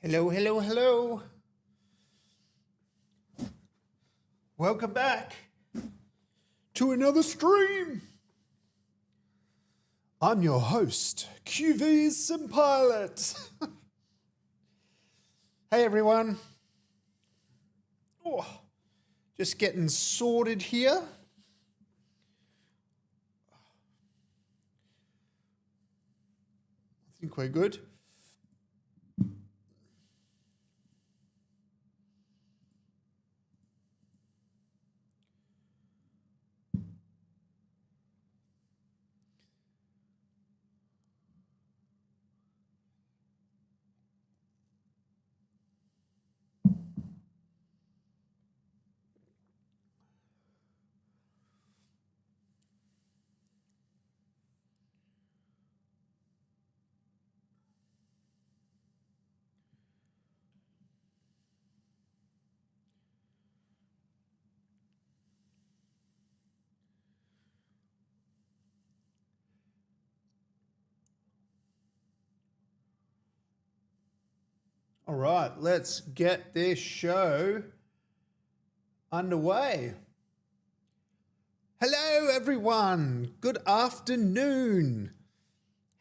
Hello, hello, hello. Welcome back to another stream. I'm your host, QV's Sim Pilot. Hey everyone. Oh, just getting sorted here. I think we're good. All right, let's get this show underway. Hello, everyone. Good afternoon.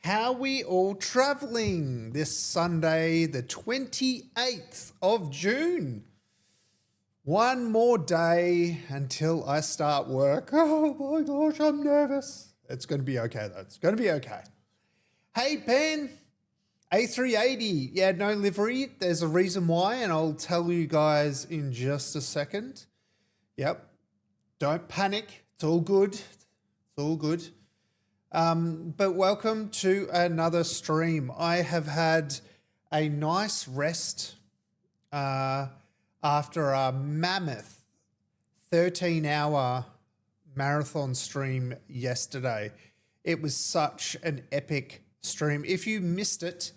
How are we all traveling this Sunday, the 28th of June? One more day until I start work. Oh my gosh, I'm nervous. It's going to be okay, though. It's going to be okay. Hey, Ben. A380, yeah, no livery. There's a reason why, and I'll tell you guys in just a second. Yep. Don't panic. It's all good. It's all good. But welcome to another stream. I have had a nice rest after a mammoth 13-hour marathon stream yesterday. It was such an epic stream. If you missed it,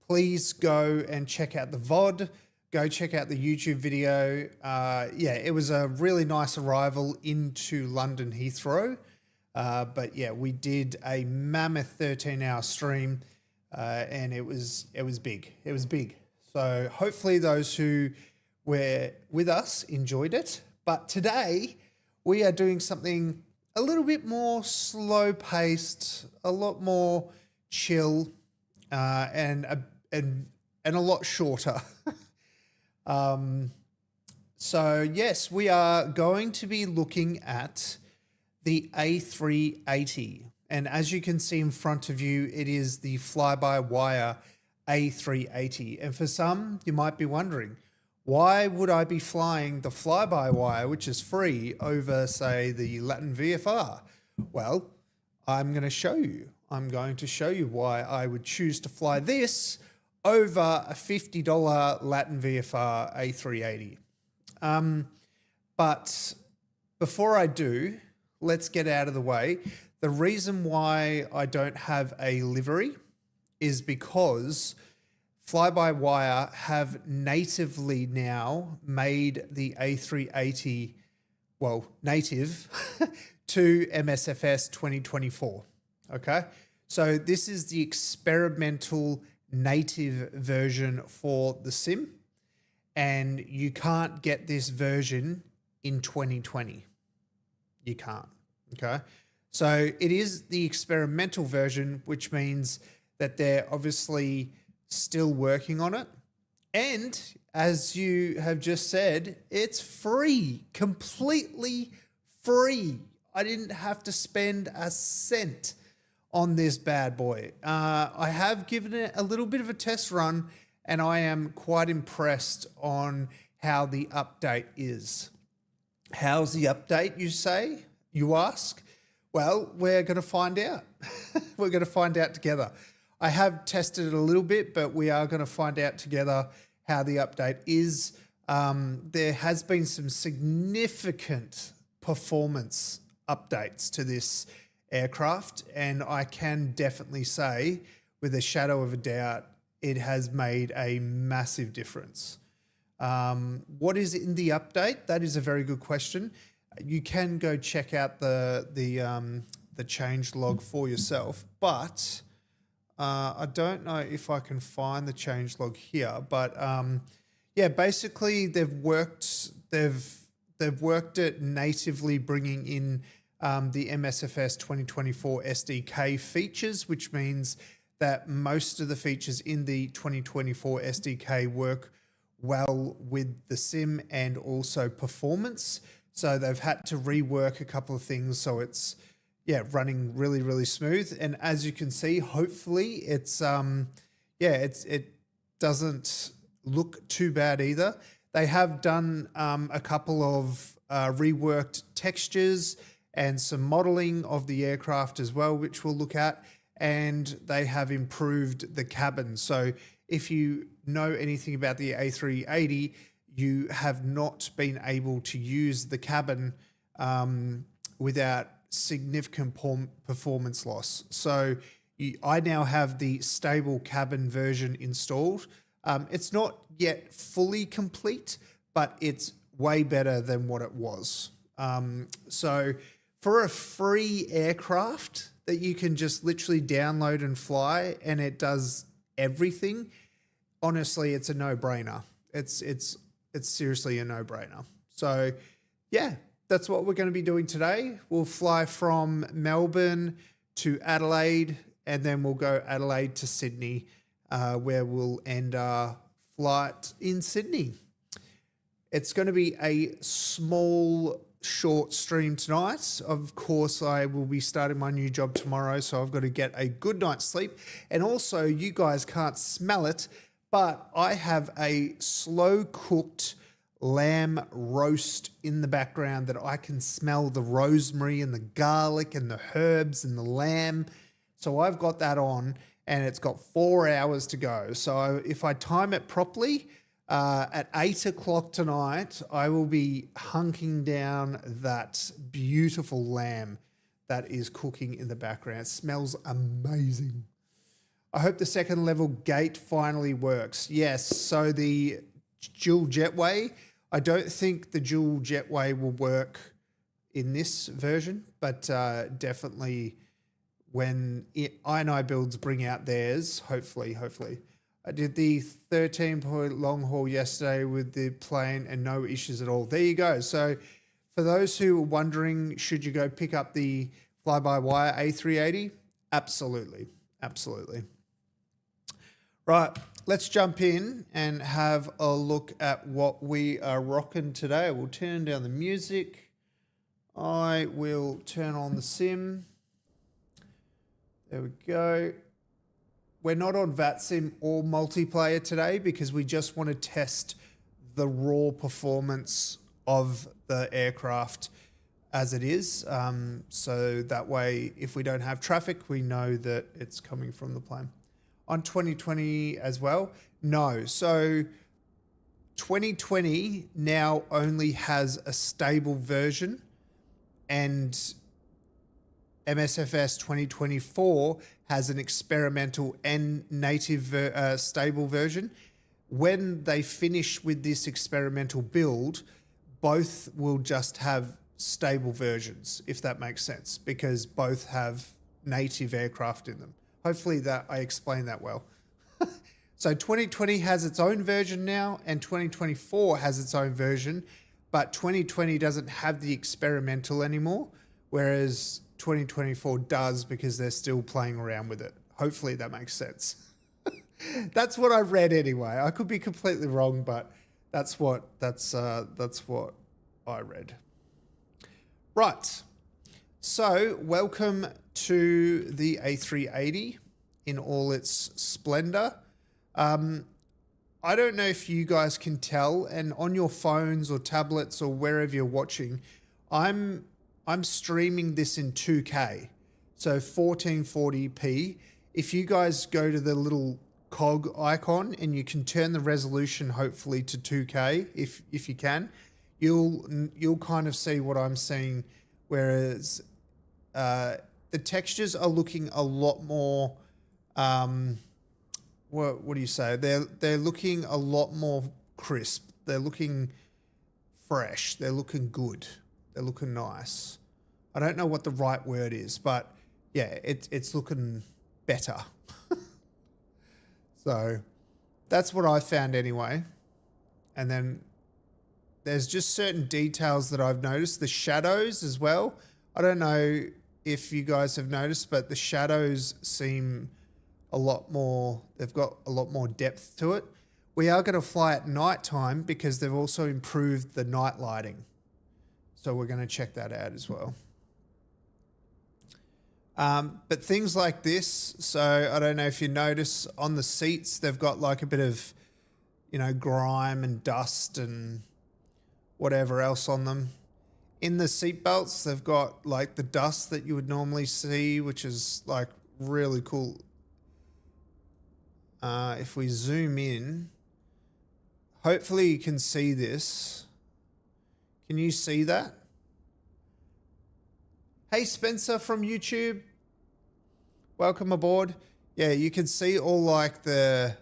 please go and check out the VOD. Go check out the YouTube video. Yeah, it was a really nice arrival into London Heathrow. But yeah, we did a mammoth 13-hour stream, and it was big. It was big. So hopefully those who were with us enjoyed it. But today we are doing something a little bit more slow-paced, a lot more chill, and a lot shorter. So yes, we are going to be looking at the A380, and as you can see in front of you, it is the FlyByWire A380. And for some, you might be wondering, why would I be flying the FlyByWire, which is free, over, say, the Latin VFR? Well, I'm going to show you. I'm going to show you why I would choose to fly this over a $50 Latin VFR A380. But before I do, let's get out of the way. The reason why I don't have a livery is because FlyByWire have natively now made the A380, well, native to MSFS 2024. Okay, so this is the experimental native version for the sim, and you can't get this version in 2020. You can't. Okay, so it is the experimental version, which means that they're obviously still working on it. And as you have just said, it's free, completely free. I didn't have to spend a cent on this bad boy. I have given it a little bit of a test run, and I am quite impressed on how the update is. How's the update, you say? You ask? Well, we're going to find out. We're going to find out together. I have tested it a little bit, but we are going to find out together how the update is. There has been some significant performance updates to this aircraft, and I can definitely say, with a shadow of a doubt, it has made a massive difference. What is in the update? That is a very good question. You can go check out the change log for yourself, but I don't know if I can find the changelog here, but yeah, basically they've worked it natively, bringing in the MSFS 2024 SDK features, which means that most of the features in the 2024 SDK work well with the sim and also performance. So they've had to rework a couple of things so it's running really, really smooth. And as you can see, hopefully it doesn't look too bad either. They have done a couple of reworked textures and some modeling of the aircraft as well, which we'll look at. And they have improved the cabin. So if you know anything about the A380, you have not been able to use the cabin without significant performance loss. So I now have the stable cabin version installed. It's not yet fully complete, but it's way better than what it was. So for a free aircraft that you can just literally download and fly and it does everything, honestly, it's a no-brainer. It's seriously a no-brainer. So yeah, that's what we're going to be doing today. We'll fly from Melbourne to Adelaide, and then we'll go Adelaide to Sydney, where we'll end our flight in Sydney. It's going to be a small, short stream tonight. Of course, I will be starting my new job tomorrow, so I've got to get a good night's sleep. And also, you guys can't smell it, but I have a slow-cooked lamb roast in the background that I can smell the rosemary and the garlic and the herbs and the lamb. So I've got that on, and it's got 4 hours to go. So if I time it properly, at 8 o'clock tonight, I will be hunking down that beautiful lamb that is cooking in the background. It smells amazing. I hope the second level gate finally works. Yes, so the dual jetway, I don't think the dual jetway will work in this version, but definitely when INI builds bring out theirs, hopefully. I did the 13-point long haul yesterday with the plane and no issues at all. There you go. So for those who are wondering, should you go pick up the FlyByWire A380? Absolutely. Right, let's jump in and have a look at what we are rocking today. We'll turn down the music. I will turn on the sim. There we go. We're not on VATSIM or multiplayer today because we just want to test the raw performance of the aircraft as it is. So that way, if we don't have traffic, we know that it's coming from the plane. On 2020 as well? No. So 2020 now only has a stable version, and MSFS 2024 has an experimental and native stable version. When they finish with this experimental build, both will just have stable versions, if that makes sense, because both have native aircraft in them. Hopefully that I explained that well. So 2020 has its own version now, and 2024 has its own version, but 2020 doesn't have the experimental anymore, whereas 2024 does because they're still playing around with it. Hopefully that makes sense. That's what I read anyway. I could be completely wrong, but that's what I read. Right. So welcome to the A380 in all its splendor. I don't know if you guys can tell, and on your phones or tablets or wherever you're watching, I'm streaming this in 2K, so 1440p. If you guys go to the little cog icon and you can turn the resolution hopefully to 2K, if you can, you'll kind of see what I'm seeing. Whereas the textures are looking a lot more. What do you say? They're looking a lot more crisp. They're looking fresh. They're looking good. They're looking nice. I don't know what the right word is, but yeah, it's looking better. So that's what I found anyway. And then there's just certain details that I've noticed. The shadows as well. I don't know if you guys have noticed, but the shadows seem a lot more, they've got a lot more depth to it. We are going to fly at night time because they've also improved the night lighting. So we're going to check that out as well. But things like this, so I don't know if you notice on the seats, they've got like a bit of, you know, grime and dust and whatever else on them. In the seat belts, they've got like the dust that you would normally see, which is like really cool. If we zoom in, hopefully you can see this. Can you see that? Hey, Spencer from YouTube. Welcome aboard. Yeah, you can see all like the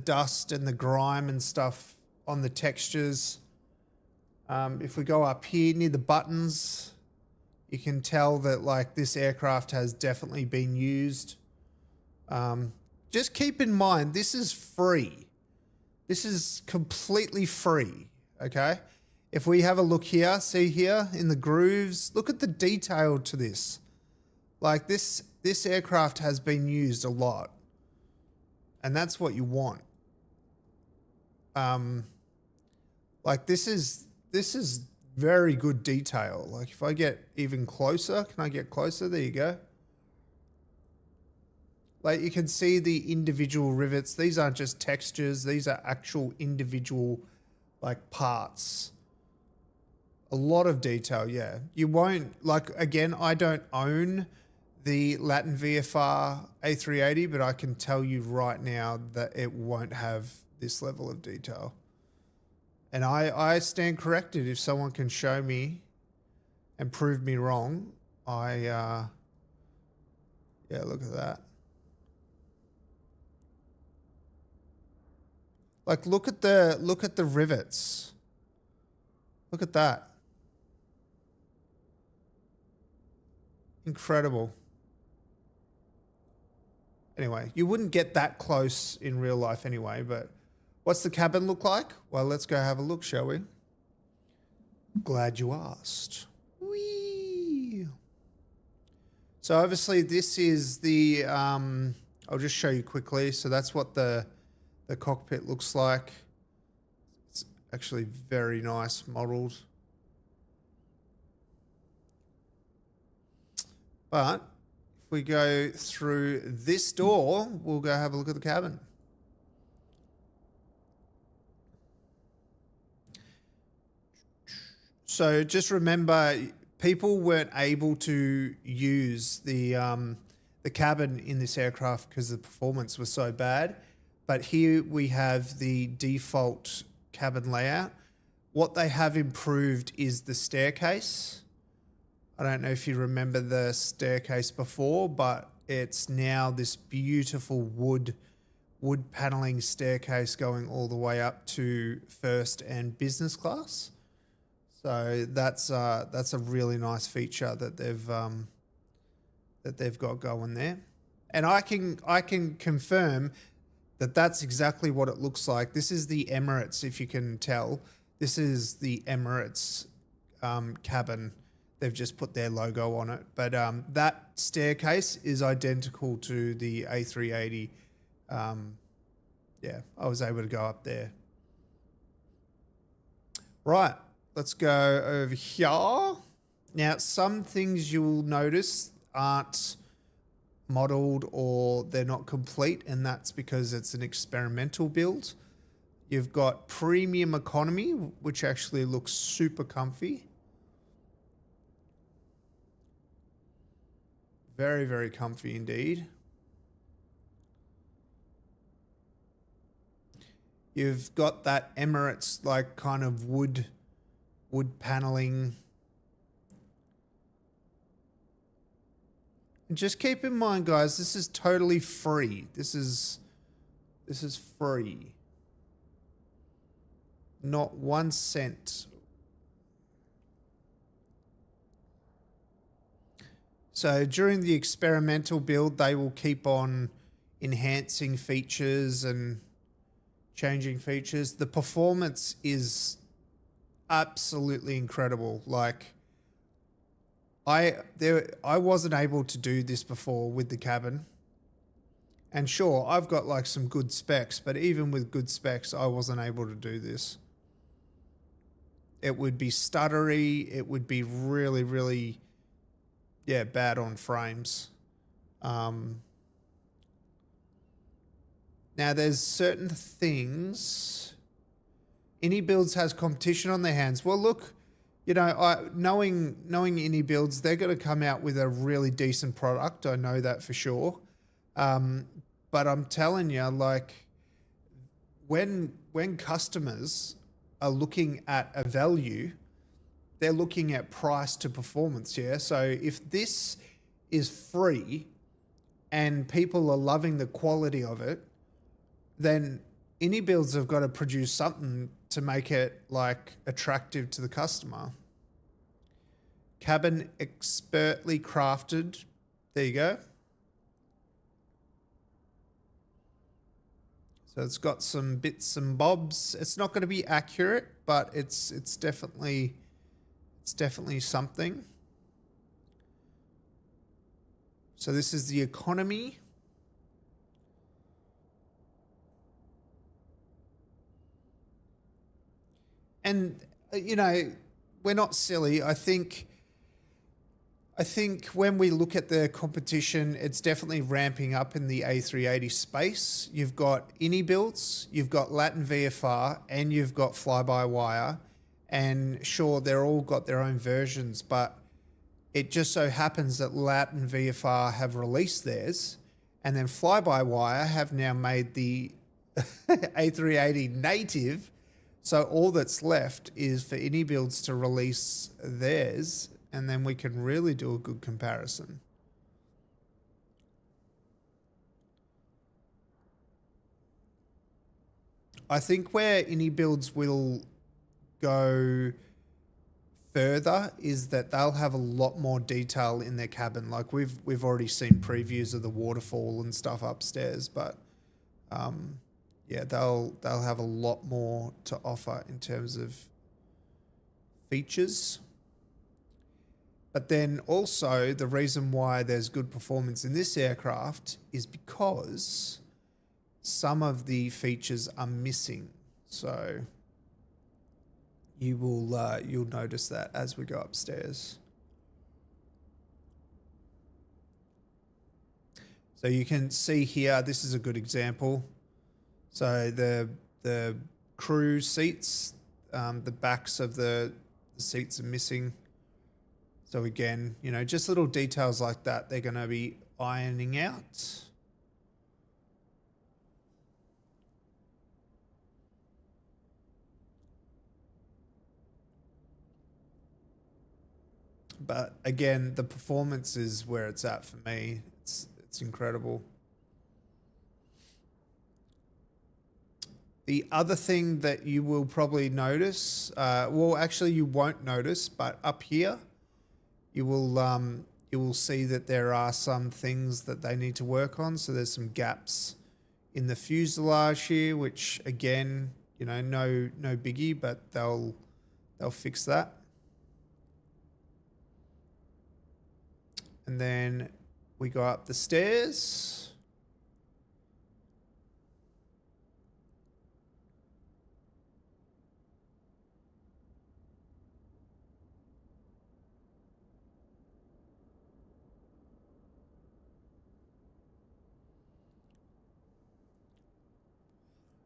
dust and the grime and stuff on the textures. If we go up here near the buttons, you can tell that like this aircraft has definitely been used. Just keep in mind, this is free. This is completely free, okay? If we have a look here, see here in the grooves, look at the detail to this. Like this aircraft has been used a lot. And that's what you want. Like this is very good detail. Like if I get even closer, can I get closer? There you go. Like you can see the individual rivets. These aren't just textures. These are actual individual like parts. A lot of detail, yeah. You won't, like, again, I don't own the Latin VFR A380, but I can tell you right now that it won't have this level of detail. And I stand corrected. If someone can show me and prove me wrong, yeah, look at that. Like, look at the rivets. Look at that. Incredible. Anyway, you wouldn't get that close in real life anyway, but what's the cabin look like? Well, let's go have a look, shall we? Glad you asked. Whee! So obviously this is the, I'll just show you quickly. So that's what the cockpit looks like. It's actually very nice modeled. But if we go through this door, we'll go have a look at the cabin. So just remember, people weren't able to use the cabin in this aircraft because the performance was so bad. But here we have the default cabin layout. What they have improved is the staircase. I don't know if you remember the staircase before, but it's now this beautiful wood paneling staircase going all the way up to first and business class. So that's a really nice feature that they've got going there. And I can confirm that that's exactly what it looks like. This is the Emirates, if you can tell. This is the Emirates cabin. They've just put their logo on it. But that staircase is identical to the A380. Yeah, I was able to go up there. Right, let's go over here. Now, some things you'll notice aren't modeled or they're not complete, and that's because it's an experimental build. You've got premium economy, which actually looks super comfy. Very, very comfy indeed. You've got that Emirates like kind of wood paneling. And just keep in mind, guys, this is totally free. This is free. Not 1 cent. So during the experimental build, they will keep on enhancing features and changing features. The performance is absolutely incredible. Like I wasn't able to do this before with the cabin. And sure, I've got like some good specs, but even with good specs, I wasn't able to do this. It would be stuttery. It would be really, really, bad on frames. Now, there's certain things. Any Builds has competition on their hands. Well, look, knowing Any Builds, they're going to come out with a really decent product. I know that for sure. But I'm telling you, like, when customers are looking at a value, they're looking at price to performance. Yeah. So if this is free and people are loving the quality of it, then Any Builds have got to produce something to make it like attractive to the customer. Cabin expertly crafted. There you go. So it's got some bits and bobs. It's not going to be accurate, but it's definitely something. So this is the economy. And we're not silly. I think when we look at the competition, it's definitely ramping up in the A380 space. You've got Any Builds, you've got Latin VFR, and you've got FlyByWire. And sure, they're all got their own versions, but it just so happens that Latin VFR have released theirs, and then FlyByWire have now made the A380 native. So all that's left is for Any Builds to release theirs, and then we can really do a good comparison. I think where Any Builds will go further is that they'll have a lot more detail in their cabin. Like we've already seen previews of the waterfall and stuff upstairs, but they'll have a lot more to offer in terms of features. But then also the reason why there's good performance in this aircraft is because some of the features are missing. So you'll notice that as we go upstairs. So you can see here, this is a good example. So the crew seats, the backs of the seats are missing. So again, just little details like that, they're going to be ironing out. But again, the performance is where it's at for me. It's incredible. The other thing that you will probably notice, well, actually you won't notice, but up here, you will see that there are some things that they need to work on. So there's some gaps in the fuselage here, which again, no biggie, but they'll fix that. And then we go up the stairs.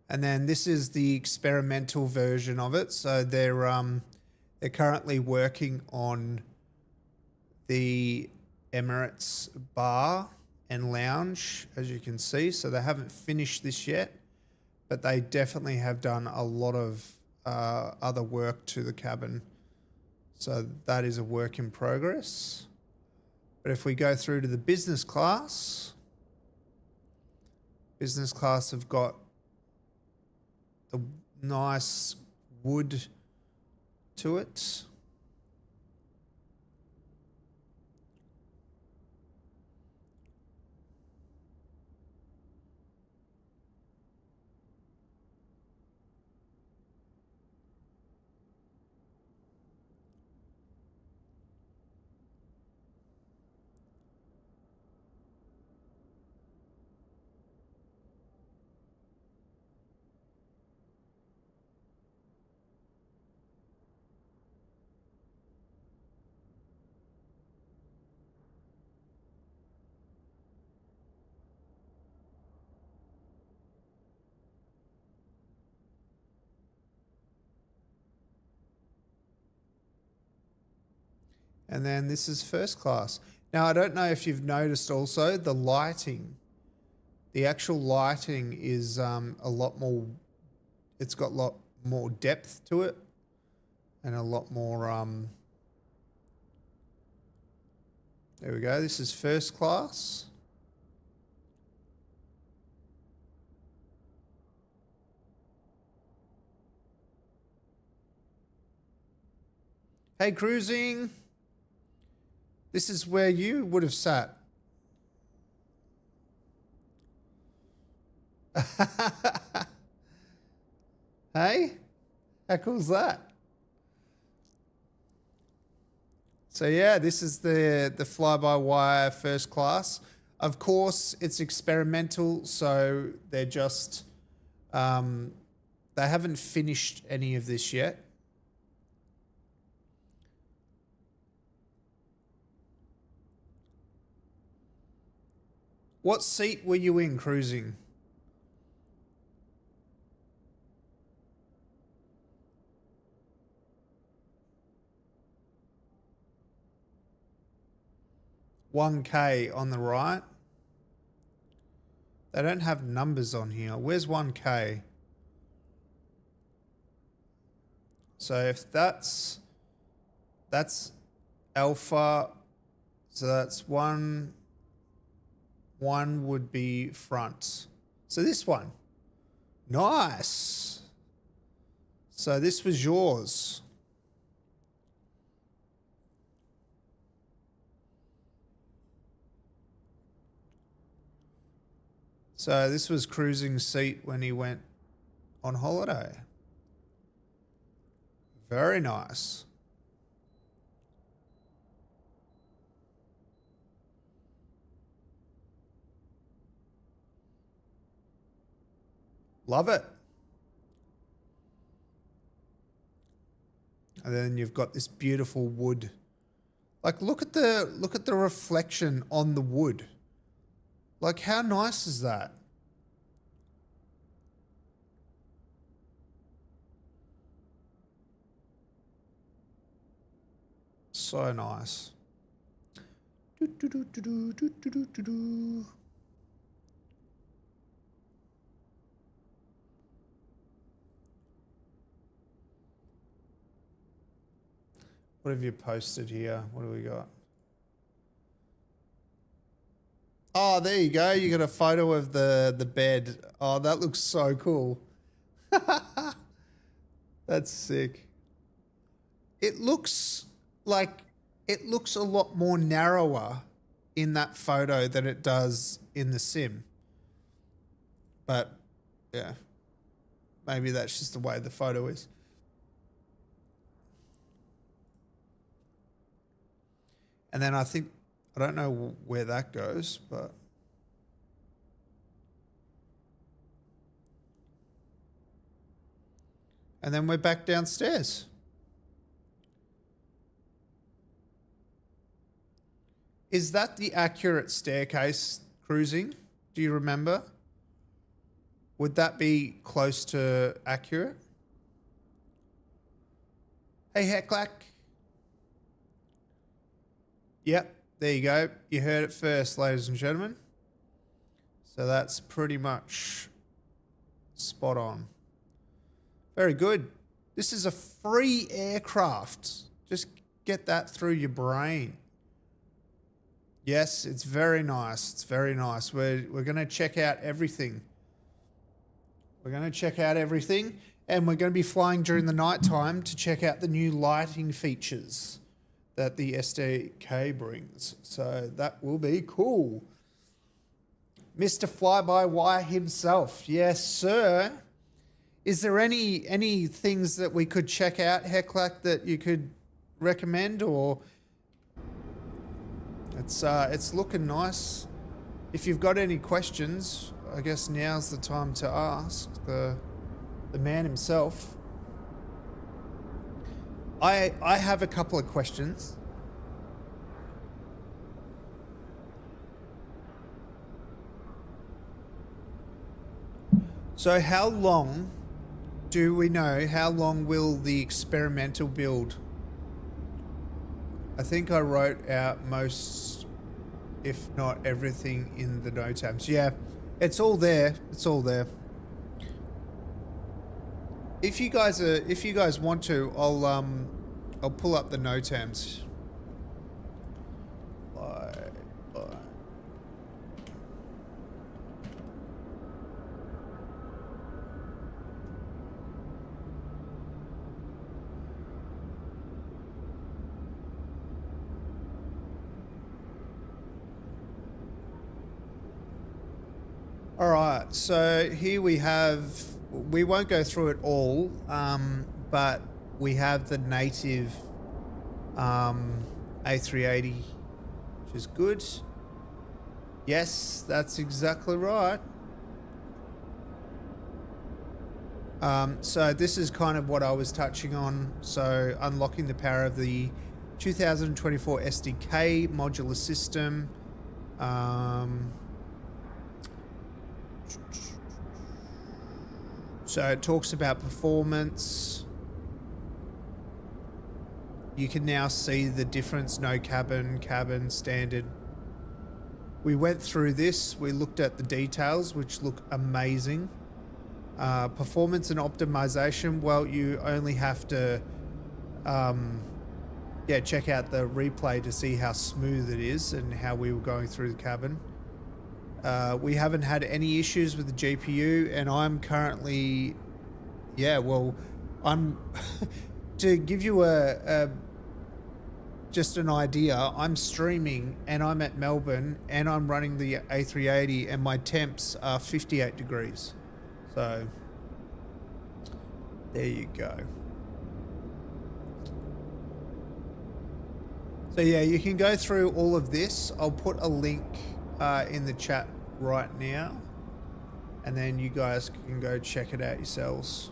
And then this is the experimental version of it. So they're currently working on the Emirates bar and lounge, as you can see. So they haven't finished this yet, but they definitely have done a lot of other work to the cabin. So that is a work in progress. But if we go through to the business class have got the nice wood to it. And then this is first class. Now, I don't know if you've noticed also the lighting. The actual lighting is a lot more, it's got a lot more depth to it and a lot more, there we go. This is first class. Hey, cruising. This is where you would have sat. Hey, how cool is that? So yeah, this is the fly-by-wire first class. Of course, it's experimental, so they're just they haven't finished any of this yet. What seat were you in cruising? $1K on the right. They don't have numbers on here. Where's 1K? So if that's alpha, so that's one would be front. So this one. Nice. So this was yours. So this was cruising's seat when he went on holiday. Very nice. Love it. And then you've got this beautiful wood. Like look at the reflection on the wood. Like how nice is that? So nice. What have you posted here? What do we got? Oh, there you go. You got a photo of the bed. Oh, that looks so cool. That's sick. It looks a lot more narrower in that photo than it does in the sim. But yeah, maybe that's just the way the photo is. And then I think, I don't know where that goes, but and then we're back downstairs. Is that the accurate staircase cruising? Do you remember? Would that be close to accurate? Hey, Hecklack. Yep, there you go. You heard it first, ladies and gentlemen. So that's pretty much spot on. Very good. This is a free aircraft. Just get that through your brain. Yes, it's very nice. It's very nice. We're going to check out everything. We're going to check out everything, and we're going to be flying during the night time to check out the new lighting features that the SDK brings. So that will be cool. Mr. Fly-by-Wire himself. Yes, sir. Is there any things that we could check out, Hecklack, that you could recommend? Or it's looking nice. If you've got any questions, I guess now's the time to ask the man himself. I have a couple of questions. So how long do we know, how long will the experimental build I think I wrote out most, if not everything, in the notes. Yeah, it's all there. It's all there. If you guys want to, I'll pull up the notes. All right, so here we won't go through it all, but we have the native A380, which is good. Yes, that's exactly right. So this is kind of what I was touching on. So unlocking the power of the 2024 SDK modular system. So it talks about performance. You can now see the difference, no cabin, cabin, standard. We went through this, we looked at the details, which look amazing. Performance and optimization, well, you only have to check out the replay to see how smooth it is and how we were going through the cabin. We haven't had any issues with the GPU, and I'm currently, I'm to give you just an idea, I'm streaming and I'm at Melbourne and I'm running the A380 and my temps are 58 degrees. So there you go. So yeah, you can go through all of this. I'll put a link in the chat right now, and then you guys can go check it out yourselves.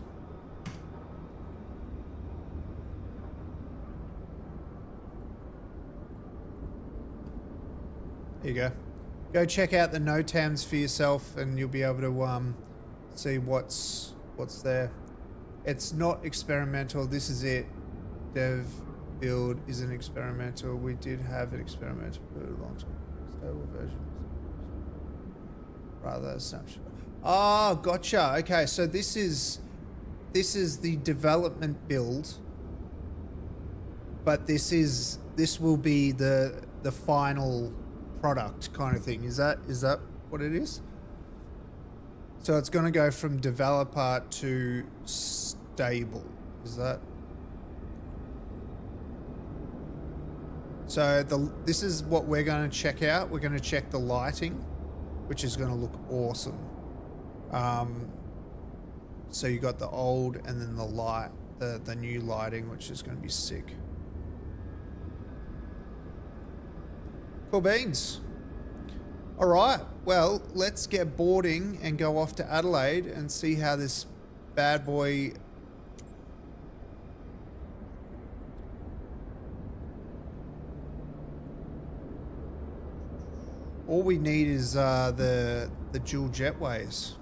There you go. Go check out the NOTAMs for yourself, and you'll be able to see what's there. It's not experimental. This is it. Dev build isn't experimental. We did have an experimental build a long time. Stable version. Rather snapshot. Oh, gotcha. Okay, so this is the development build, but this will be the final product kind of thing. Is that what it is? So it's going to go from developer to stable. Is that? So this is what we're going to check out. We're going to check the lighting, which is going to look awesome. So you got the old and then the new lighting, which is going to be sick. Cool beans. All right, well, let's get boarding and go off to Adelaide and see how this bad boy all we need is the dual jetways.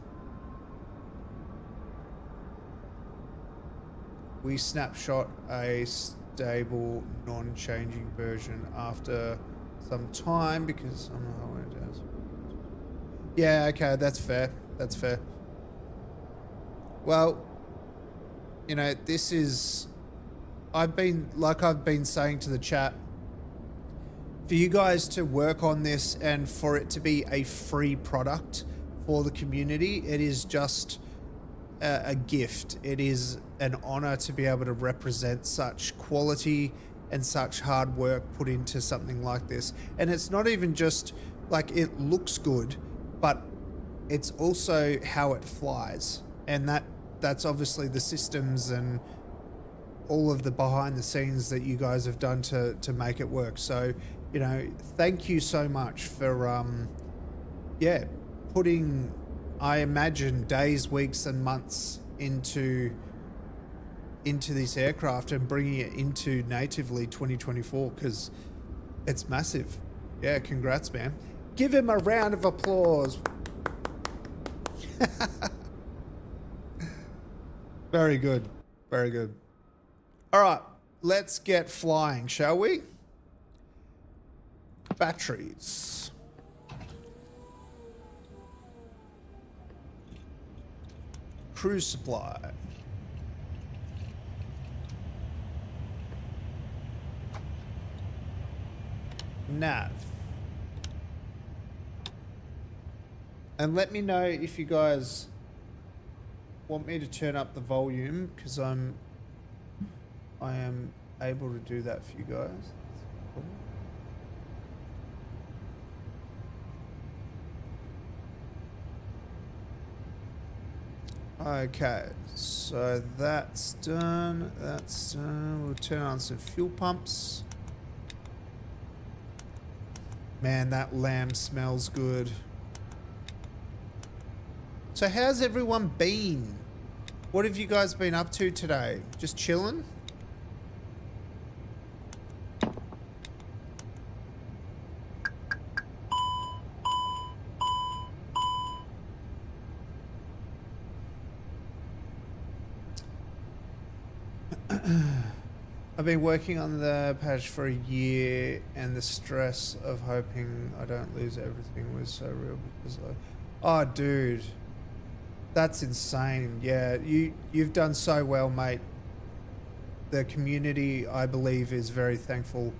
We snapshot a stable non-changing version after some time because I don't know how it does. Yeah, okay, that's fair. That's fair. Well, you know, this is I've been saying to the chat, for you guys to work on this and for it to be a free product for the community, it is just a gift. It is an honor to be able to represent such quality and such hard work put into something like this. And it's not even just like it looks good, but it's also how it flies. And that's obviously the systems and all of the behind the scenes that you guys have done to make it work. So, you know, thank you so much for, putting, I imagine, days, weeks and months into this aircraft and bringing it into natively 2024, because it's massive. Yeah, congrats, man. Give him a round of applause. Very good. Very good. All right, let's get flying, shall we? Batteries. Cruise supply. Nav. And let me know if you guys want me to turn up the volume, because I am able to do that for you guys. Okay, so that's done. That's done. We'll turn on some fuel pumps. Man, that lamb smells good. So how's everyone been? What have you guys been up to today? Just chilling? I've been working on the patch for a year, and the stress of hoping I don't lose everything was so real because oh dude, that's insane. Yeah, you've done so well, mate. The community, I believe, is very thankful,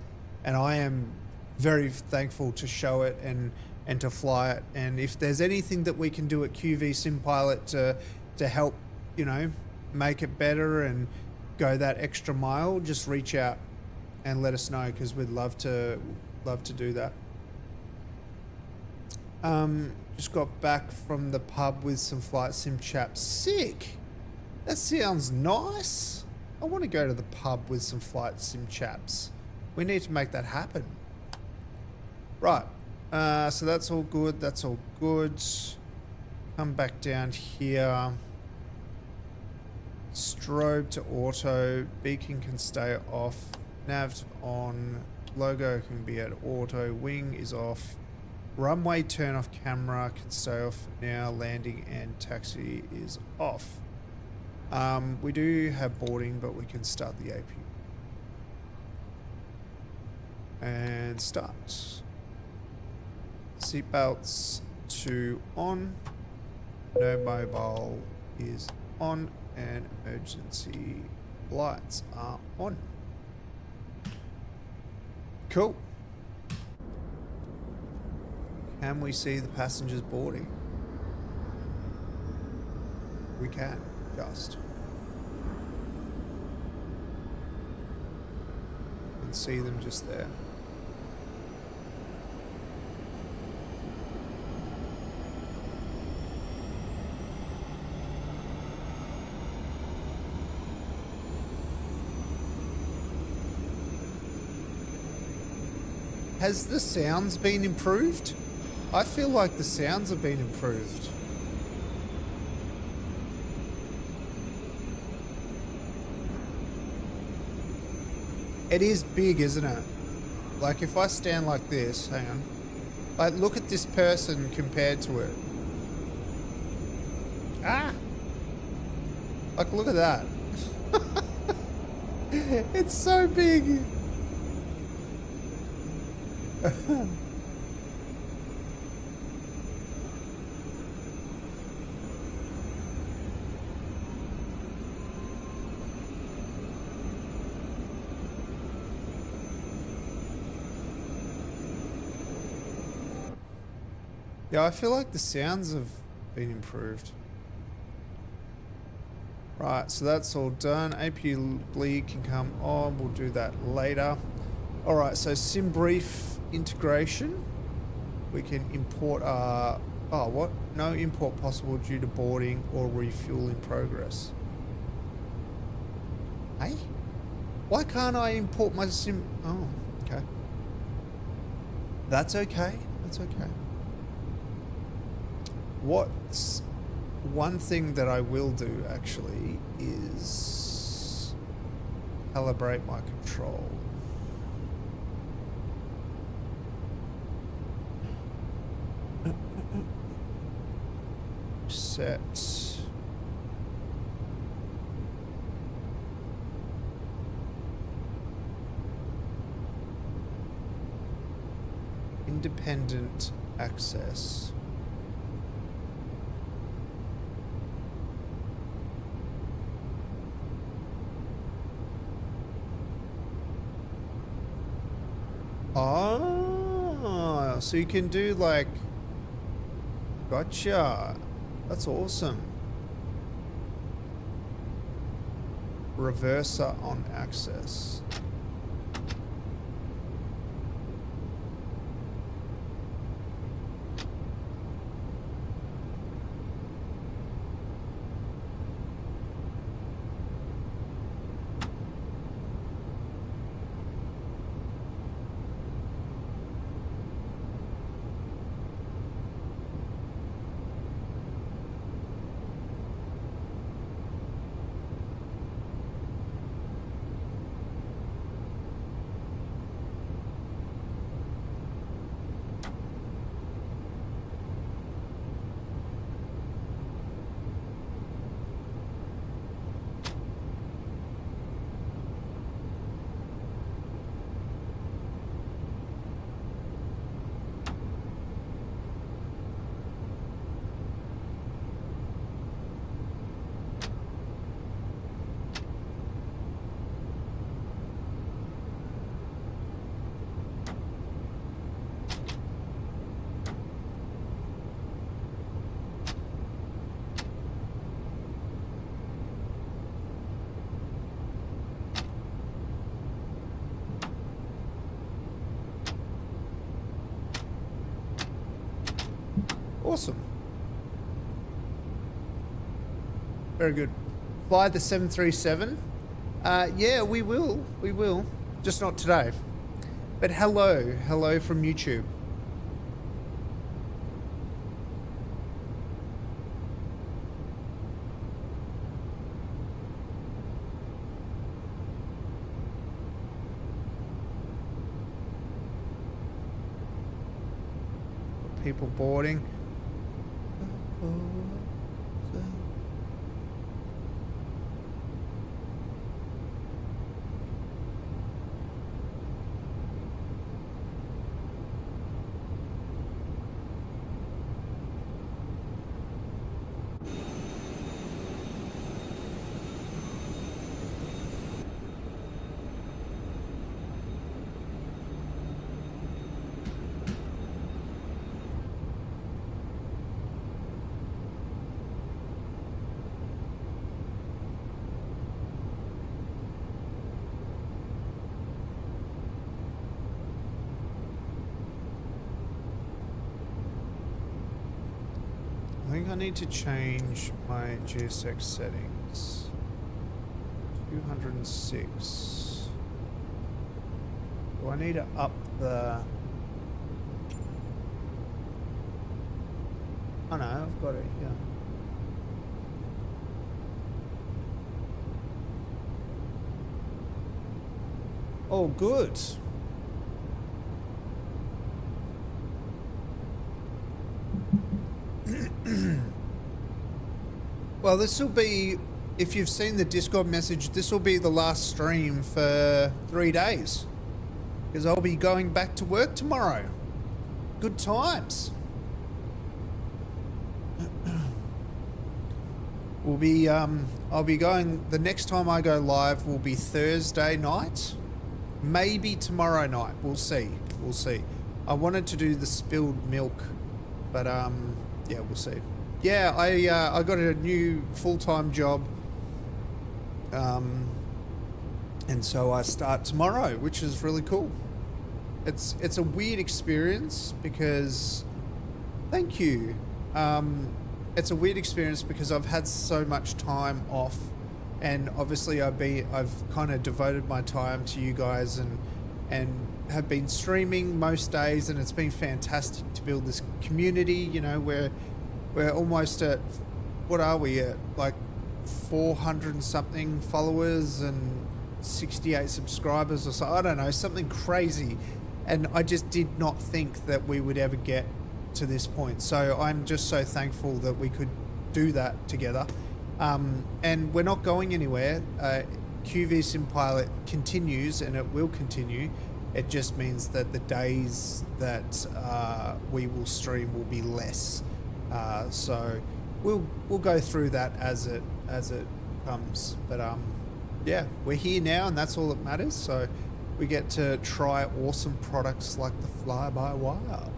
and I am very thankful to show it and to fly it. And if there's anything that we can do at QV Sim Pilot to help, you know, make it better and go that extra mile, just reach out and let us know, because we'd love to do that. Just got back from the pub with some flight sim chaps. Sick. That sounds nice. I want to go to the pub with some flight sim chaps. We need to make that happen. Right. So that's all good. That's all good. Come back down here. Strobe to auto, beacon can stay off, nav on, logo can be at auto, wing is off, runway turn off camera can stay off now, landing and taxi is off. We do have boarding, but we can start the AP. And start. Seatbelts to on, no mobile is on, and emergency lights are on. Cool. Can we see the passengers boarding? We can, just. You can see them just there. Has the sounds been improved? I feel like the sounds have been improved. It is big, isn't it? Like if I stand like this, hang on. Like look at this person compared to it. Ah! Like look at that. It's so big. Yeah, I feel like the sounds have been improved. Right, so that's all done. APU bleed can come on. We'll do that later. All right, so sim brief integration. We can import our... Oh, what? No import possible due to boarding or refuel in progress. Hey? Why can't I import my sim... Oh, okay. That's okay. That's okay. What's one thing that I will do actually is calibrate my control. Set. Independent access. Oh, so you can do like, gotcha. That's awesome. Reverser on access. Awesome. Very good. Fly the 737. Yeah, we will. We will. Just not today. But hello. Hello from YouTube. People boarding. I think I need to change my GSX settings. 206. Do I need to up the... Oh no, I've got it, yeah. Oh, good. Well, this will be, if you've seen the Discord message, this will be the last stream for 3 days. Because I'll be going back to work tomorrow. Good times. We'll be, I'll be going, the next time I go live will be Thursday night. Maybe tomorrow night. We'll see. We'll see. I wanted to do the spilled milk, but yeah, we'll see. Yeah, I got a new full-time job, and so I start tomorrow, which is really cool. It's a weird experience because, thank you. It's a weird experience because I've had so much time off, and obviously I've kind of devoted my time to you guys and have been streaming most days, and it's been fantastic to build this community. You know, we're almost at, what are we at, like 400 and something followers and 68 subscribers or so, I don't know, something crazy. And I just did not think that we would ever get to this point. So I'm just so thankful that we could do that together. And we're not going anywhere. QV Sim Pilot continues, and it will continue. It just means that the days that we will stream will be less. So we'll go through that as it comes. But yeah, we're here now, and that's all that matters. So we get to try awesome products like the FlyByWire.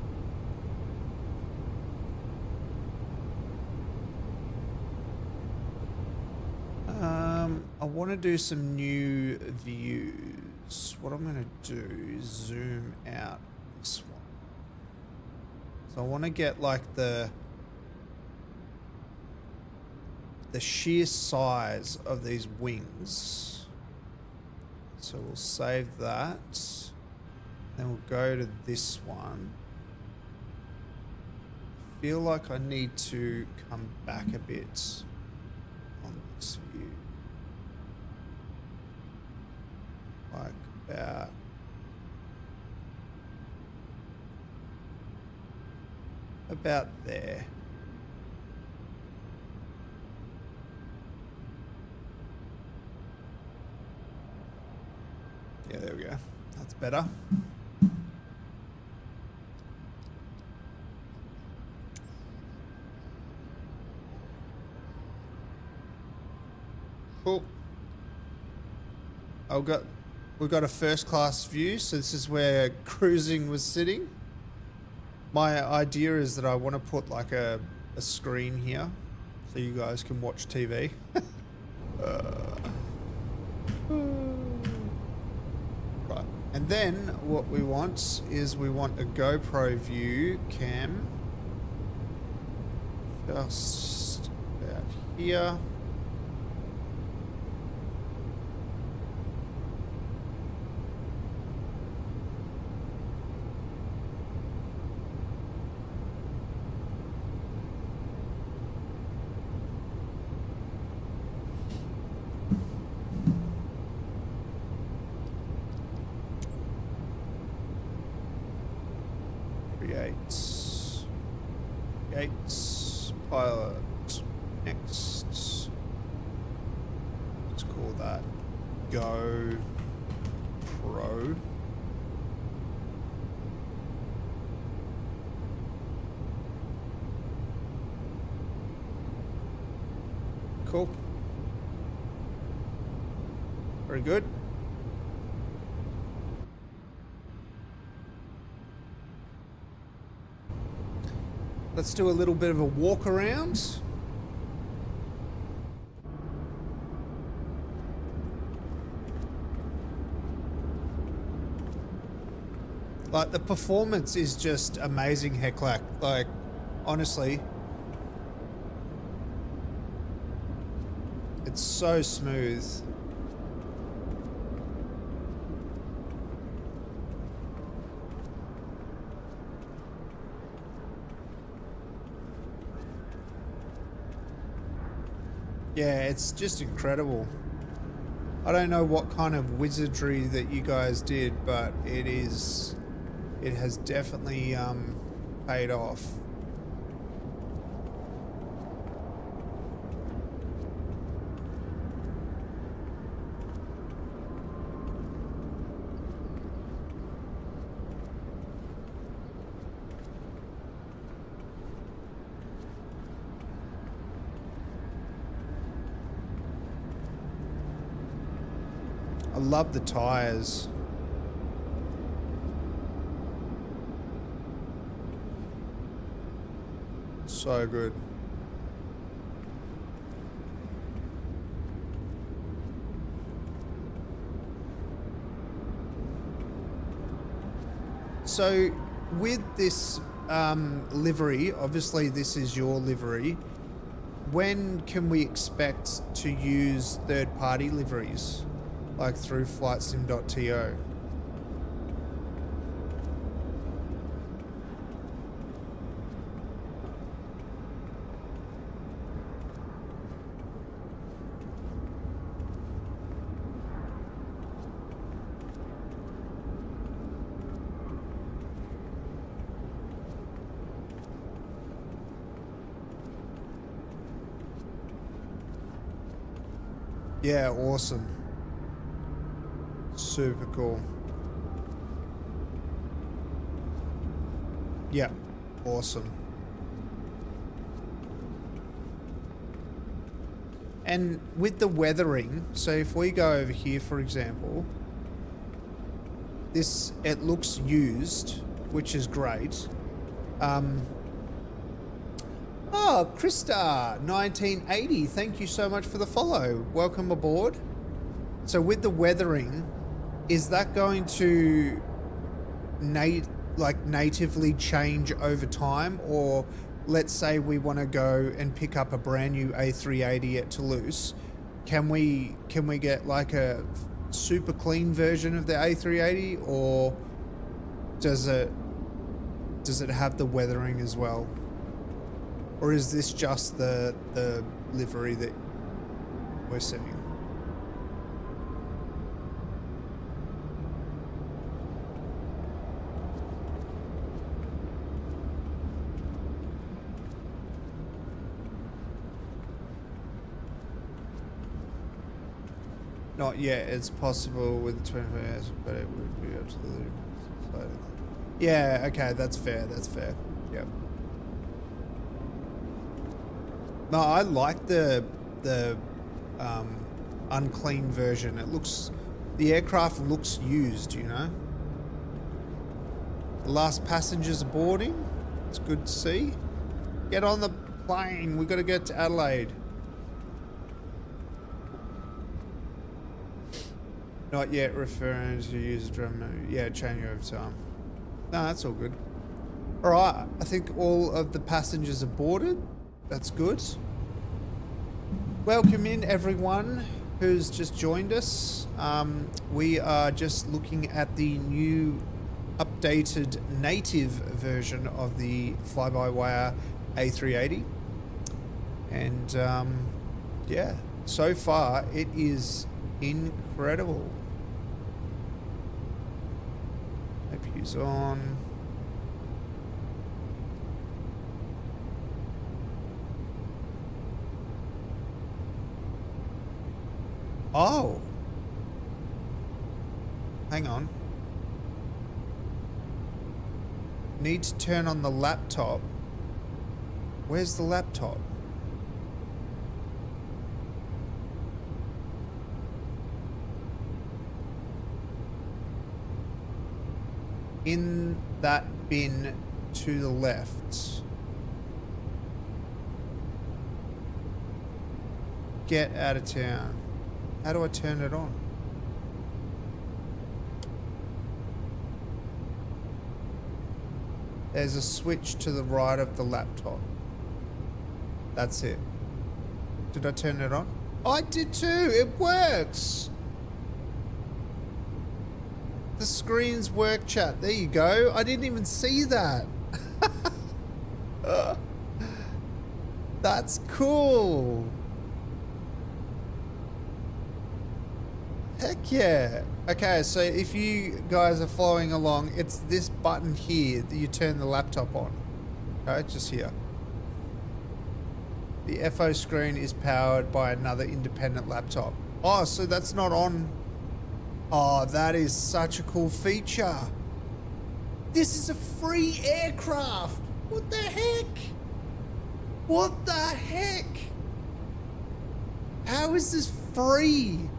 I want to do some new views. What I'm going to do is zoom out this one. So I want to get like the sheer size of these wings. So we'll save that. Then we'll go to this one. I feel like I need to come back a bit on this view. Like about there. Yeah, there we go. That's better. Cool. We've got a first class view, so this is where cruising was sitting. My idea is that I want to put like a screen here so you guys can watch TV. Right. And then what we want is we want a GoPro view cam just about here. Gates, pilot, next, let's call that Go Pro. Cool. Very good. Let's do a little bit of a walk around. Like, the performance is just amazing, Heclac. Like, honestly, it's so smooth. Yeah, it's just incredible. I don't know what kind of wizardry that you guys did, but it has definitely paid off. I love the tires. So good. So with this livery, obviously this is your livery. When can we expect to use third-party liveries, like through flightsim.to? Yeah, awesome. Super cool. Yeah, awesome. And with the weathering, so if we go over here, for example, it looks used, which is great. Oh, Krista, 1980, thank you so much for the follow. Welcome aboard. So with the weathering, is that going to natively change over time? Or let's say we want to go and pick up a brand new A380 at Toulouse. Can we get like a super clean version of the A380, or does it have the weathering as well? Or is this just the livery that we're seeing? Not yet. It's possible with 24 hours, but it would be absolutely. Yeah. Okay. That's fair. That's fair. Yep. No, I like the unclean version. The aircraft looks used, you know. The last passengers are boarding. It's good to see. Get on the plane. We've got to get to Adelaide. Not yet referring to user drum. Yeah, changing over time. No, that's all good. All right. I think all of the passengers are boarded. That's good. Welcome in everyone who's just joined us. We are just looking at the new updated native version of the FlyByWire A380. And yeah, so far it is incredible. APU's on. Oh. Hang on. Need to turn on the laptop. Where's the laptop? In that bin to the left. Get out of town. How do I turn it on? There's a switch to the right of the laptop. That's it. Did I turn it on? Oh, I did too. It works. The screens work, chat. There you go. I didn't even see that. That's cool. Heck yeah. Okay, so if you guys are following along, it's this button here that you turn the laptop on. Okay, just here. The FO screen is powered by another independent laptop. Oh, so that's not on. Oh, that is such a cool feature. This is a free aircraft. What the heck? What the heck? How is this free?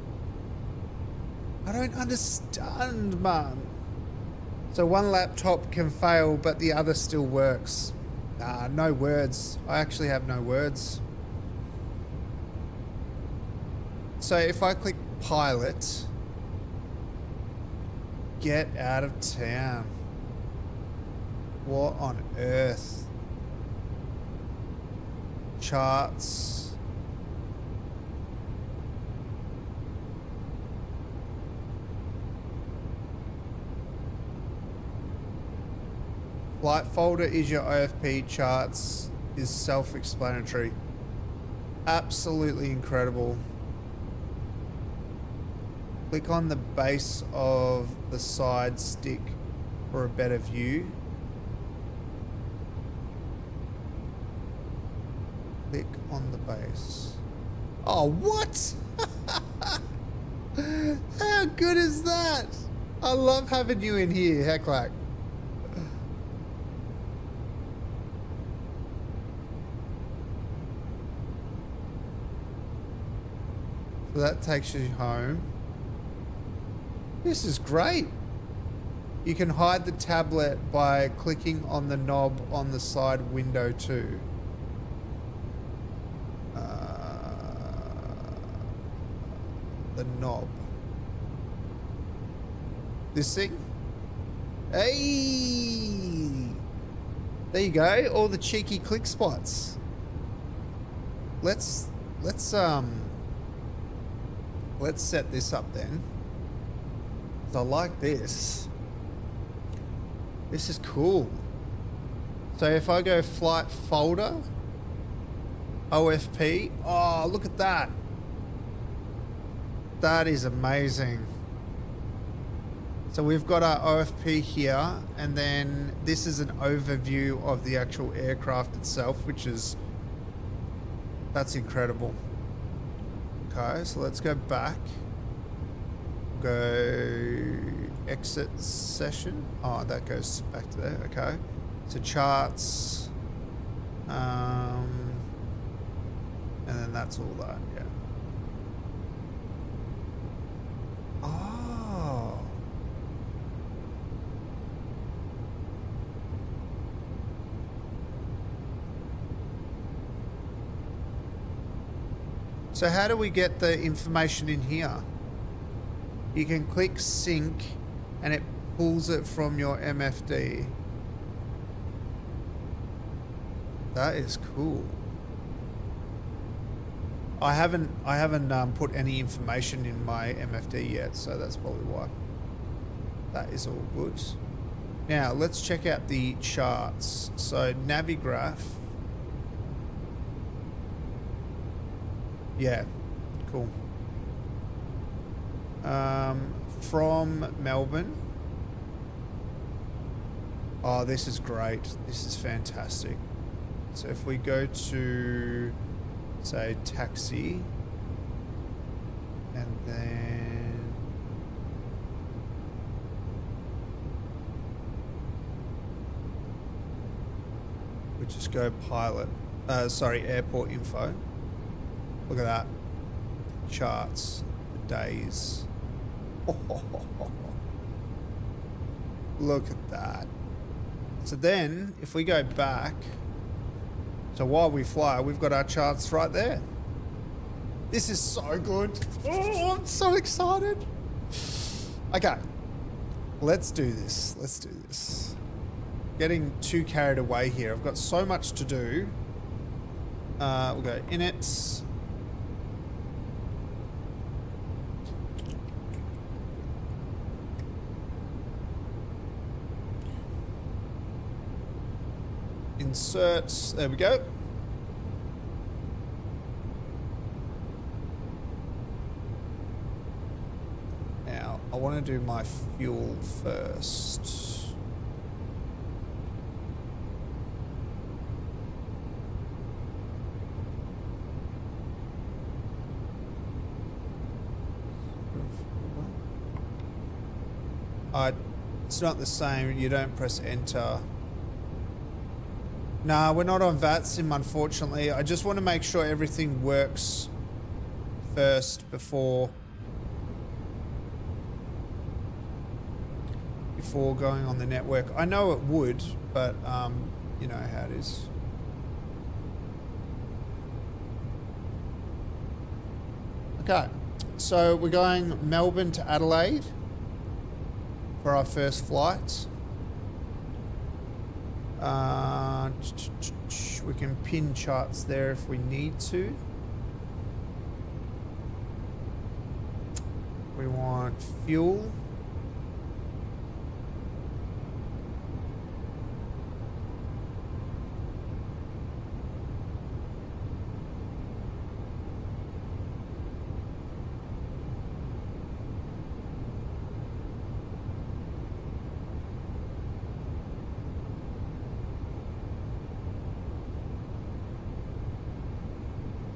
I don't understand, man. So one laptop can fail, but the other still works. No words. I actually have no words. So if I click pilot, get out of town. What on earth? Charts. Flight folder is your OFP, charts is self-explanatory. Absolutely incredible. Click on the base of the side stick for a better view. Click on the base. Oh, what? How good is that? I love having you in here, Hecklack. So that takes you home. This is great. You can hide the tablet by clicking on the knob on the side window too. The knob. This thing? Hey! There you go. All the cheeky click spots. Let's set this up then. 'Cause I like this. This is cool. So if I go flight folder, OFP, oh, look at that. That is amazing. So we've got our OFP here, and then this is an overview of the actual aircraft itself, which is, that's incredible. Okay, so let's go back. Go exit session. Oh, that goes back to there. Okay. So charts. And then that's all that, yeah. Oh. So how do we get the information in here? You can click sync and it pulls it from your MFD. That is cool. I haven't put any information in my MFD yet, so that's probably why. That is all good. Now let's check out the charts. So Navigraph. Yeah, cool. From Melbourne. Oh, this is great. This is fantastic. So if we go to, say, taxi, and then we just go pilot, airport info. Look at that. Charts, days. Look at that. So then, if we go back, so while we fly, we've got our charts right there. This is so good. Oh, I'm so excited. Okay, let's do this. Let's do this. Getting too carried away here. I've got so much to do. We'll go init. Inserts, there we go. Now, I want to do my fuel first. It's not the same, you don't press enter. Nah, we're not on VATSIM, unfortunately. I just want to make sure everything works first before going on the network. I know it would, but you know how it is. Okay, so we're going Melbourne to Adelaide for our first flight. We can pin charts there if we need to. We want fuel.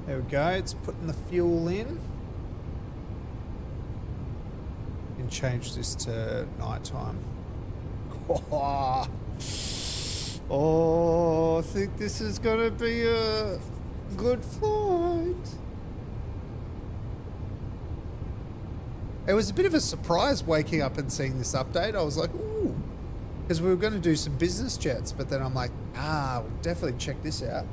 There we go, it's putting the fuel in. And change this to nighttime. Oh, I think this is gonna be a good flight. It was a bit of a surprise waking up and seeing this update. I was like, ooh, because we were going to do some business jets, but then I'm like, we'll definitely check this out.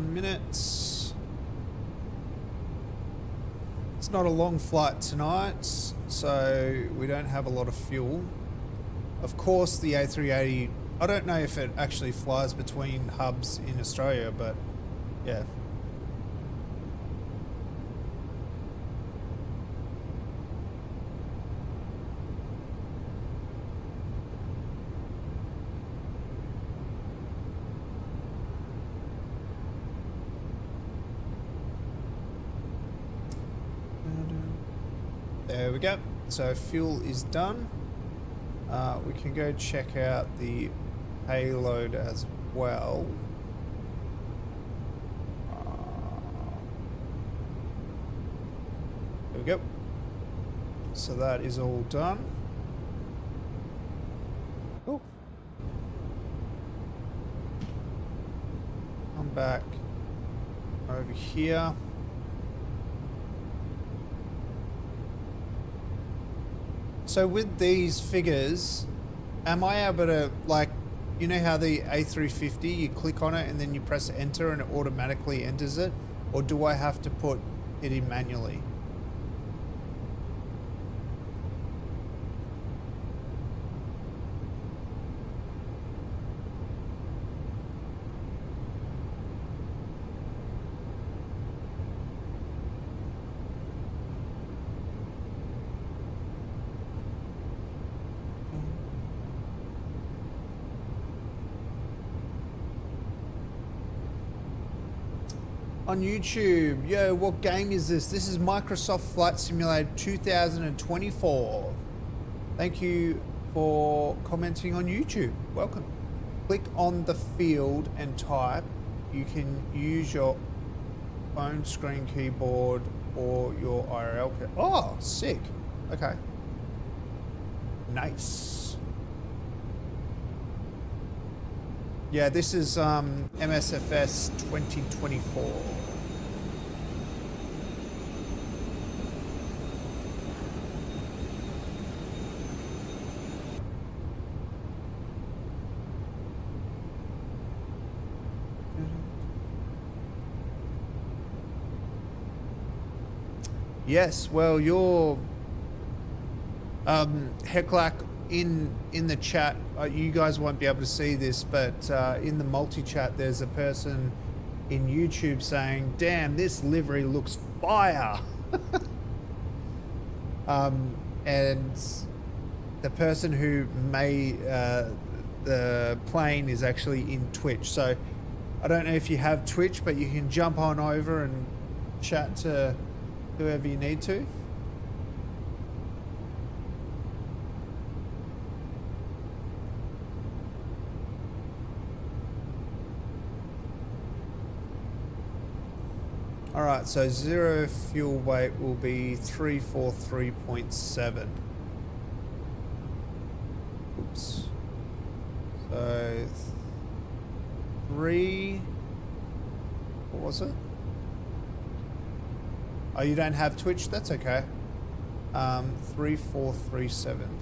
Minutes. It's not a long flight tonight, so we don't have a lot of fuel. Of course, the A380, I don't know if it actually flies between hubs in Australia, but yeah. There we go. So fuel is done. We can go check out the payload as well. There we go. So that is all done. Oh. Come back over here. So with these figures, am I able to, like, you know how the A350, you click on it and then you press enter and it automatically enters it? Or do I have to put it in manually? On YouTube, yo, what game is this? This is Microsoft Flight Simulator 2024. Thank you for commenting on YouTube. Welcome. Click on the field and type. You can use your phone screen keyboard or your IRL. Oh, sick. Okay. Nice. Yeah, this is MSFS 2024. Yes, well, you're Heclac in the chat. You guys won't be able to see this, but in the multi-chat, there's a person in YouTube saying, "Damn, this livery looks fire." And the person who made the plane is actually in Twitch. So I don't know if you have Twitch, but you can jump on over and chat to whoever you need to. All right, so zero fuel weight will be 343.7. Oops. So what was it? Oh, you don't have Twitch? That's okay. 3437.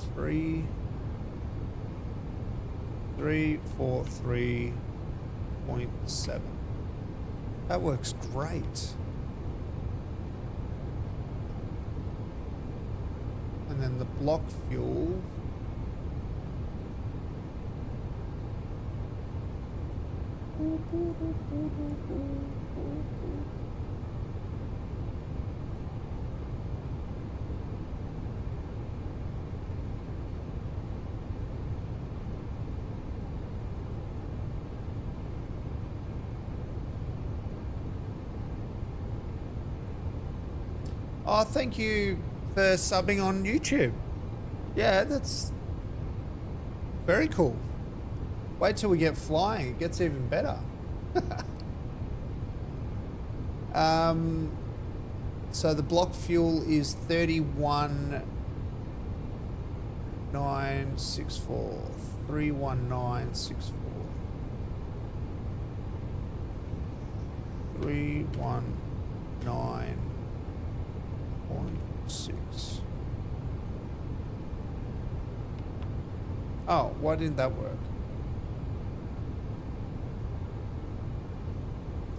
343.7. That works great. And then the block fuel. Oh, thank you for subbing on YouTube. Yeah, that's Very cool. Wait till we get flying. It gets even better. So the block fuel is 31964. 31964. 319.6. Oh, why didn't that work?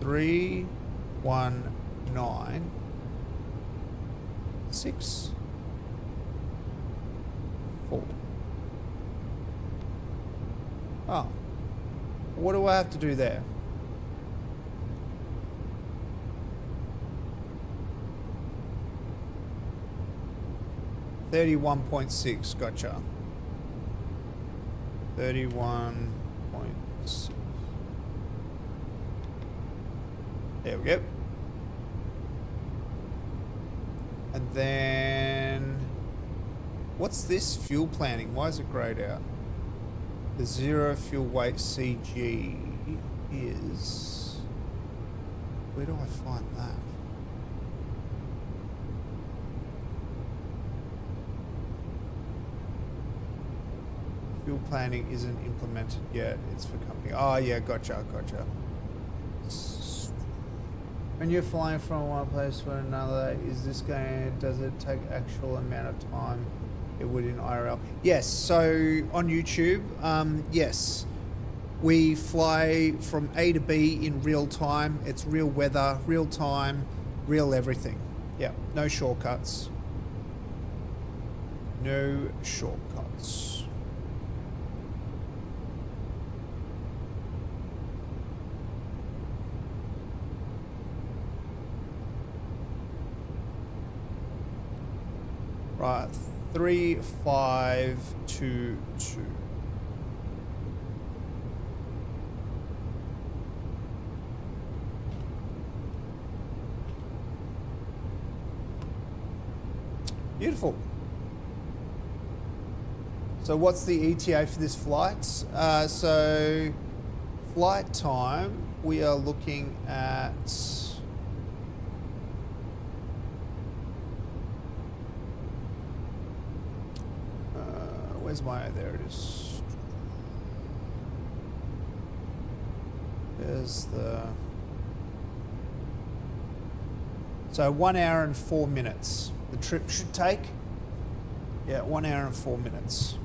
319.64. Oh. What do I have to do there? $31.6, gotcha. 31.6. There we go. And then, what's this fuel planning? Why is it grayed out? The zero fuel weight CG is, where do I find that? Fuel planning isn't implemented yet. It's for company. Oh yeah, gotcha. When you're flying from one place to another, does it take actual amount of time it would in IRL? Yes, so on YouTube, yes. We fly from A to B in real time. It's real weather, real time, real everything. Yeah, no shortcuts. No shortcuts. Right, 3522. Beautiful. So what's the ETA for this flight? So flight time, we are looking at where's my, there it is. There's the, so 1 hour and 4 minutes. The trip should take, yeah, 1 hour and 4 minutes.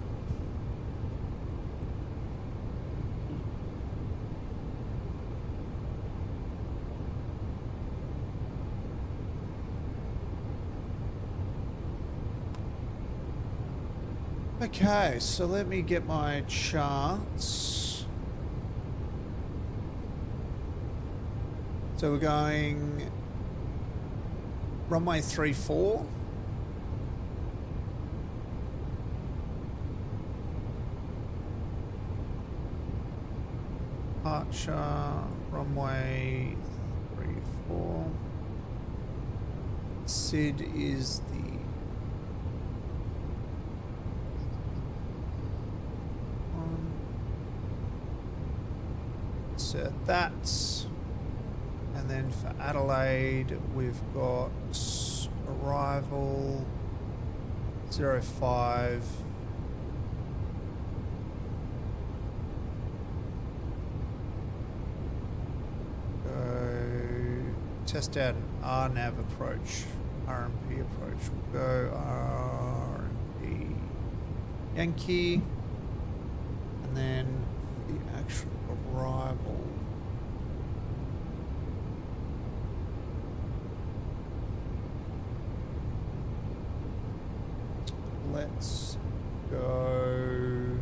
Okay, so let me get my charts. So we're going runway 34. Departure, runway 34. SID is the set that, and then for Adelaide we've got arrival 05, go test out an RNAV approach, RMP approach. We'll go RMP Yankee, and then the actual arrival. Let's go.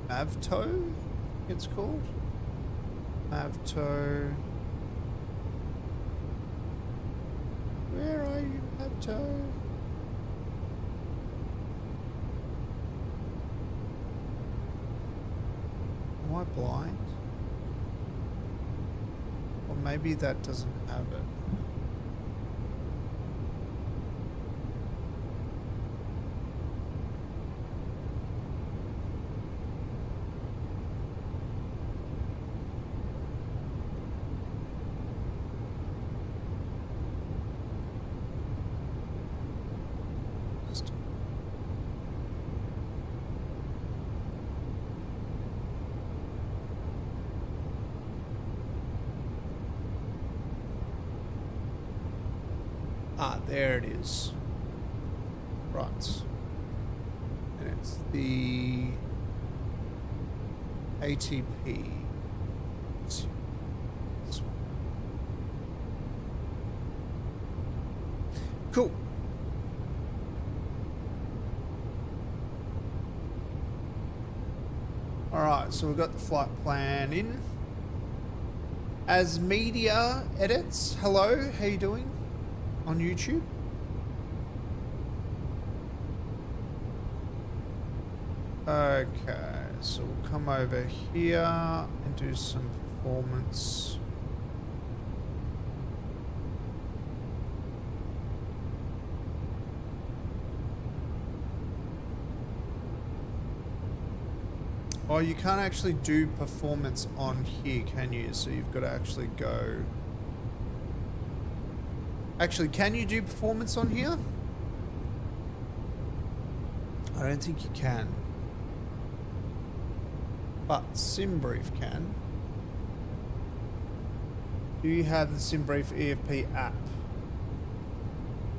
Mavto, it's called. Mavto. Where are you, Mavto? Am I blind? maybe that doesn't have it. Ah, there it is. Right. And it's the ATP. Cool. All right, so we've got the flight plan in. As media edits, hello, how you doing? On YouTube. Okay, so we'll come over here and do some performance. Oh, you can't actually do performance on here, can you? So you've got to actually go... Actually, can you do performance on here? I don't think you can. But SimBrief can. Do you have the SimBrief EFP app?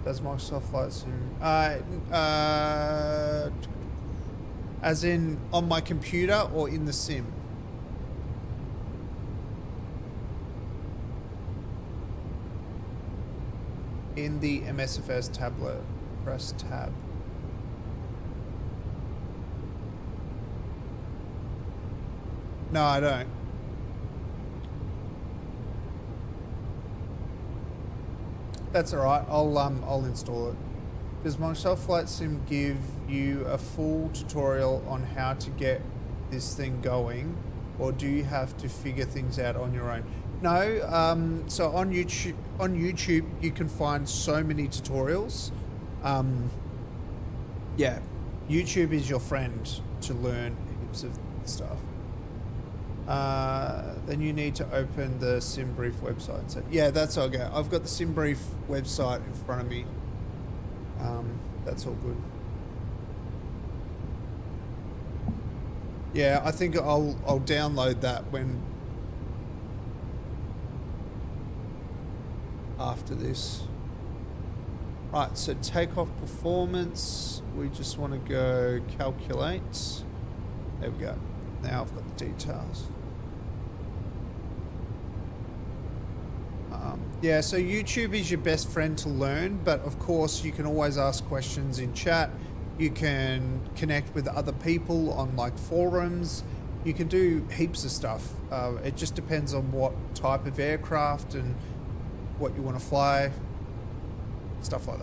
Does Microsoft Flight Sim... as in on my computer or in the sim? In the MSFS tablet, press tab. No, I don't. That's all right. I'll install it. Does Microsoft Flight Sim give you a full tutorial on how to get this thing going, or do you have to figure things out on your own? No. So on YouTube, you can find so many tutorials. Yeah, YouTube is your friend to learn heaps of stuff. Then you need to open the SimBrief website. So yeah, that's okay. I've got the SimBrief website in front of me. That's all good. Yeah, I think I'll download that when after this. Right, so takeoff performance. We just want to go calculate. There we go. Now I've got the details. Yeah, so YouTube is your best friend to learn, but of course you can always ask questions in chat. You can connect with other people on like forums. You can do heaps of stuff. It just depends on what type of aircraft and what you want to fly, stuff like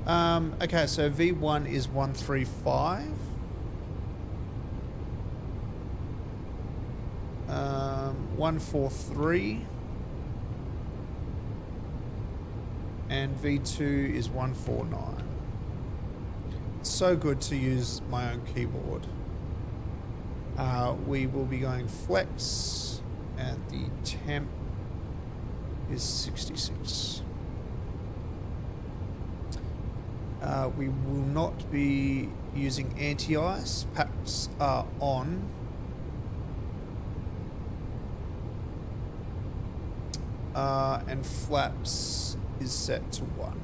that. Okay, so V1 is 135. 143. And V2 is 149. It's so good to use my own keyboard. We will be going flex, and the temp is 66. We will not be using anti-ice. Paps are on. And flaps is set to 1.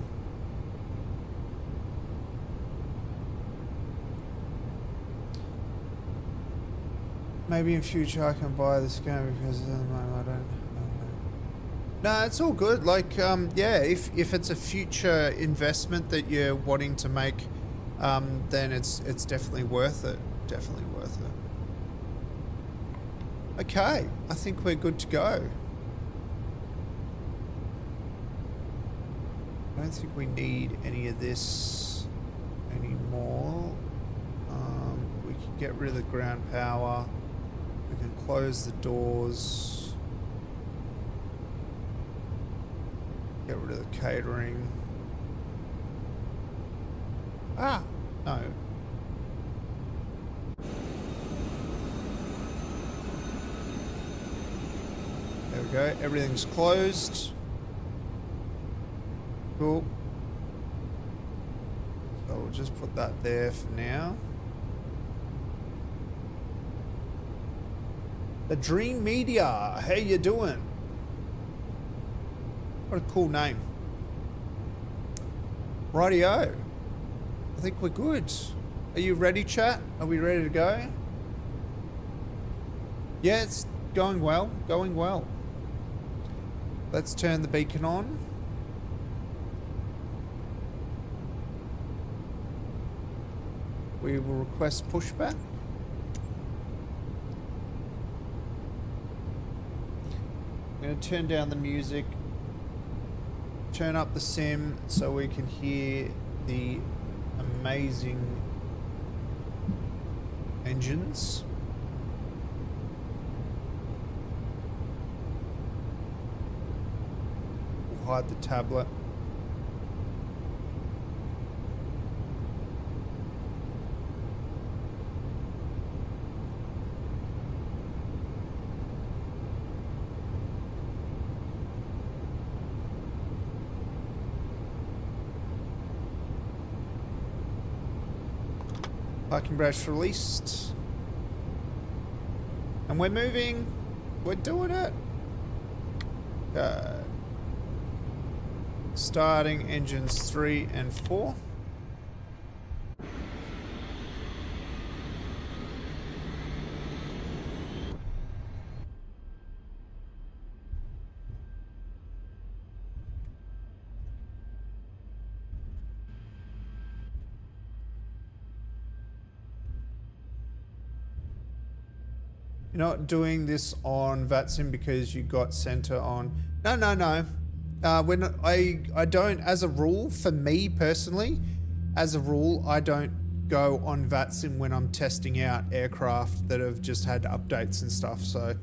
Maybe in future I can buy this game because at the moment I don't. No, it's all good. Like, yeah, if it's a future investment that you're wanting to make, then it's definitely worth it. Definitely worth it. Okay, I think we're good to go. I don't think we need any of this anymore. We can get rid of the ground power. We can close the doors. Get rid of the catering. Ah, no. There we go. Everything's closed. Cool. So we'll just put that there for now. The Dream Media. How you doing? What a cool name. Rightio. I think we're good. Are you ready, chat? Are we ready to go? Yeah, it's going well. Going well. Let's turn the beacon on. We will request pushback. I'm going to turn down the music. Turn up the sim so we can hear the amazing engines. We'll hide the tablet. Parking brace released. And we're moving. We're doing it. Starting engines 3 and 4. You're not doing this on VATSIM because you got center on. No. When I don't, as a rule, for me personally, as a rule, I don't go on VATSIM when I'm testing out aircraft that have just had updates and stuff. So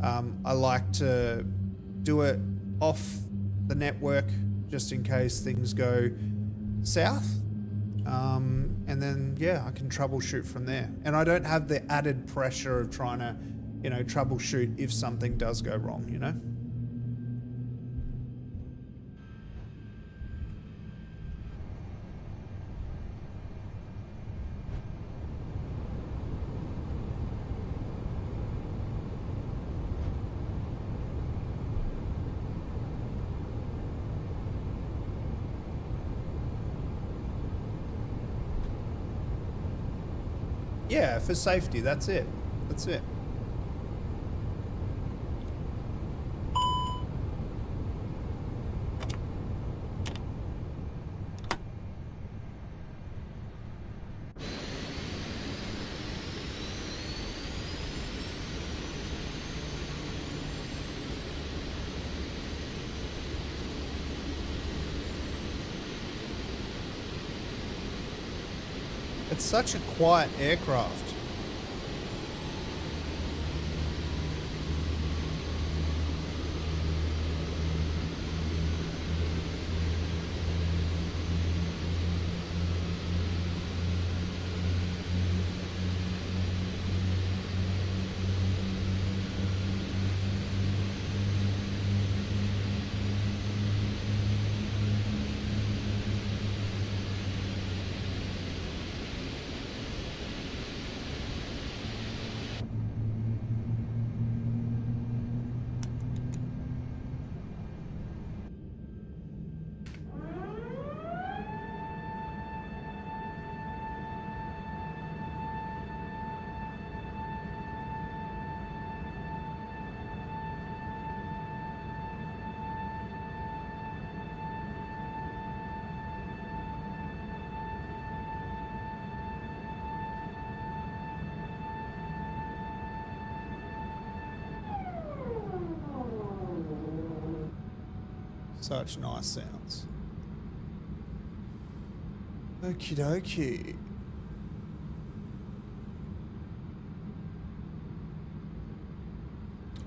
I like to do it off the network just in case things go south. And then, yeah, I can troubleshoot from there. And I don't have the added pressure of trying to, you know, troubleshoot if something does go wrong, you know? Yeah, for safety, that's it. That's it. It's such a quiet aircraft. Such nice sounds. Okie dokie.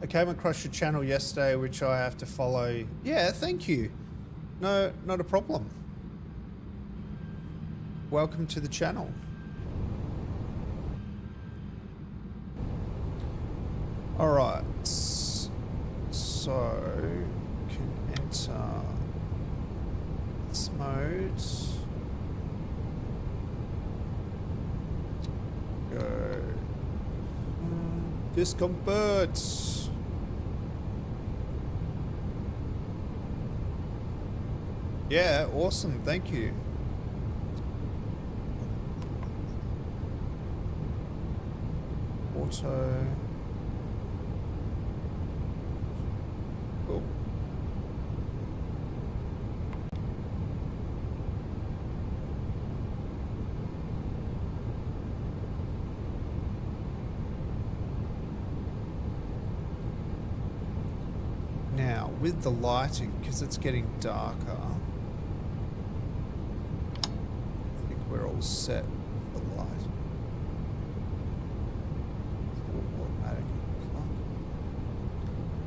I came across your channel yesterday, which I have to follow. Yeah, thank you. No, not a problem. Welcome to the channel. All right. So, can enter this mode. Go. Discomfort. Yeah, awesome. Thank you. Auto. Cool. Now, with the lighting, because it's getting darker, I think we're all set for the light.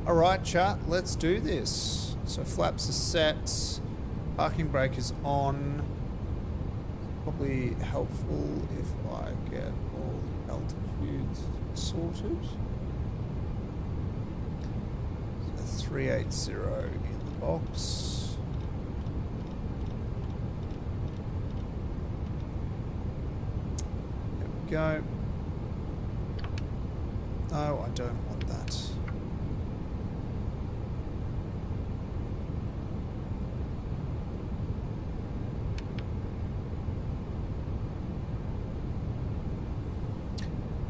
All right, chat, let's do this. So flaps are set, parking brake is on. Probably helpful if I get all the altitudes sorted. So 380 in the box. There we go. No, I don't want that.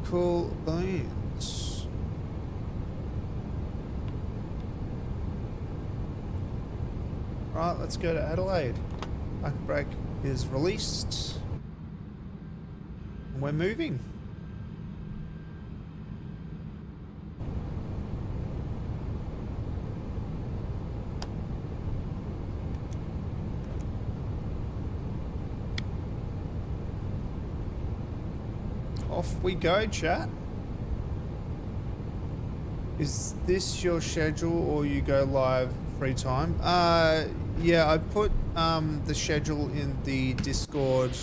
Cool beans. Right, let's go to Adelaide. Parking brake is released. And we're moving. Off we go, chat. Is this your schedule or you go live free time? Yeah, I put the schedule in the Discord.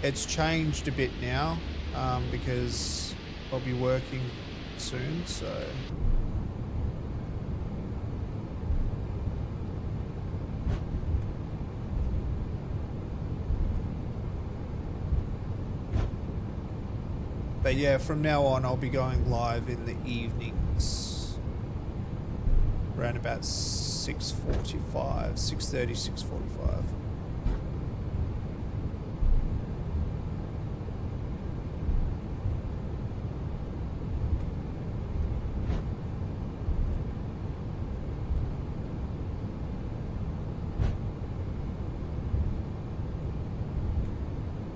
It's changed a bit now because I'll be working soon, so... But yeah, from now on, I'll be going live in the evenings. Around about 6:45, 6:30, 6:45.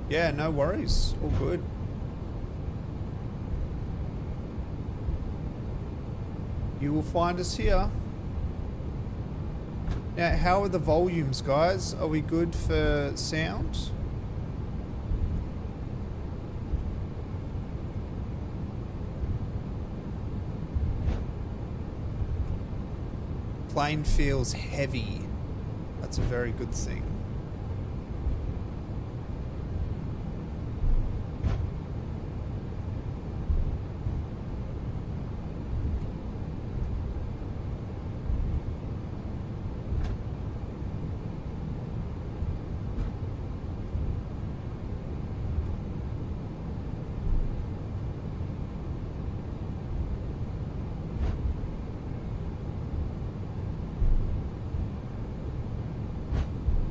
Yeah, no worries. All good. You will find us here. Now, how are the volumes, guys? Are we good for sound? Plane feels heavy. That's a very good thing.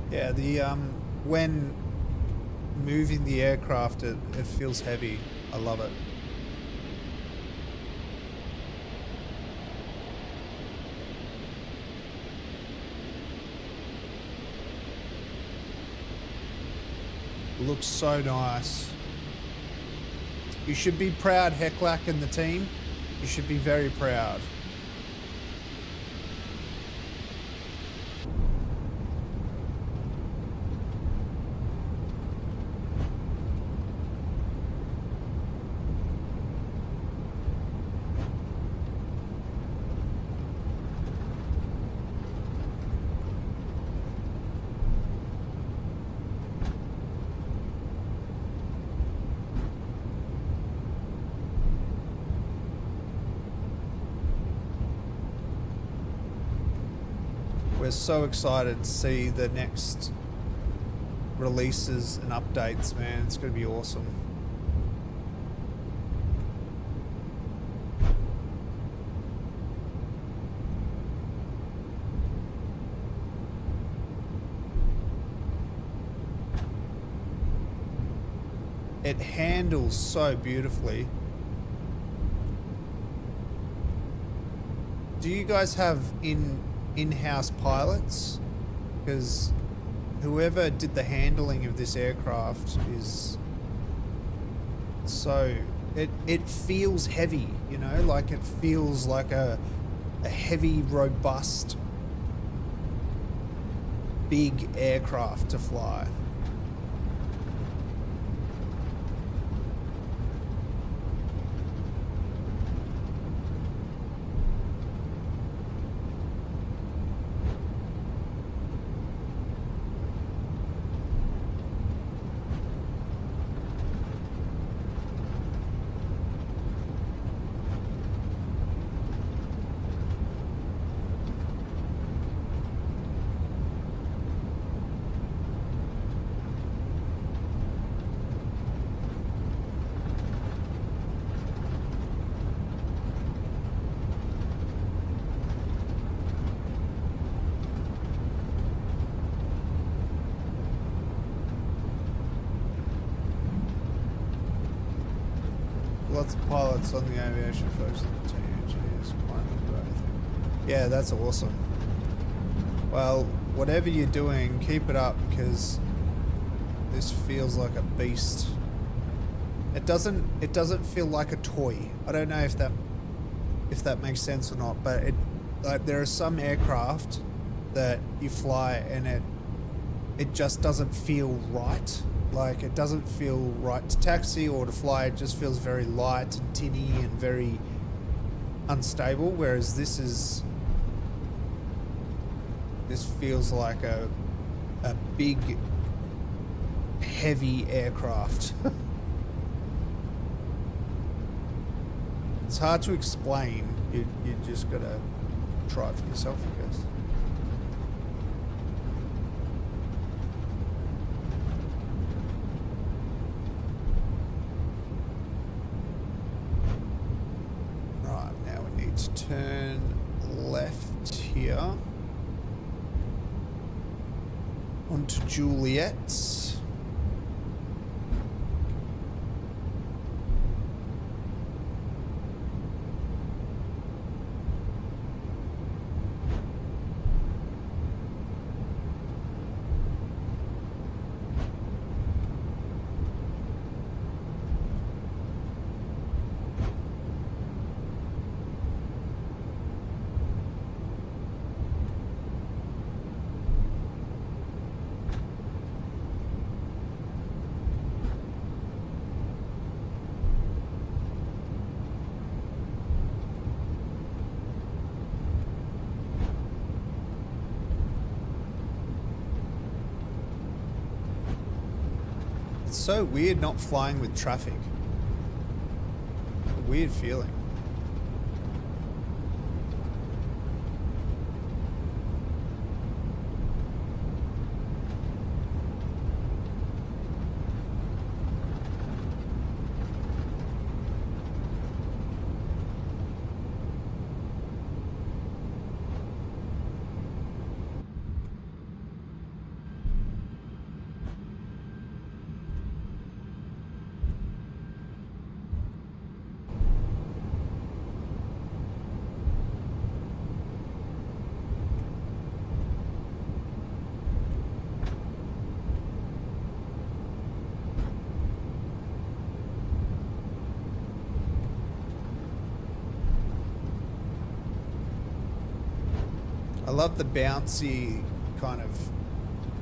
Yeah, the when moving the aircraft, it feels heavy. I love it. Looks so nice. You should be proud, Heclac and the team. You should be very proud. We're so excited to see the next releases and updates, man. It's going to be awesome. It handles so beautifully. Do you guys have in-house pilots? Because whoever did the handling of this aircraft is so... It feels heavy, you know? Like it feels like a heavy, robust, big aircraft to fly. Lots of pilots on the aviation folks in the team engineers. Yeah, that's awesome. Well, whatever you're doing, keep it up, because this feels like a beast. It doesn't feel like a toy. I don't know if that makes sense or not, but like there are some aircraft that you fly and it just doesn't feel right. Like it doesn't feel right to taxi or to fly. It just feels very light and tinny and very unstable. Whereas this feels like a big, heavy aircraft. It's hard to explain. You just gotta try it for yourself, I guess. Turn left here onto Juliet. So weird not flying with traffic. A weird feeling. I love the bouncy kind of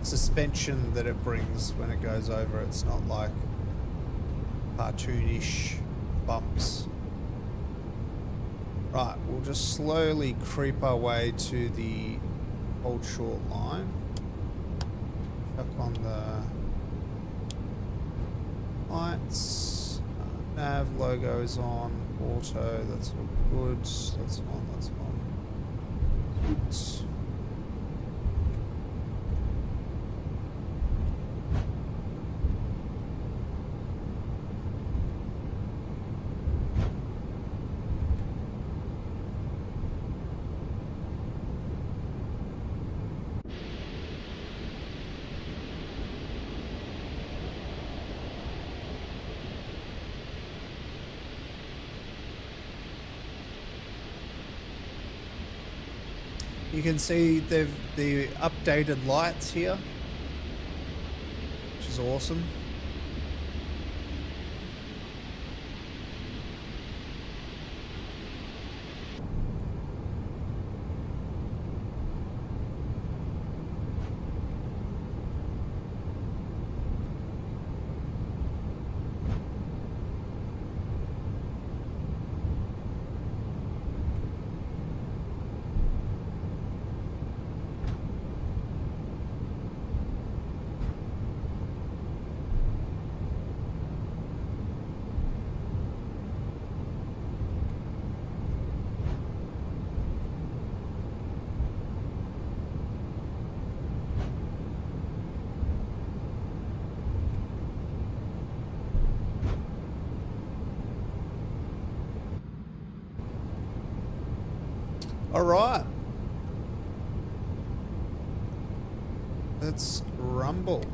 suspension that it brings when it goes over. It's not like cartoonish bumps. Right, we'll just slowly creep our way to the old short line. Chuck on the lights. Nav logo is on. Auto, that's all good. That's on, that's on. Oops. You can see the updated lights here, which is awesome. All right. Let's rumble.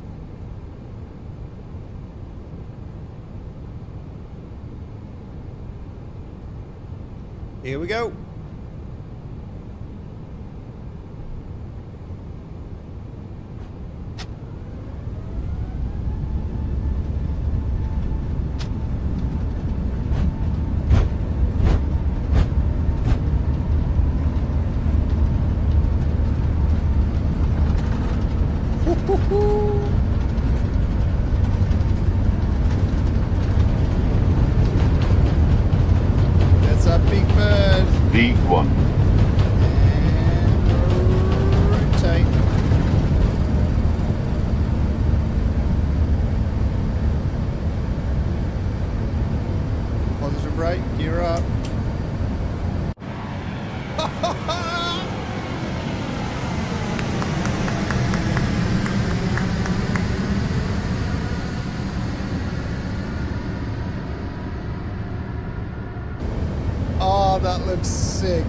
Here we go. That's a big bird. Big one. And rotate. Positive brake, gear up. Oh, that looks sick.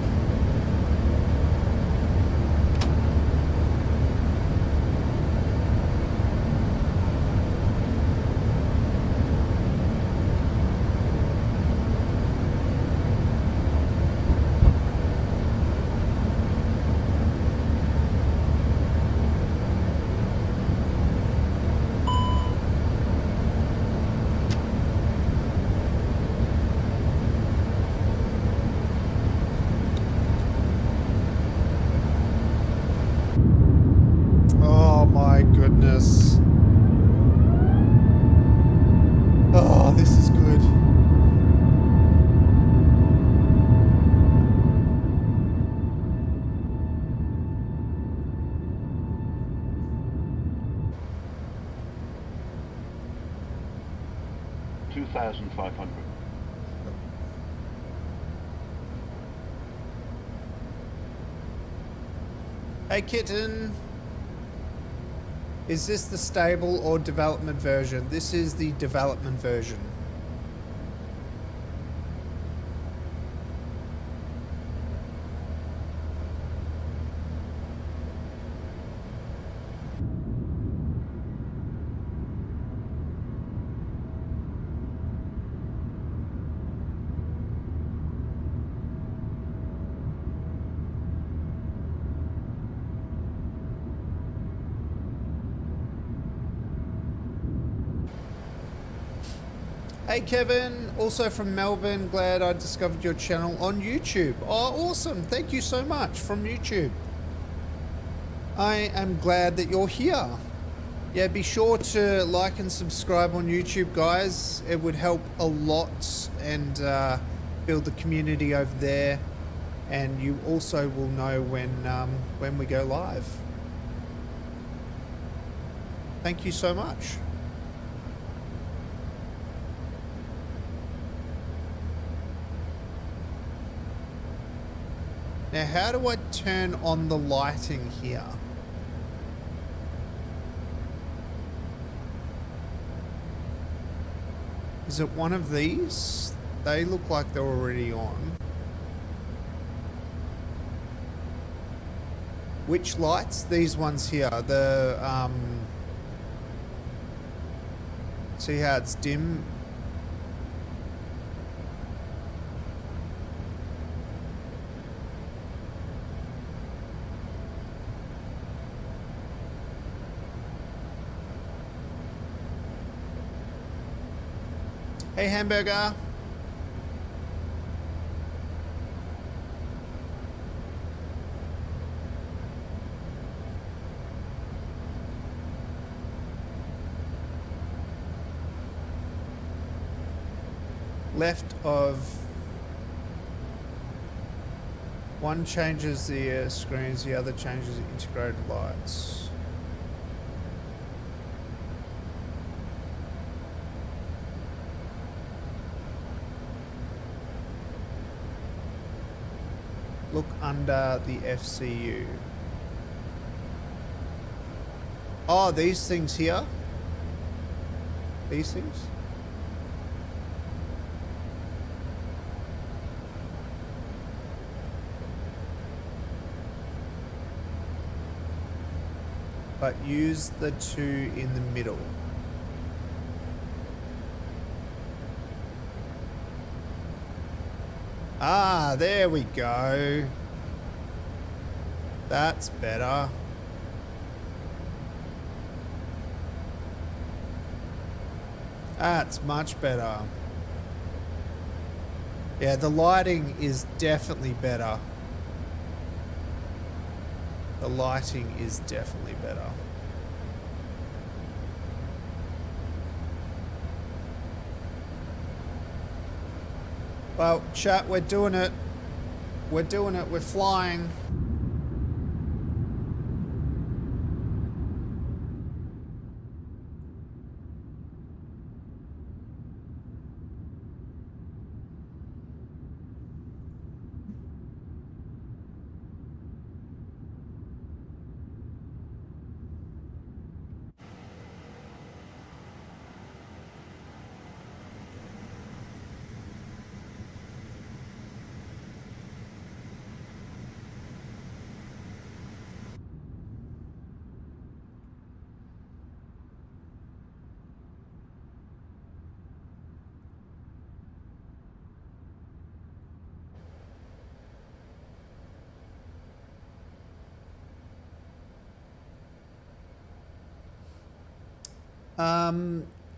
Oh my goodness. Oh, this is good. $2,500. Hey kitten. Is this the stable or development version? This is the development version. Hey Kevin, also from Melbourne, glad I discovered your channel on YouTube. Oh, awesome. Thank you so much from YouTube. I am glad that you're here. Yeah, be sure to like and subscribe on YouTube, guys. It would help a lot and build the community over there. And you also will know when we go live. Thank you so much. Now, how do I turn on the lighting here? Is it one of these? They look like they're already on. Which lights? These ones here. The, see how it's dim? Hey, Hamburger. Left of one changes the screens, the other changes the integrated lights. Look under the FCU. Oh, these things here? These things? But use the two in the middle. Ah, there we go. That's better. That's much better. Yeah, the lighting is definitely better. The lighting is definitely better. Well, chat, we're doing it. We're doing it. We're flying.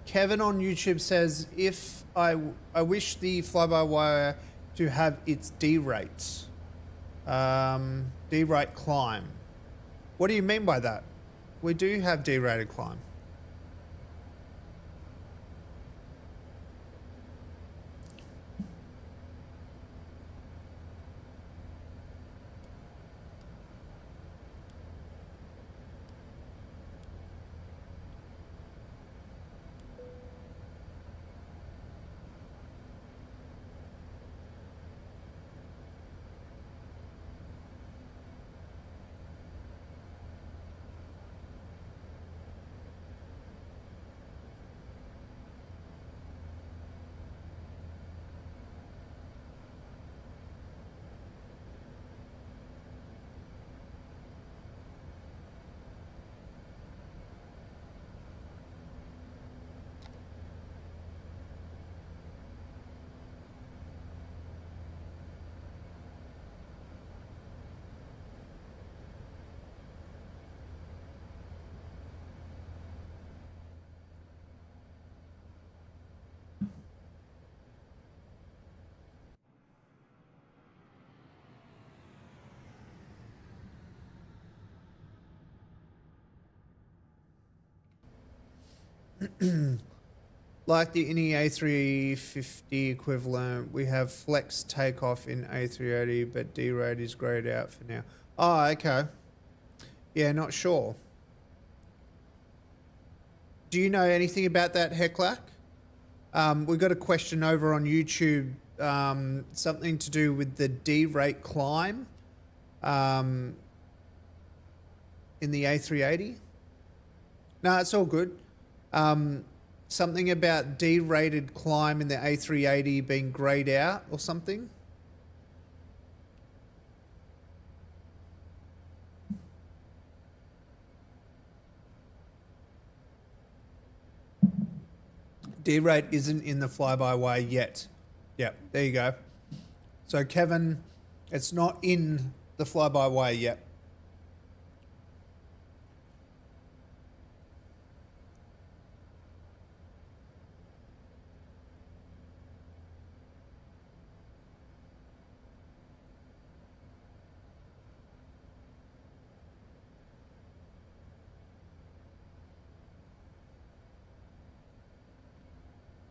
Kevin on YouTube says, if I wish the fly-by-wire to have its D-rates. D-rate climb. What do you mean by that? We do have D-rated climb. Like the INI A350 equivalent, we have flex takeoff in A380, but D-rate is grayed out for now. Oh, okay. Yeah, not sure. Do you know anything about that, Heclac? We've got a question over on YouTube, something to do with the D-rate climb in the A380. No, it's all good. Something about D-rated climb in the A380 being grayed out or something. D-rate isn't in the fly-by-wire yet. Yep, there you go. So Kevin, it's not in the fly-by-wire yet.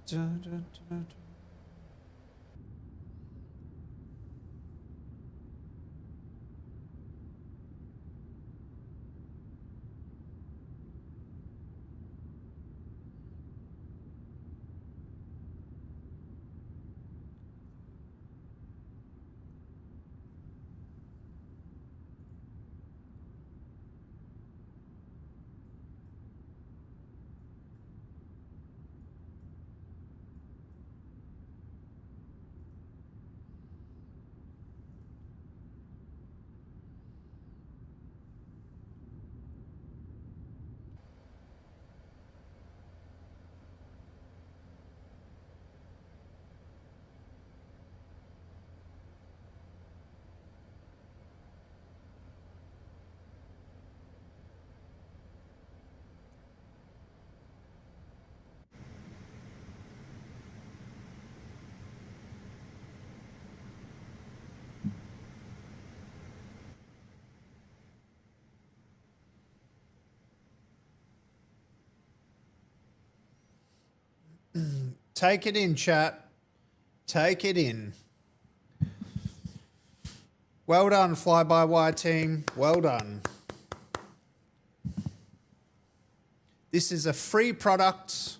Dun, dun, dun, dun. Take it in, chat. Take it in. Well done, Fly-by-Wire team. Well done. This is a free product.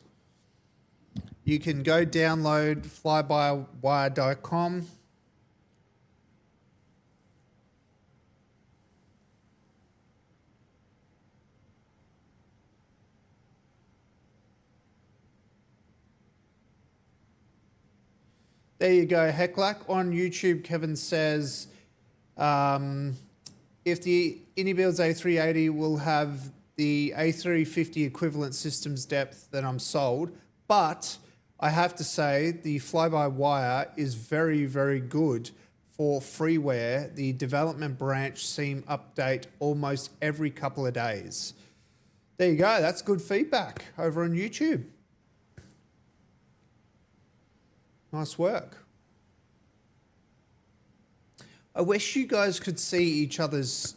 You can go download FlyByWire.com. There you go, Heclac. On YouTube, Kevin says, if the Unibuilds A380 will have the A350 equivalent systems depth, then I'm sold. But I have to say the Fly-by-Wire is very, very good for freeware. The development branch seem update almost every couple of days. There you go. That's good feedback over on YouTube. Nice work. I wish you guys could see each other's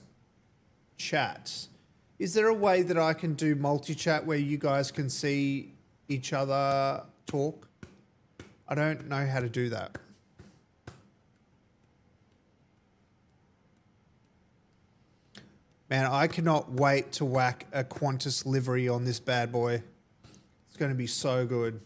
chat. Is there a way that I can do multi-chat where you guys can see each other talk? I don't know how to do that. Man, I cannot wait to whack a Qantas livery on this bad boy. It's going to be so good.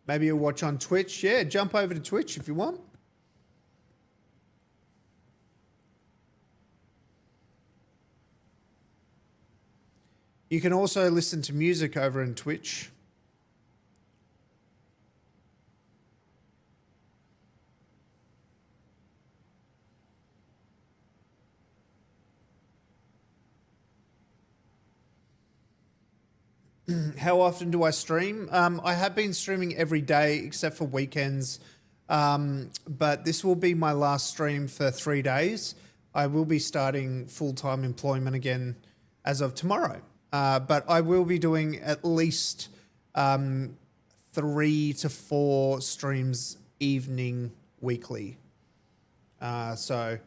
Maybe you'll watch on Twitch. Yeah, jump over to Twitch if you want. You can also listen to music over in Twitch. How often do I stream? I have been streaming every day except for weekends, but this will be my last stream for 3 days. I will be starting full-time employment again as of tomorrow, but I will be doing at least 3 to 4 streams evening weekly. So,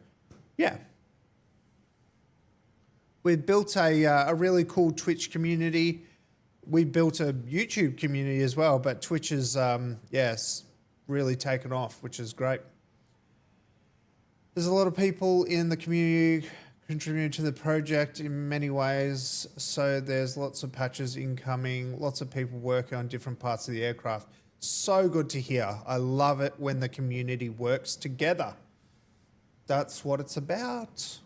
yeah. We've built a really cool Twitch community. We built a YouTube community as well, but Twitch is, yes, really taken off, which is great. There's a lot of people in the community contributing to the project in many ways. So there's lots of patches incoming, lots of people working on different parts of the aircraft. So good to hear. I love it when the community works together. That's what it's about.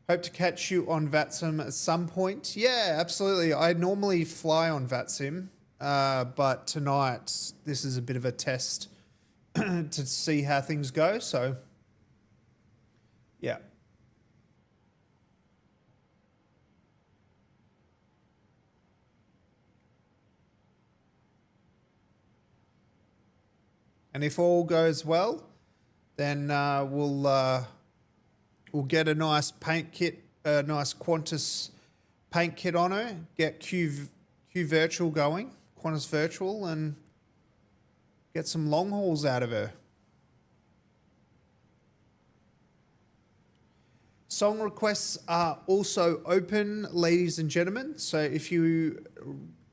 Hope to catch you on VATSIM at some point. Yeah, absolutely. I normally fly on VATSIM, but tonight this is a bit of a test to see how things go. So, yeah. And if all goes well, then we'll get a nice paint kit a nice Qantas paint kit on her, get Q Virtual going, Qantas Virtual, and get some long hauls out of her. Song requests are also open, ladies and gentlemen. So if you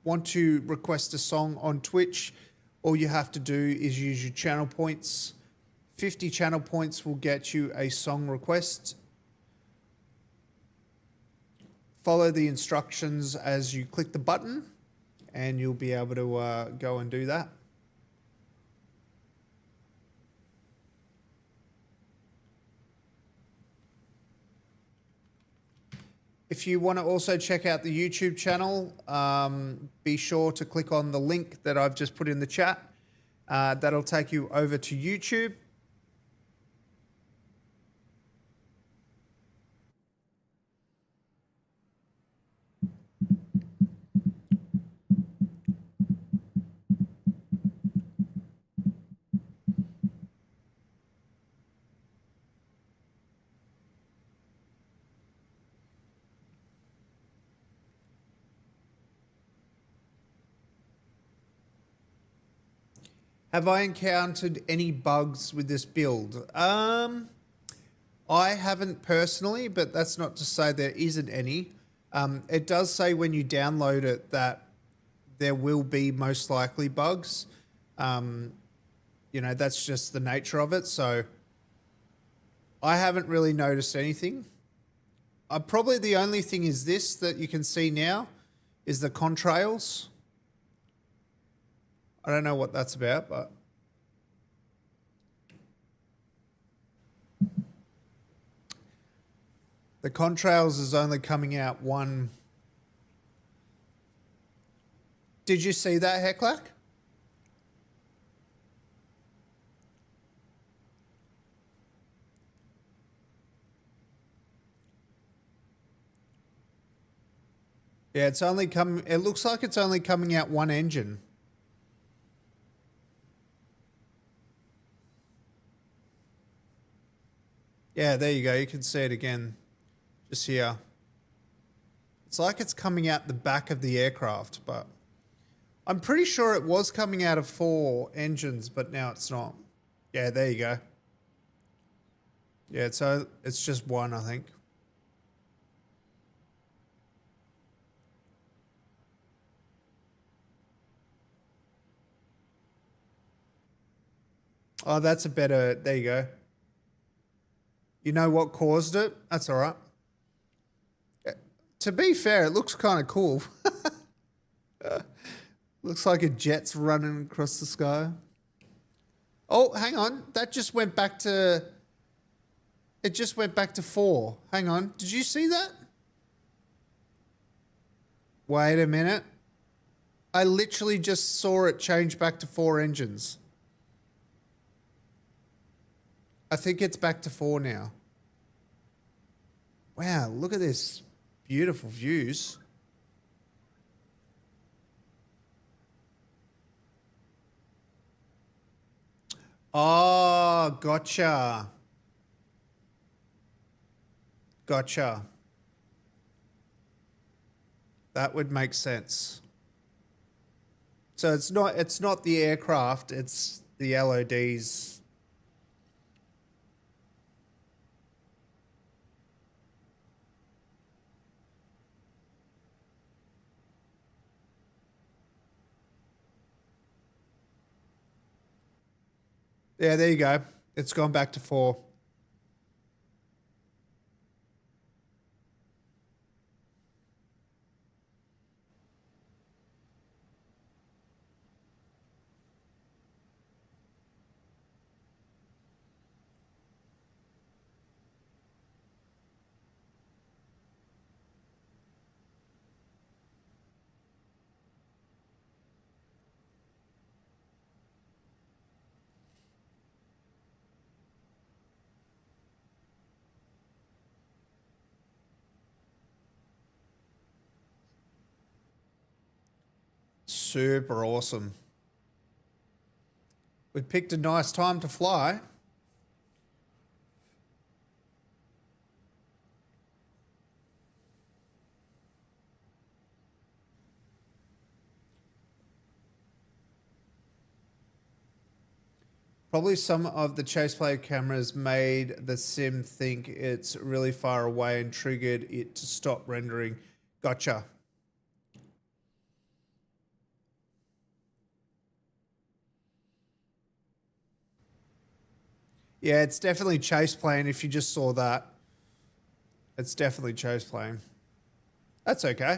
want to request a song on Twitch, all you have to do is use your channel points. 50 channel points will get you a song request. Follow the instructions as you click the button and you'll be able to go and do that. If you want to also check out the YouTube channel, be sure to click on the link that I've just put in the chat. That'll take you over to YouTube. Have I encountered any bugs with this build? I haven't personally, but that's not to say there isn't any. It does say when you download it that there will be most likely bugs. You know, that's just the nature of it. So I haven't really noticed anything. Probably the only thing is this that you can see now is the contrails. I don't know what that's about, but the contrails is only coming out one. Did you see that, Heclac? Yeah, it's only coming. It looks like it's only coming out one engine. Yeah, there you go. You can see it again just here. It's like it's coming out the back of the aircraft, but I'm pretty sure it was coming out of 4 engines, but now it's not. Yeah, there you go. Yeah, so it's just one, I think. Oh, that's a better, there you go. You know what caused it? That's all right. To be fair, it looks kind of cool. Looks like a jet's running across the sky. Oh, hang on. That just went back to... It just went back to 4. Hang on. Did you see that? Wait a minute. I literally just saw it change back to 4 engines. I think it's back to 4 now. Wow, look at this. Beautiful views. Oh, gotcha. Gotcha. That would make sense. So it's not the aircraft, it's the LODs. Yeah, there you go. It's gone back to 4. Super awesome. We picked a nice time to fly. Probably some of the chase play cameras made the sim think it's really far away and triggered it to stop rendering. Gotcha. Yeah, it's definitely chase plane if you just saw that. It's definitely chase plane. That's okay.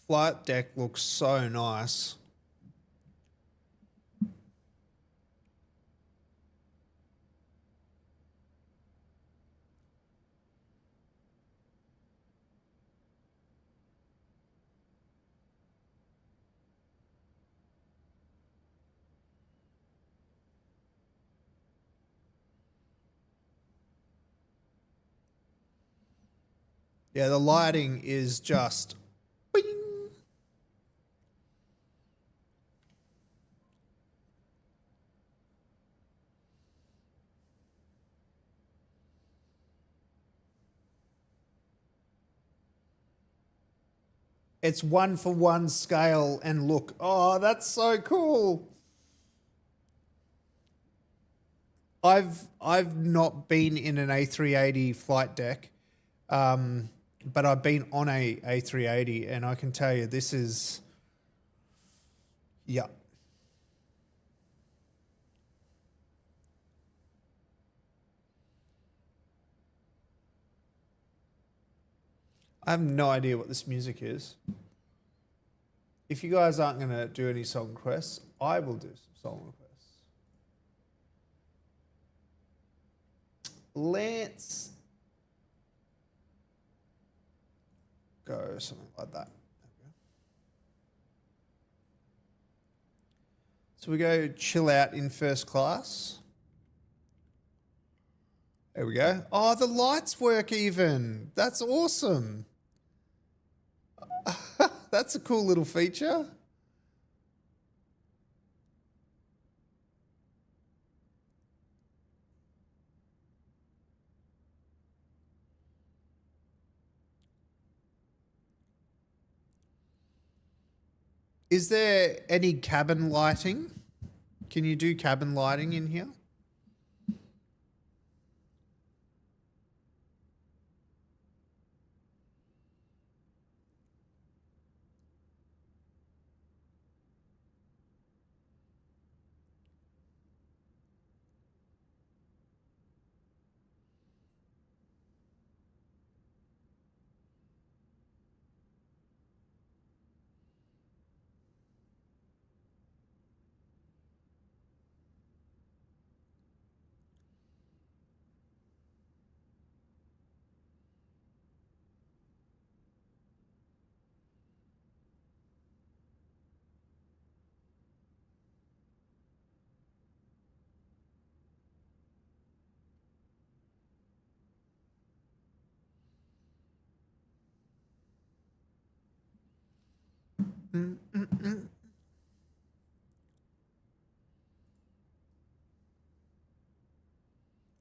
Flight deck looks so nice. Yeah, the lighting is just bing. It's 1-for-1 scale and look. Oh, that's so cool. I've not been in an A380 flight deck, but I've been on a A380, and I can tell you this is, yeah. I have no idea what this music is. If you guys aren't going to do any song requests, I will do some song requests. Let's go something like that. So we go chill out in first class. There we go. Oh, the lights work even. That's awesome. That's a cool little feature. Is there any cabin lighting? Can you do cabin lighting in here?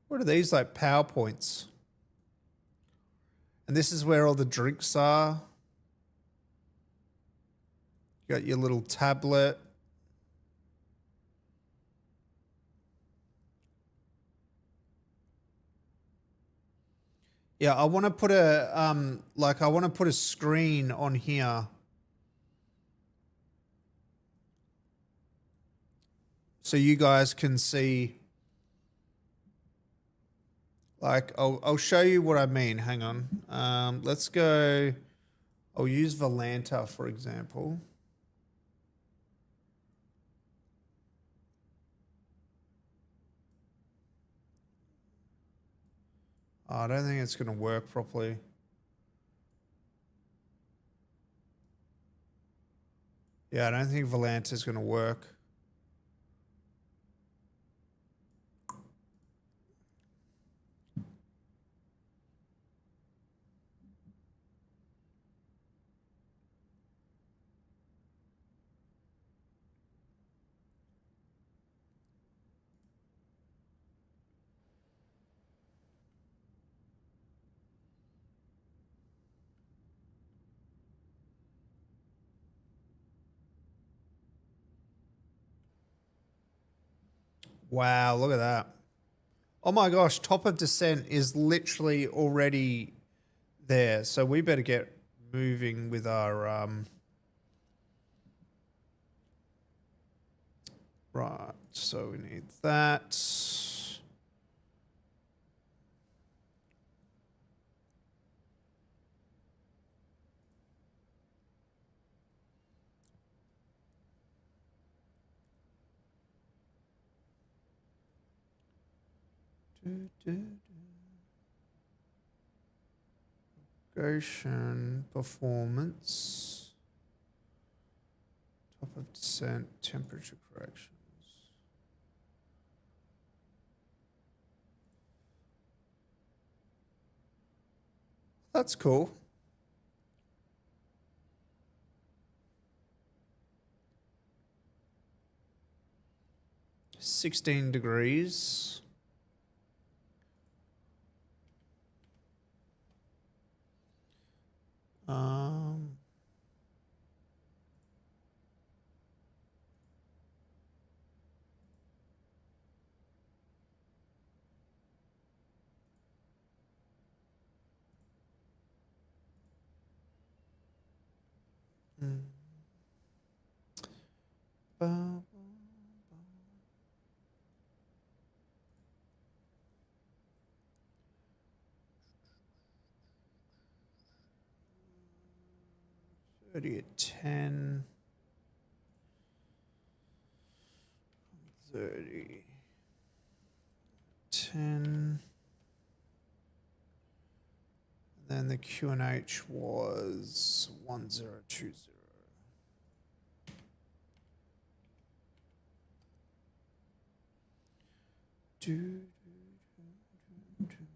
What are these, like PowerPoints? And this is where all the drinks are. You got your little tablet. Yeah, I want to put a I want to put a screen on here. So you guys can see. Like, I'll show you what I mean. Hang on. Let's go. I'll use Volanta, for example. Oh, I don't think it's going to work properly. Yeah, I don't think Volanta is going to work. Wow, look at that. Oh my gosh, top of descent is literally already there. So we better get moving with our right. So we need that. Ocean performance. Top of descent, temperature corrections. That's cool. $16. Um, ba- 30 at 10. 30. 10. And then the QNH was 1020. Do, do, do.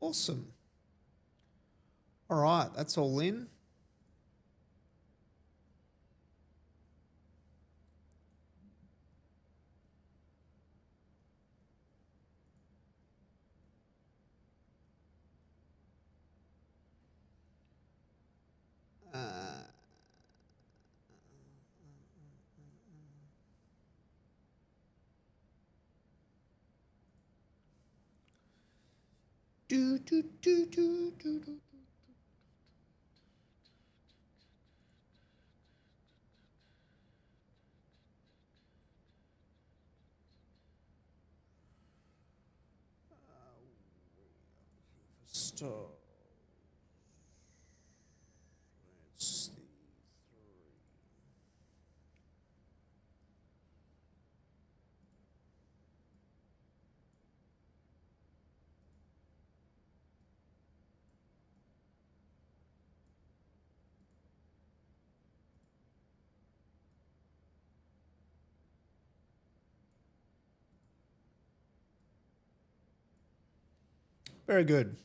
Awesome. All right, that's all in. Do, do, do, do, do, do. Stop. It's the 3. Very good.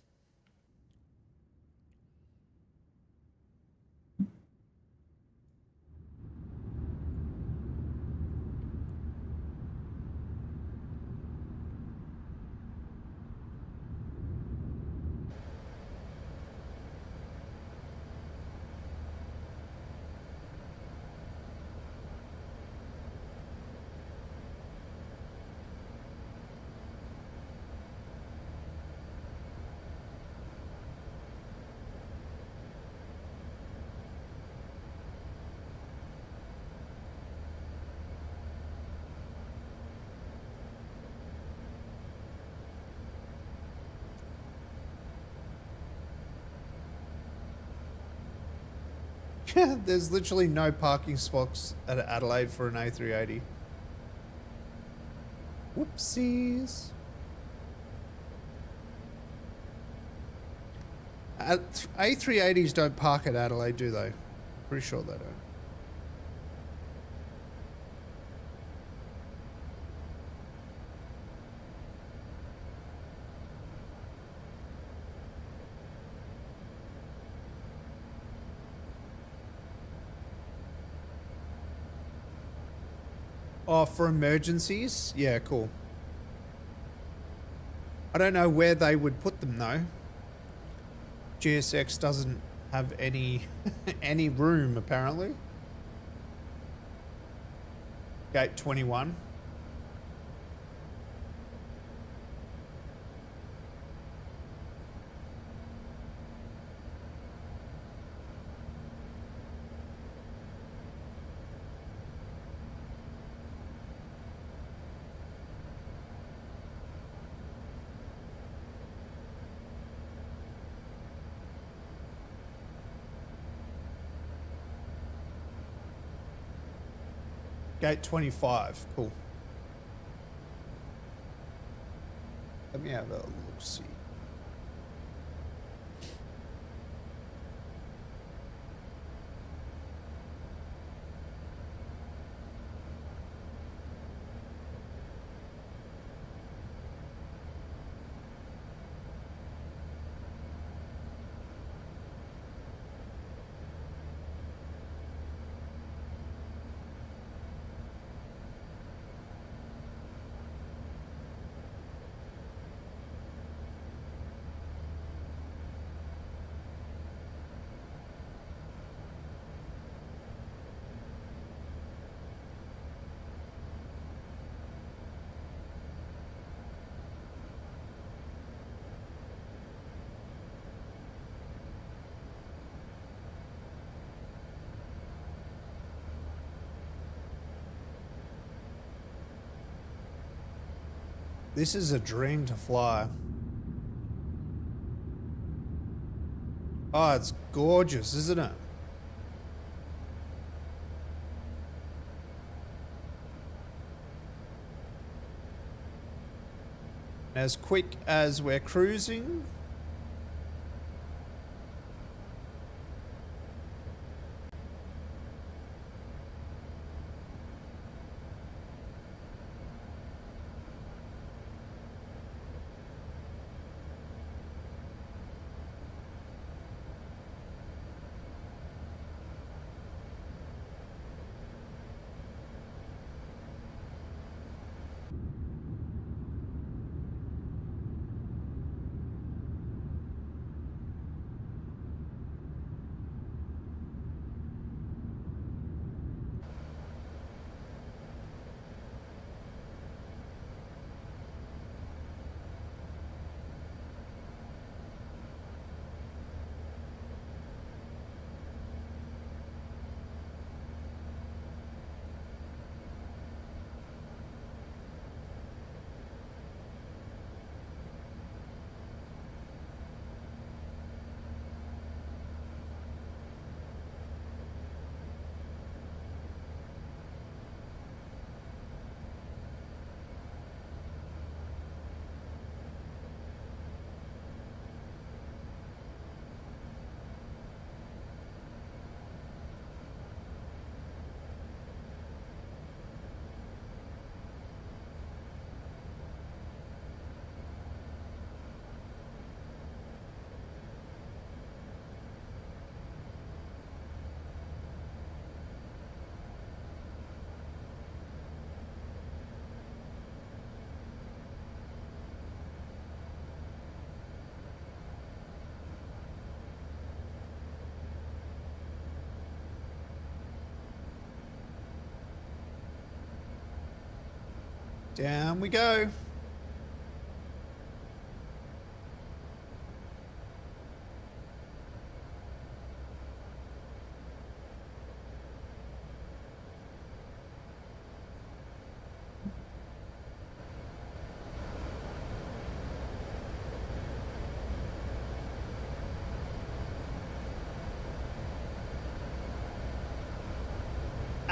There's literally no parking spots at Adelaide for an A380. Whoopsies. A380s don't park at Adelaide, do they? Pretty sure they don't. Oh, for emergencies? Yeah, cool. I don't know where they would put them though. GSX doesn't have any any room apparently. Gate 21. Gate 25, cool. Let me have a look-see. This is a dream to fly. Oh, it's gorgeous, isn't it? As quick as we're cruising. Down we go.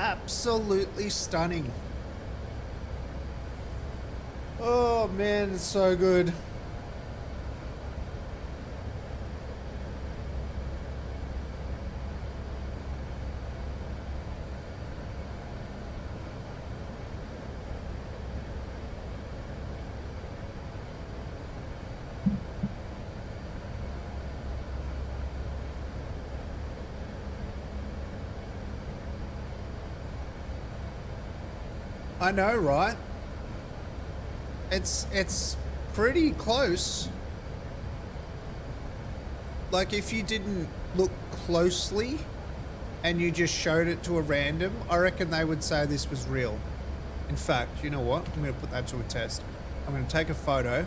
absolutely stunning. Oh man, it's so good. I know, right? It's pretty close. Like if you didn't look closely and you just showed it to a random, I reckon they would say this was real. In fact, you know what? I'm going to put that to a test. I'm going to take a photo.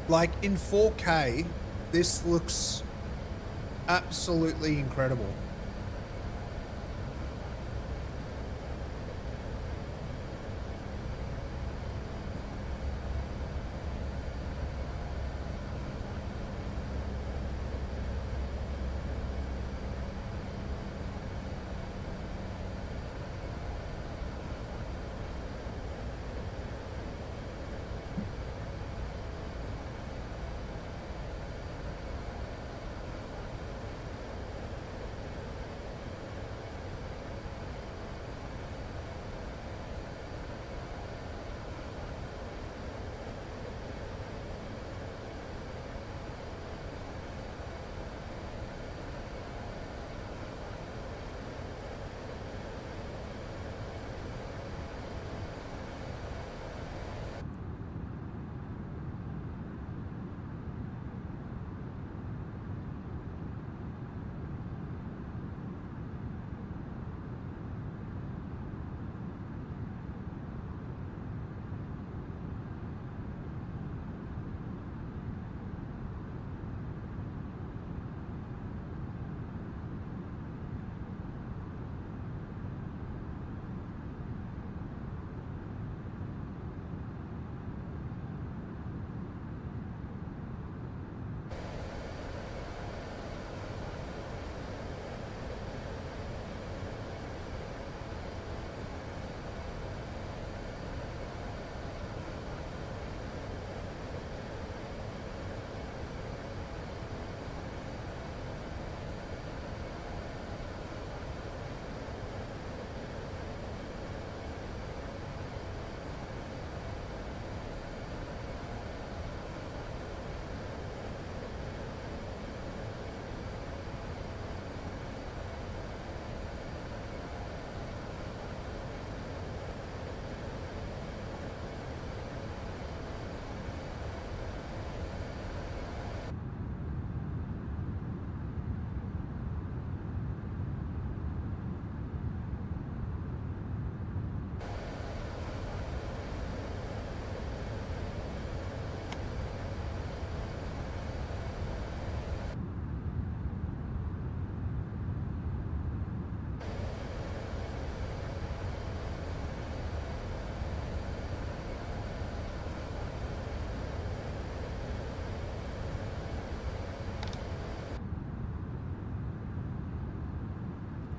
Like in 4K, this looks absolutely incredible.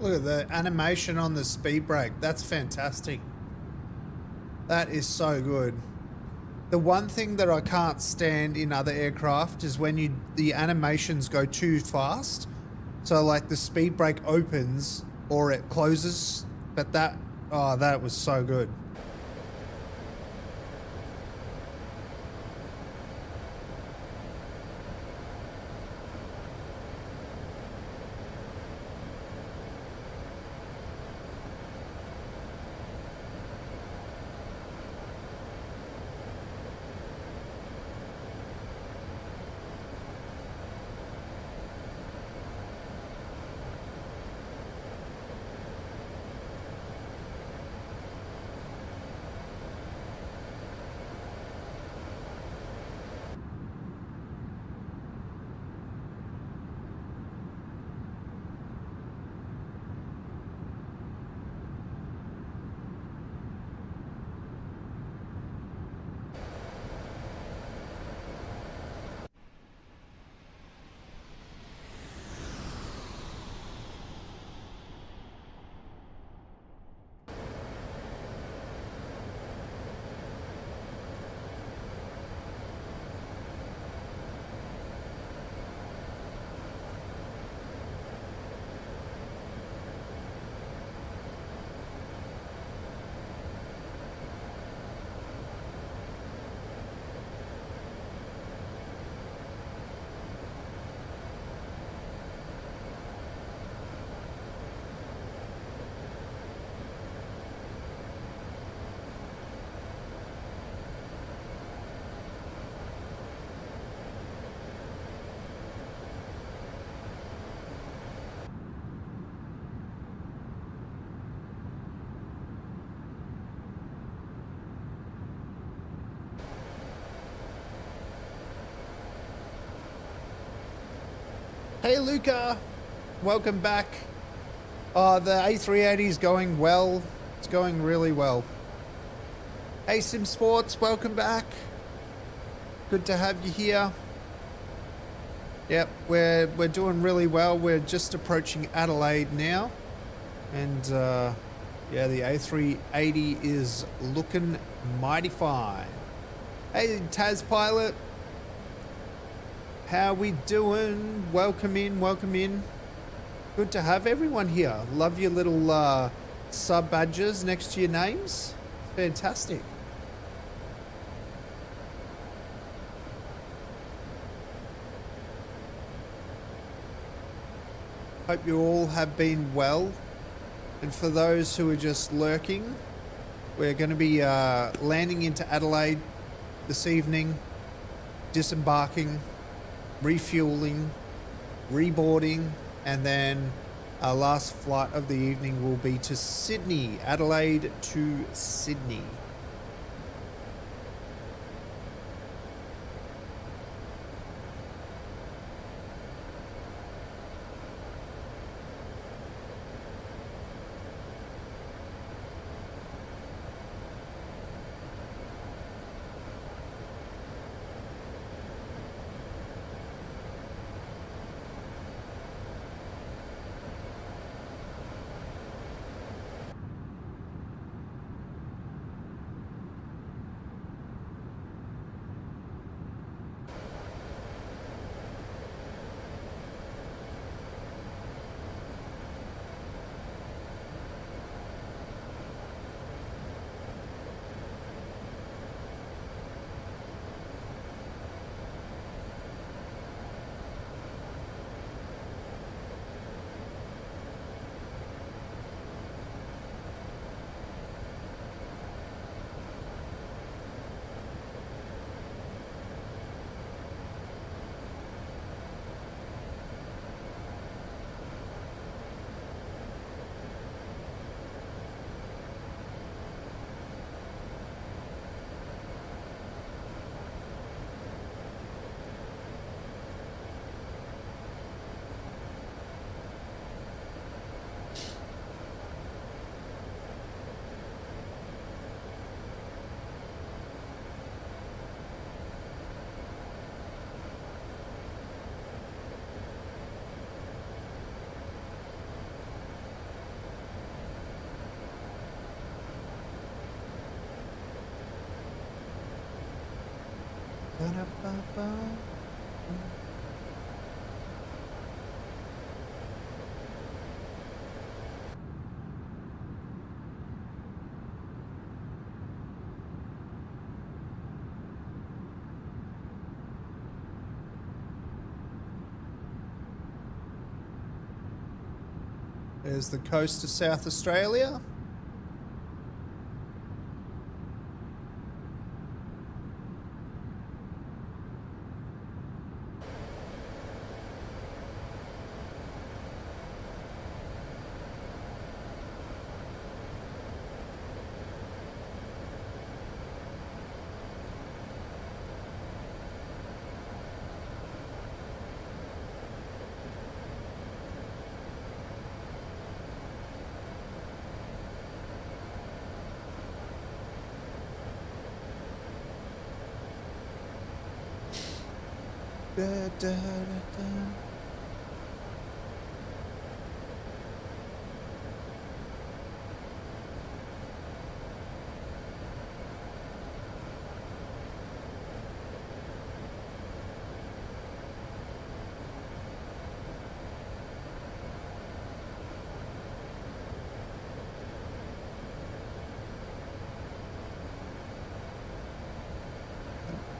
Look at the animation on the speed brake. That's fantastic. That is so good. The one thing that I can't stand in other aircraft is when the animations go too fast. So like the speed brake opens or it closes, but that was so good. Hey, Luca. Welcome back. The A380 is going well. It's going really well. Hey, Sim Sports. Welcome back. Good to have you here. Yep, we're doing really well. We're just approaching Adelaide now. And, yeah, the A380 is looking mighty fine. Hey, Taz Pilot. How we doing? Welcome in, welcome in. Good to have everyone here. Love your little sub badges next to your names. Fantastic. Hope you all have been well. And for those who are just lurking, we're going to be landing into Adelaide this evening, disembarking, refueling, reboarding, and then our last flight of the evening will be to Sydney, Adelaide to Sydney. There's the coast of South Australia. Da, da, da, da.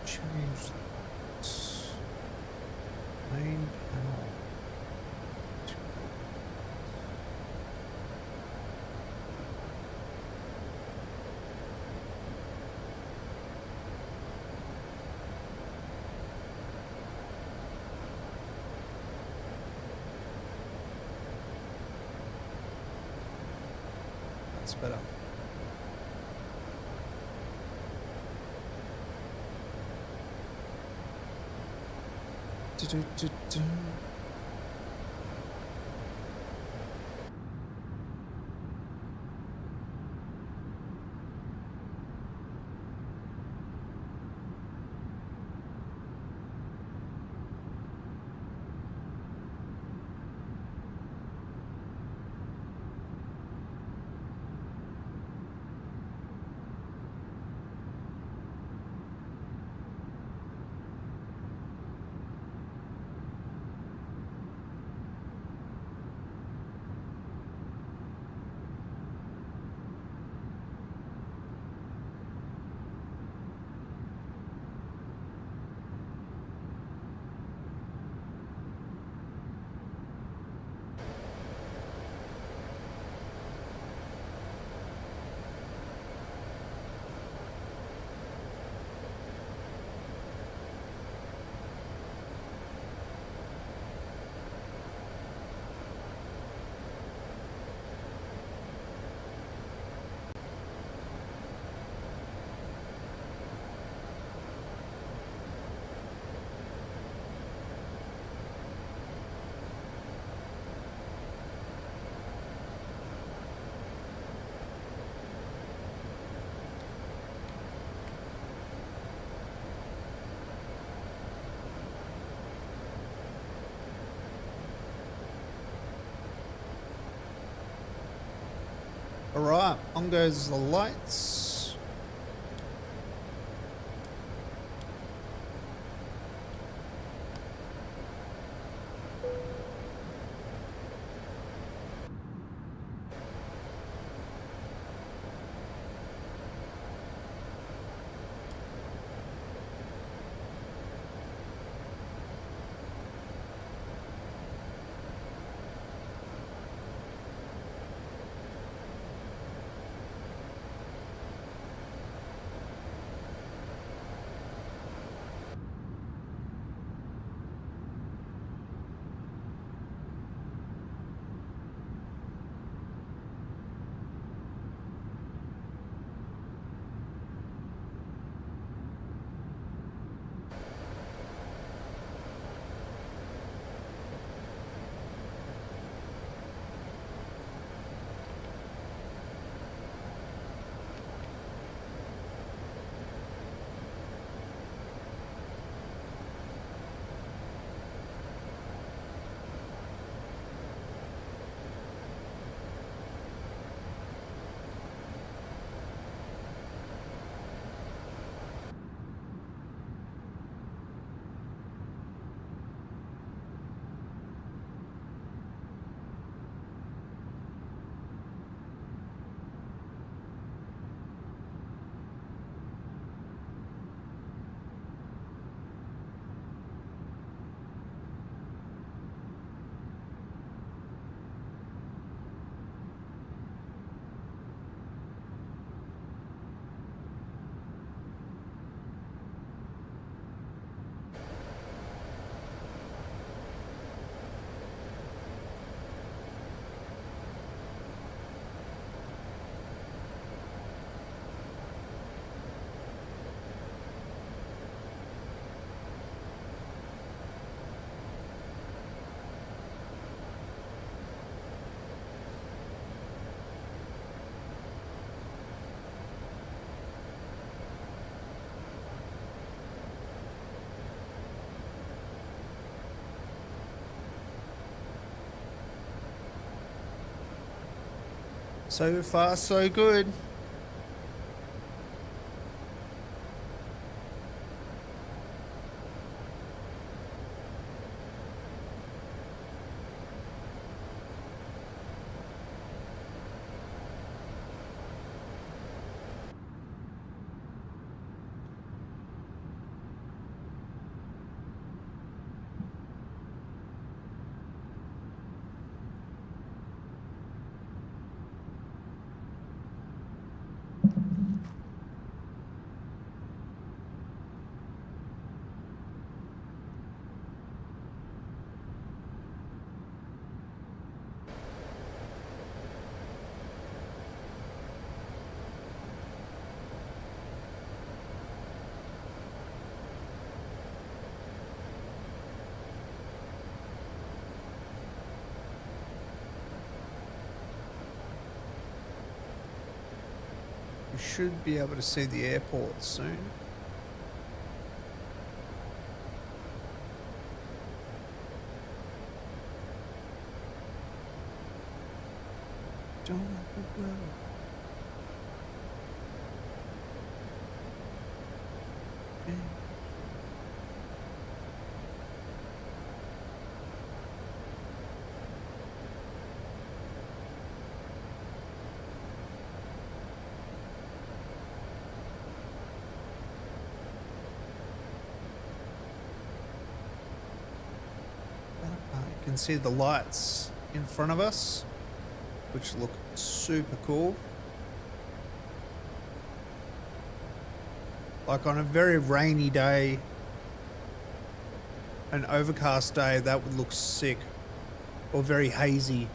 Change this. Main panel. That's better. All right, on goes the lights. So far, so good. We should be able to see the airport soon. Don't be well. You can see the lights in front of us, which look super cool. Like on a very rainy day, an overcast day, that would look sick, or very hazy.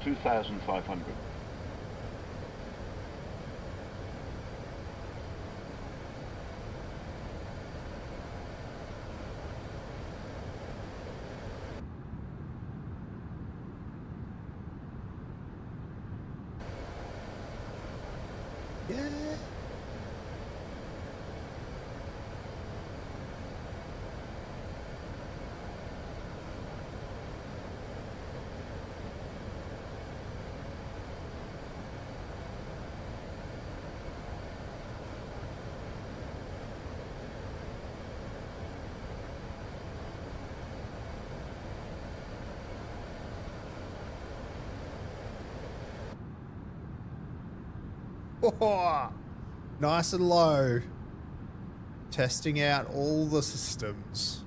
2,500. Yeah. Oh, nice and low. Testing out all the systems.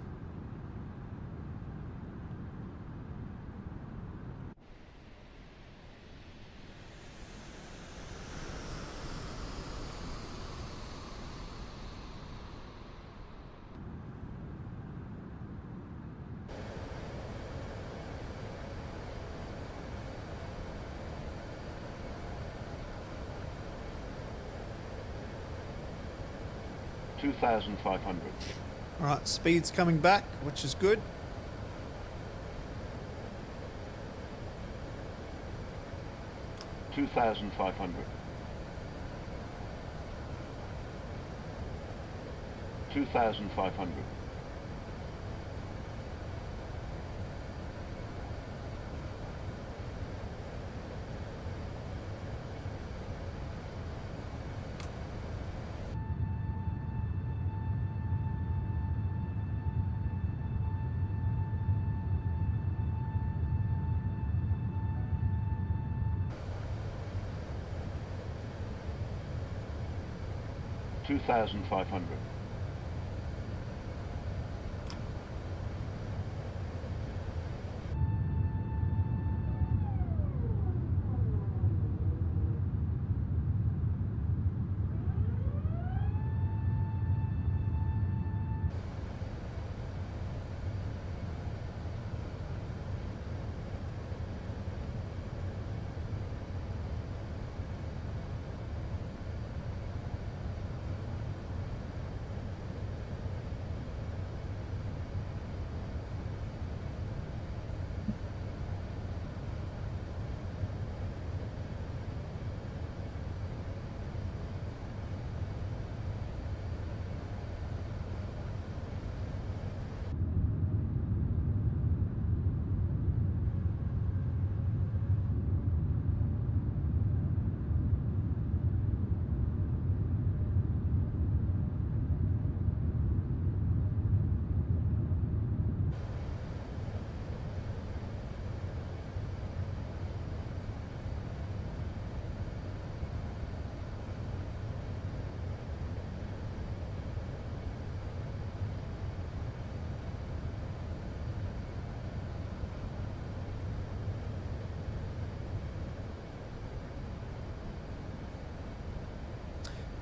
$2,500. All right, speed's coming back, which is good. $2,500. $2,500. $2,500.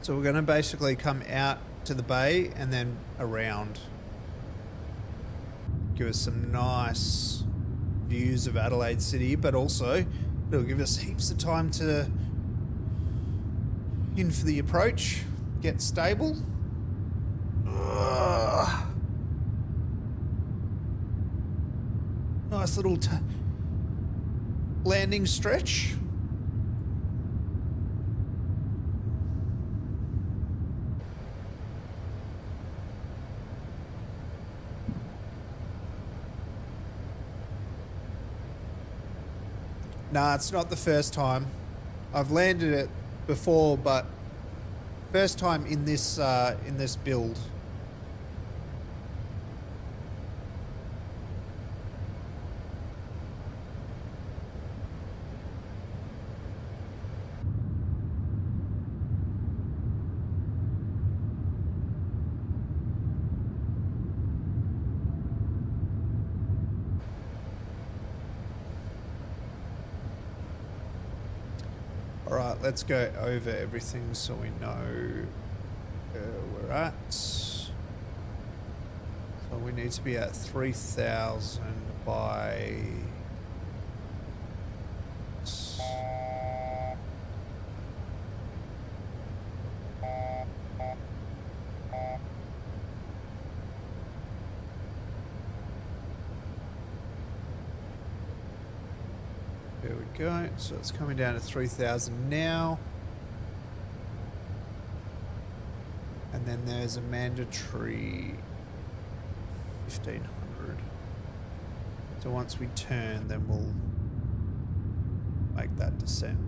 So we're going to basically come out to the bay and then around. Give us some nice views of Adelaide City, but also it'll give us heaps of time to in for the approach, get stable. Ugh. Nice little landing stretch. Nah, it's not the first time. I've landed it before, but first time in this build. Alright, let's go over everything so we know where we're at. So we need to be at 3,000 by... There we go. So it's coming down to 3,000 now. And then there's a mandatory 1,500. So once we turn, then we'll make that descent.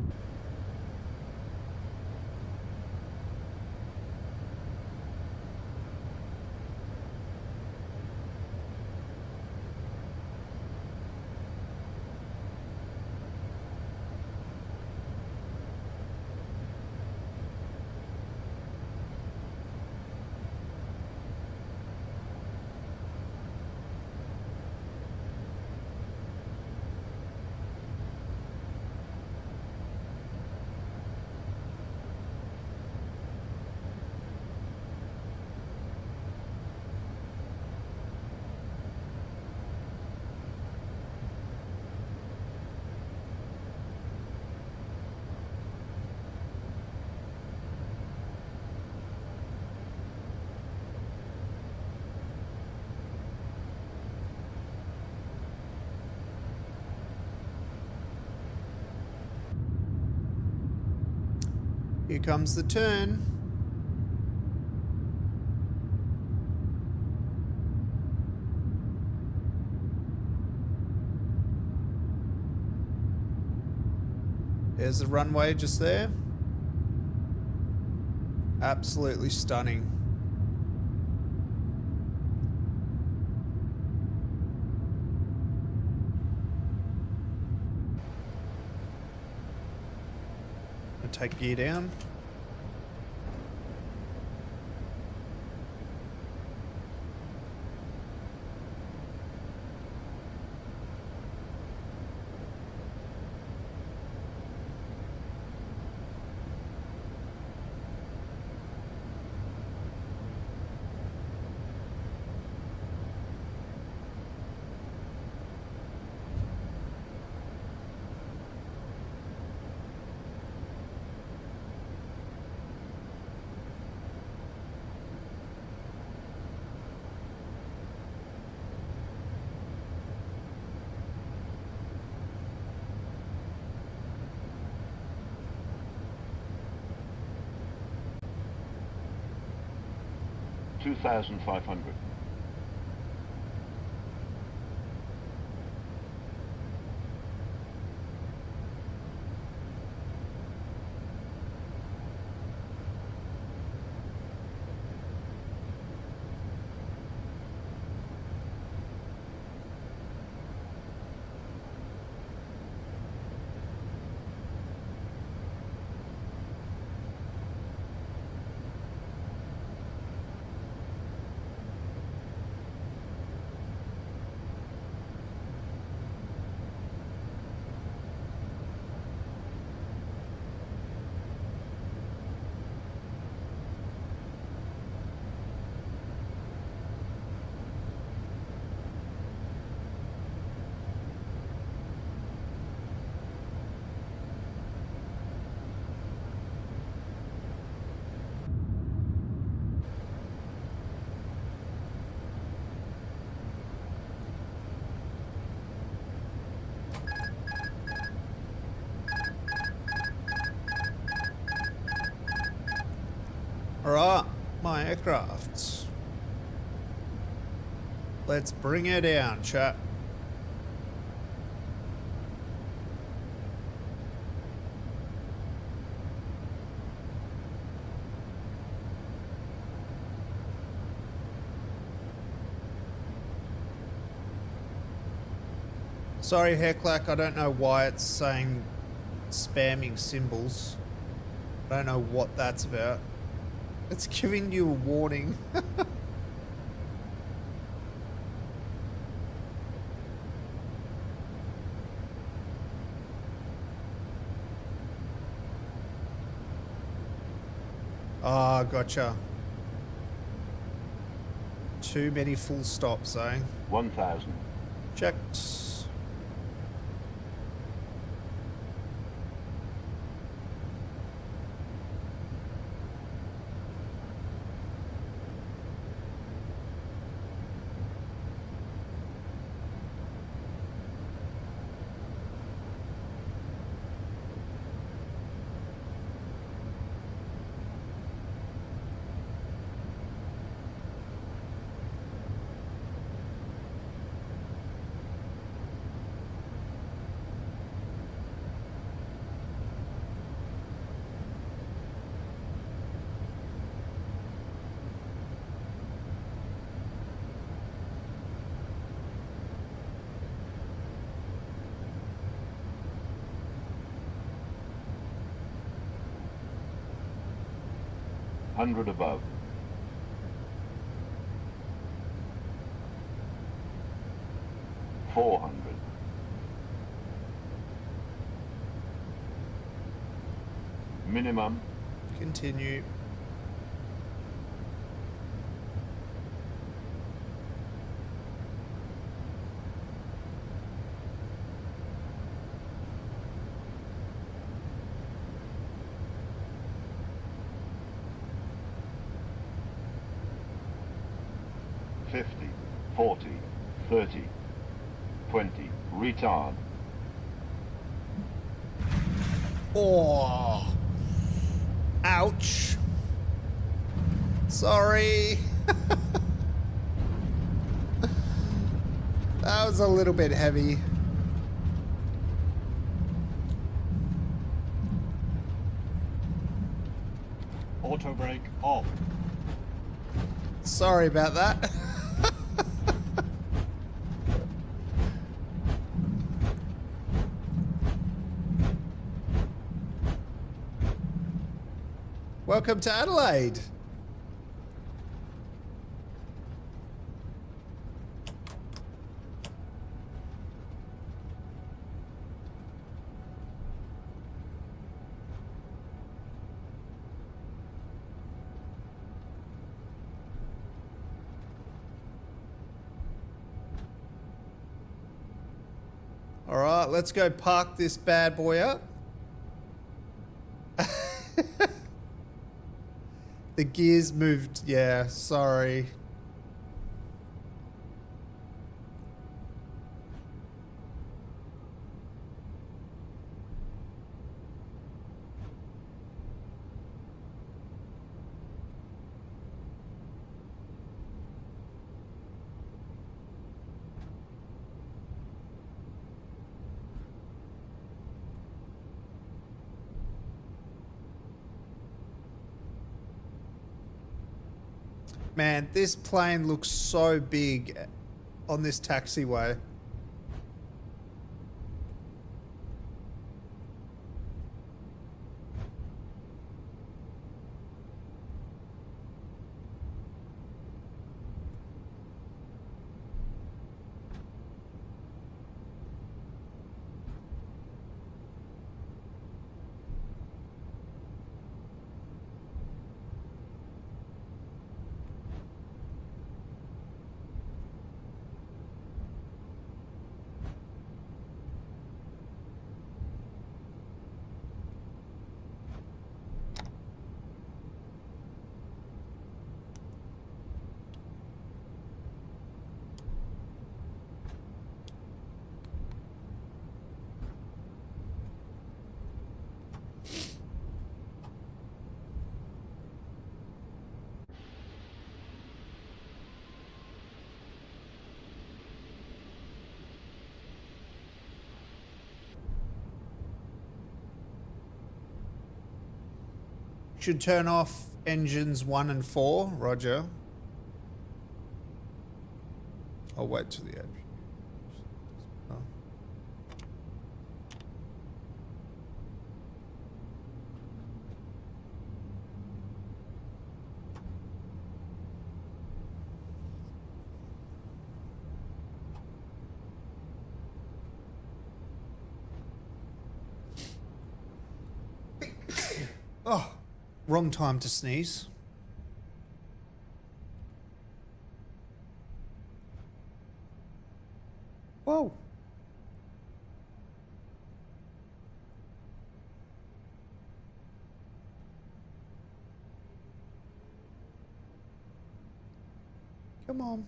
Here comes the turn. There's the runway just there. Absolutely stunning. Take gear down. $2,500. Alright, my aircraft. Let's bring her down, chat. Sorry, Hecklack, I don't know why it's saying spamming symbols. I don't know what that's about. It's giving you a warning. Ah, gotcha. Too many full stops, eh? 1,000. Checked. Hundred above. $400. Minimum. Continue. $50, $40, $30, $20. Retard. Oh. Ouch. Sorry. That was a little bit heavy. Auto brake off. Sorry about that. Welcome to Adelaide. All right, let's go park this bad boy up. The gears moved. Yeah, sorry. Man, this plane looks so big on this taxiway. Should turn off engines 1 and 4, Roger. I'll wait till the edge. Oh. Oh, wrong time to sneeze. Whoa. Come on.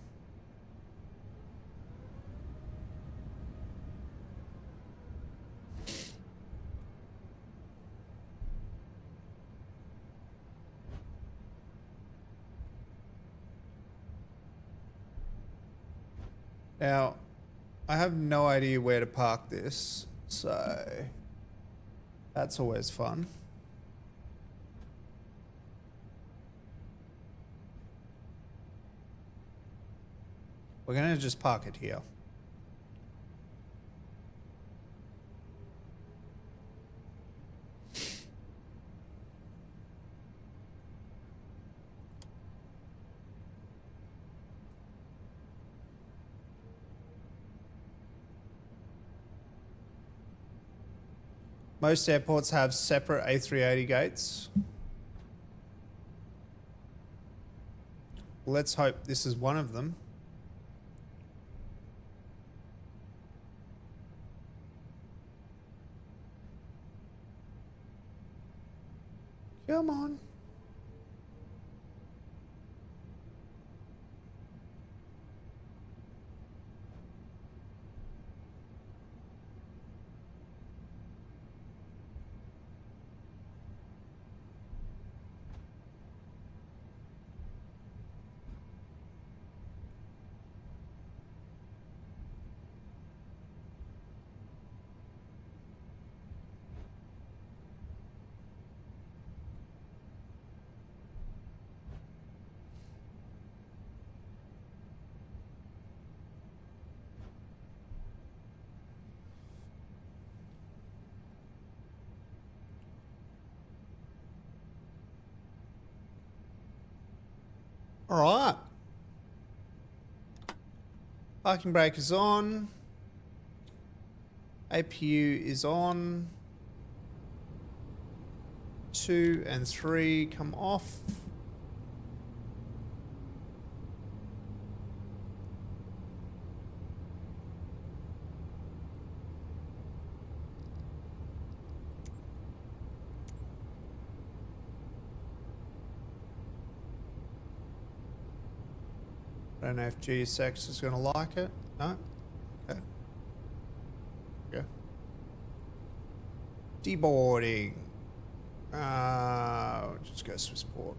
Now, I have no idea where to park this, so that's always fun. We're going to just park it here. Most airports have separate A380 gates. Let's hope this is one of them. Come on. All right. Parking brake is on. APU is on. 2 and 3 come off. I don't know if GSX is going to like it. No? Okay. Okay. Deboarding. Just go Swissport.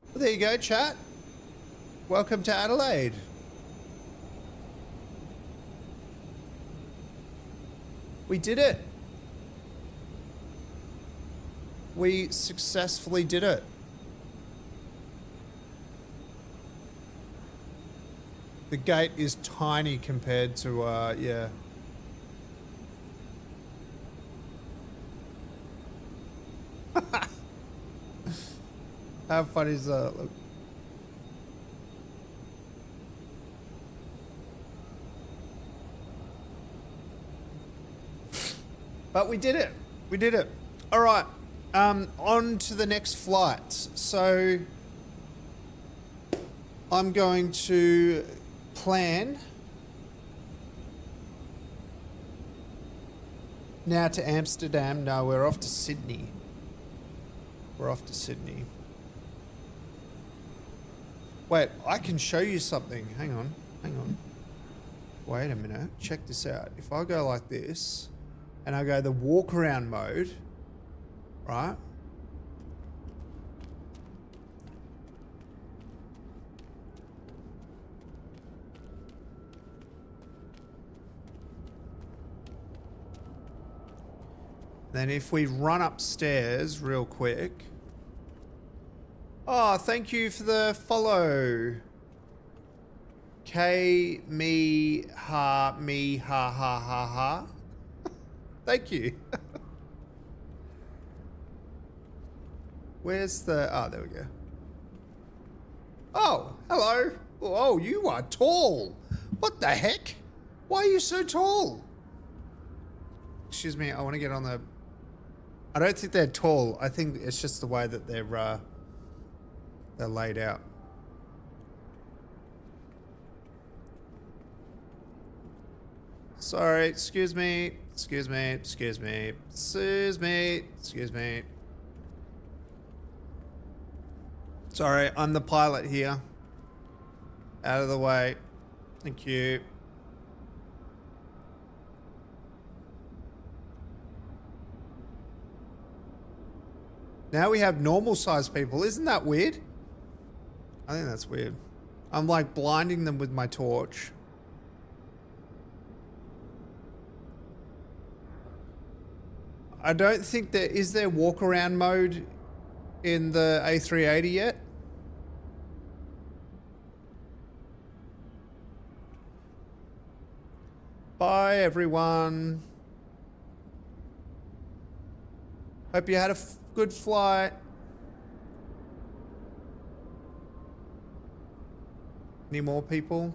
Well, there you go, chat. Welcome to Adelaide. We did it. We successfully did it. The gate is tiny compared to, yeah. How funny is that? Look. But we did it. We did it. All right. On to the next flight. So I'm going to plan now to Amsterdam. No, we're off to Sydney. We're off to Sydney. Wait, I can show you something. Hang on, hang on. Wait a minute. Check this out. If I go like this and I go the walk around mode, right? Then if we run upstairs real quick. Oh, thank you for the follow. Me ha ha ha. Thank you. Where's the... Oh, there we go. Oh, hello. Oh, you are tall. What the heck? Why are you so tall? Excuse me, I want to get on the... I don't think they're tall. I think it's just the way that they're laid out. Sorry, excuse me. Excuse me. Excuse me. Excuse me. Excuse me. Sorry, I'm the pilot here. Out of the way. Thank you. Now we have normal sized people. Isn't that weird? I think that's weird. I'm like blinding them with my torch. I don't think there is there walk around mode in the A380 yet. Bye everyone. Hope you had a good flight. Any more people?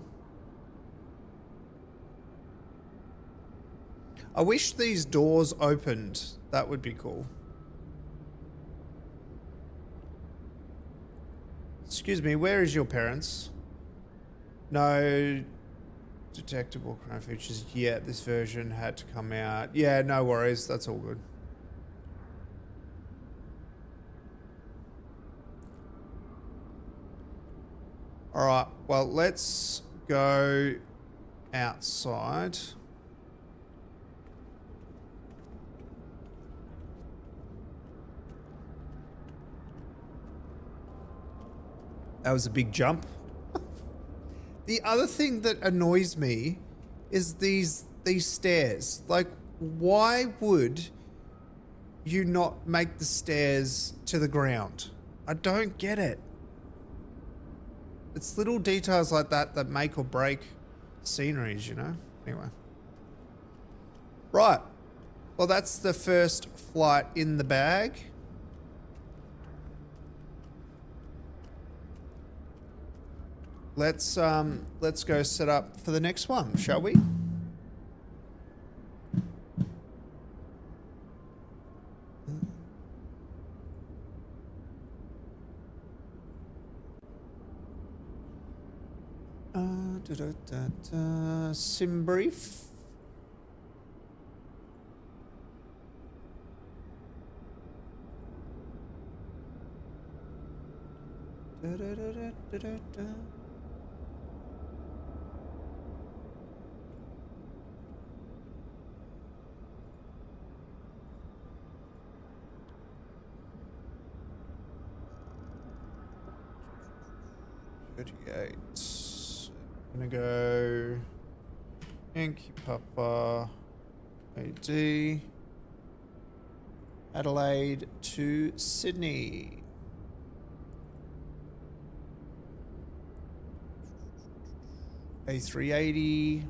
I wish these doors opened. That would be cool. Excuse me, where is your parents? No detectable crime features yet. This version had to come out. Yeah, no worries. That's all good. All right, well, let's go outside. That was a big jump. The other thing that annoys me is these stairs. Like, why would you not make the stairs to the ground? I don't get it. It's little details like that that make or break sceneries, you know? Anyway. Right. Well, that's the first flight in the bag. Let's go set up for the next one, shall we? Sim brief. Gonna go Yankee Papa AD Adelaide to Sydney. A380.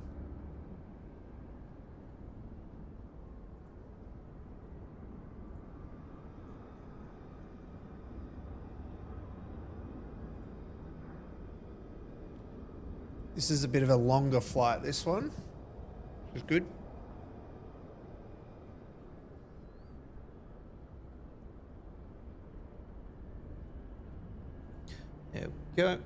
This is a bit of a longer flight, this one. Which is good. There we go.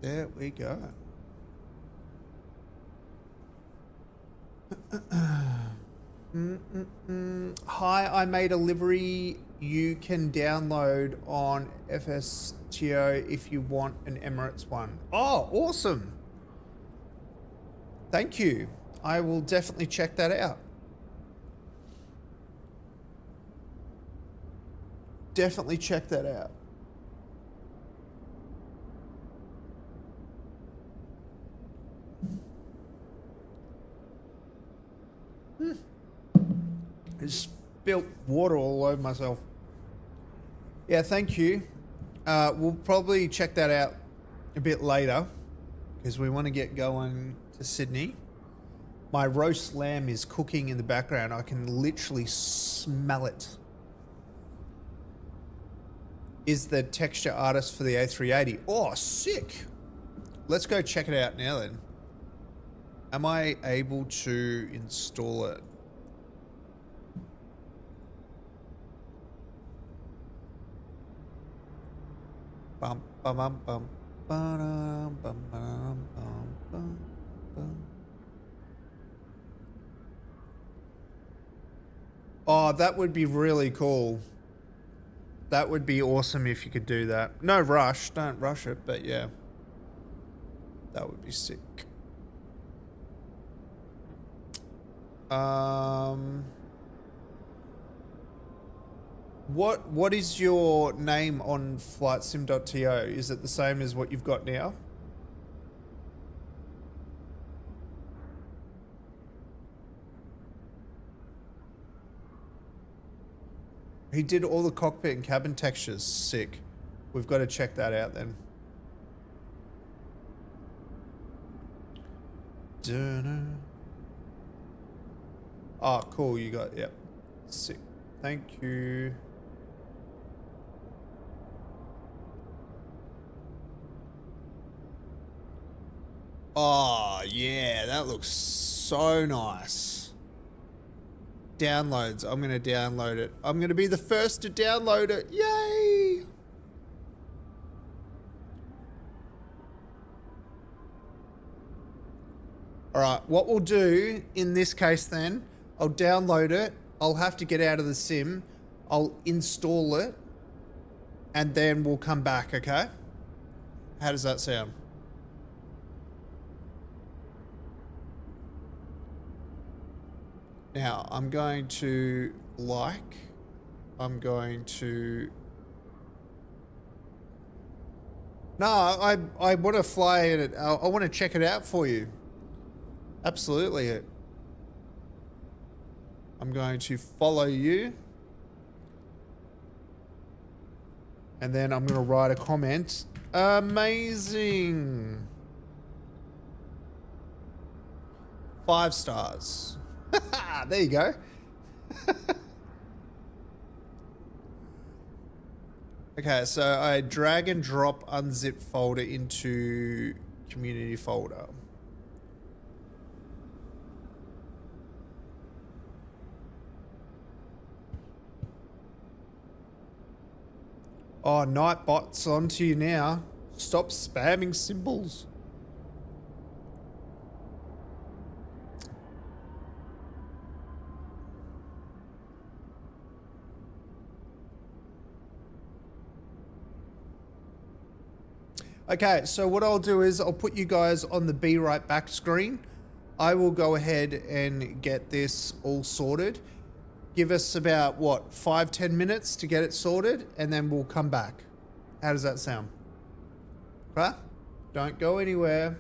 There we go. Hi, I made a livery you can download on FSTO if you want an Emirates one. Oh, awesome. Thank you. I will definitely check that out. Definitely check that out. I spilt water all over myself. Yeah, thank you. We'll probably check that out a bit later because we want to get going to Sydney. My roast lamb is cooking in the background. I can literally smell it. Is the texture artist for the A380. Oh, sick. Let's go check it out now then. Am I able to install it? Bum, bum, bum, bum, ba-dum, bum, ba-dum, bum, bum, bum. Oh, that would be really cool. That would be awesome if you could do that. No rush, don't rush it, but yeah. That would be sick. What is your name on flightsim.to? Is it the same as what you've got now? He did all the cockpit and cabin textures. Sick. We've got to check that out then. Oh, cool. You got, yep. Sick. Thank you. Oh, yeah. That looks so nice. Downloads. I'm going to download it. I'm going to be the first to download it. Yay! All right. What we'll do in this case then, I'll download it. I'll have to get out of the sim. I'll install it. And then we'll come back, okay? How does that sound? Now, I'm going to I'm going to... No, I want to fly it. I want to check it out for you. Absolutely. I'm going to follow you. And then I'm going to write a comment. Amazing. 5 stars. There you go. Okay, so I drag and drop unzip folder into community folder. Oh, Nightbot's onto you now. Stop spamming symbols. Okay, so what I'll do is I'll put you guys on the Be Right Back screen. I will go ahead and get this all sorted. Give us about, what, 5-10 minutes to get it sorted, and then we'll come back. How does that sound? Okay? Don't go anywhere.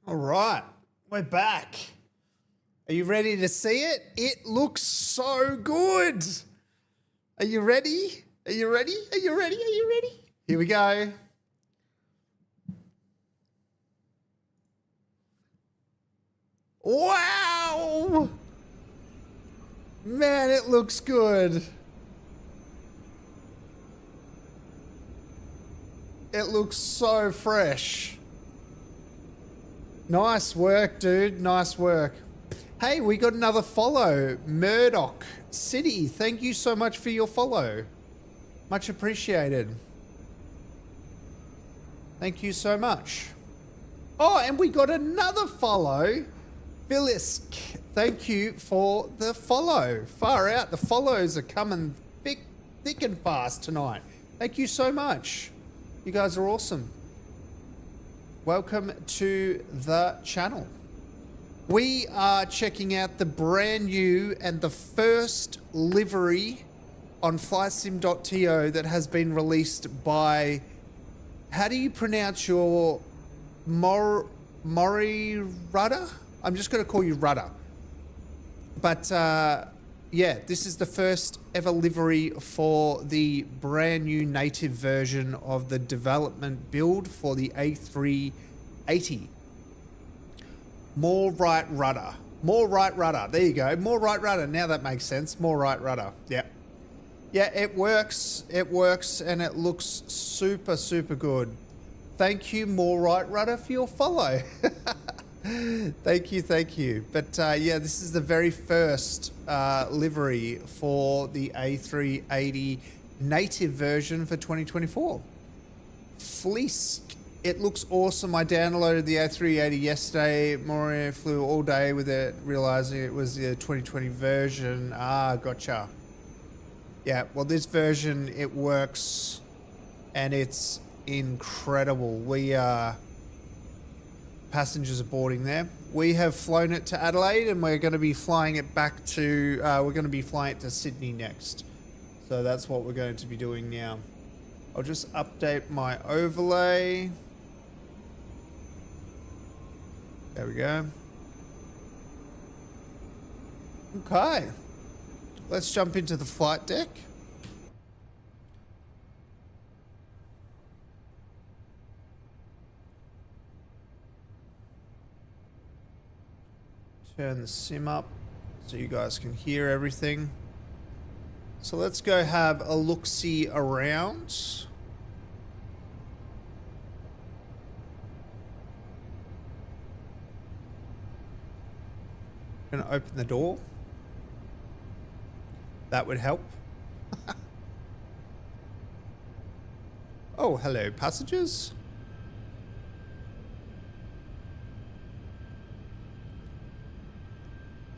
All right, we're back. Are you ready to see it? It looks so good. Are you ready? Are you ready? Are you ready? Are you ready? Here we go. Wow! Man, it looks good. It looks so fresh. Nice work, dude. Nice work. Hey, we got another follow. Murdoch City, thank you so much for your follow. Much appreciated. Thank you so much. Oh, and we got another follow. Phyllis, thank you for the follow. Far out, the follows are coming thick and fast tonight. Thank you so much. You guys are awesome. Welcome to the channel. We are checking out the brand new and the first livery on flysim.to that has been released by, how do you pronounce your Mori Rudder? I'm just going to call you Rudder. But yeah, this is the first ever livery for the brand new native version of the development build for the A380. More right rudder. More right rudder. There you go. More right rudder. Now that makes sense. More right rudder. Yeah. Yeah, it works. It works and it looks super, super good. Thank you, More Right Rudder, for your follow. Thank you, thank you. But yeah, this is the very first livery for the A380 native version for 2024. Fleece. It looks awesome. I downloaded the A380 yesterday. Maureen flew all day with it, realizing it was the 2020 version. Ah, gotcha. Yeah, well, this version, it works and it's incredible. Passengers are boarding there. We have flown it to Adelaide and we're going to be flying it back to, we're going to be flying it to Sydney next. So that's what we're going to be doing now. I'll just update my overlay. There we go. Okay. Let's jump into the flight deck. Turn the sim up so you guys can hear everything. So let's go have a look-see around. Gonna open the door. That would help. Oh, hello, passengers.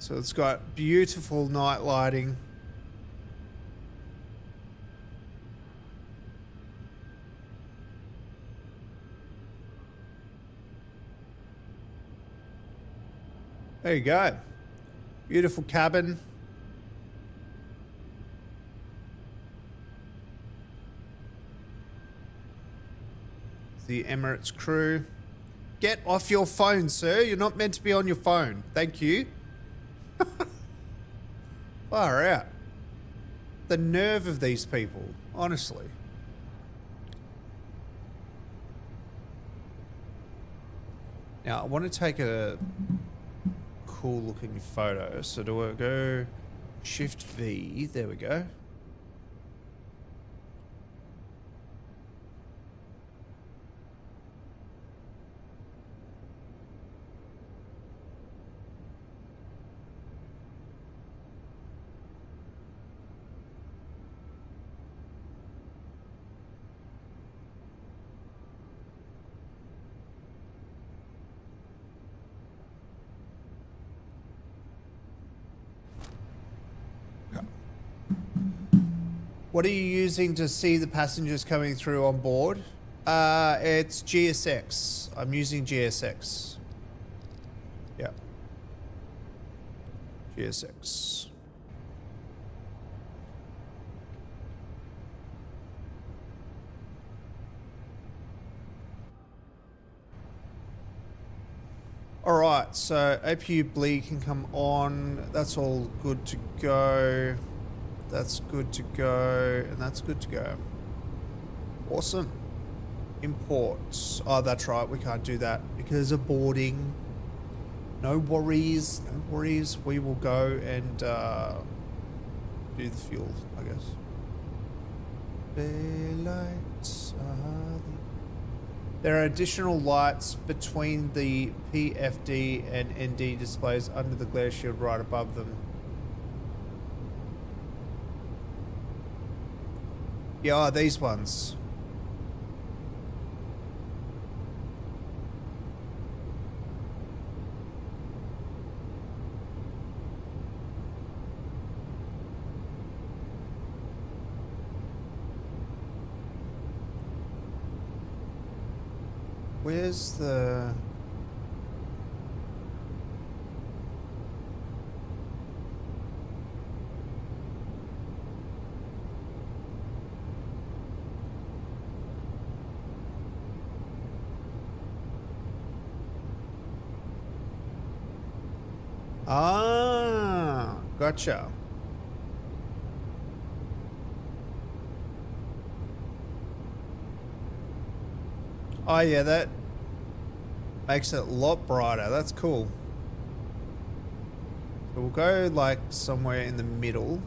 So it's got beautiful night lighting. There you go. Beautiful cabin. The Emirates crew. Get off your phone, sir. You're not meant to be on your phone. Thank you. Far out. The nerve of these people, honestly. Now, I want to take a cool looking photo. So do I go Shift V? There we go. What are you using to see the passengers coming through on board? It's GSX. I'm using GSX. Yeah. GSX. All right, so APU bleed can come on. That's all good to go. That's good to go, and that's good to go. Awesome. Imports. Oh, that's right. We can't do that because of boarding. No worries. No worries. We will go and do the fuel, I guess. Daylights are the... There are additional lights between the PFD and ND displays under the glare shield right above them. Yeah, these ones. Where's the... Ah, gotcha. Oh yeah, that makes it a lot brighter. That's cool. So we'll go like somewhere in the middle.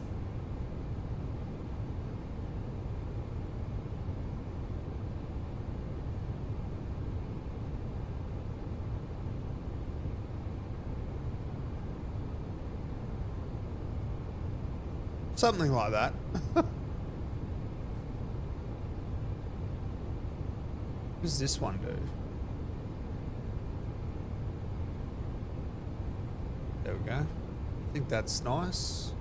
Something like that. What does this one do? There we go. I think that's nice.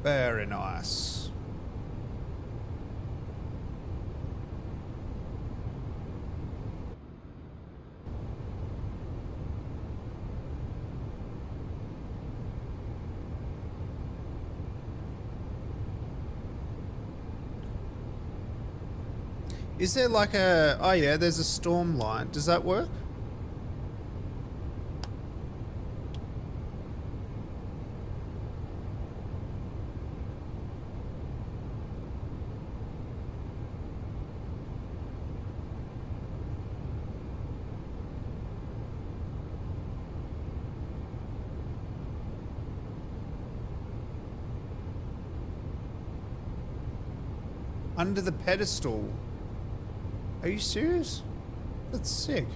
Very nice. Is there like a... Oh yeah, there's a storm line. Does that work? Under the pedestal. Are you serious? That's sick.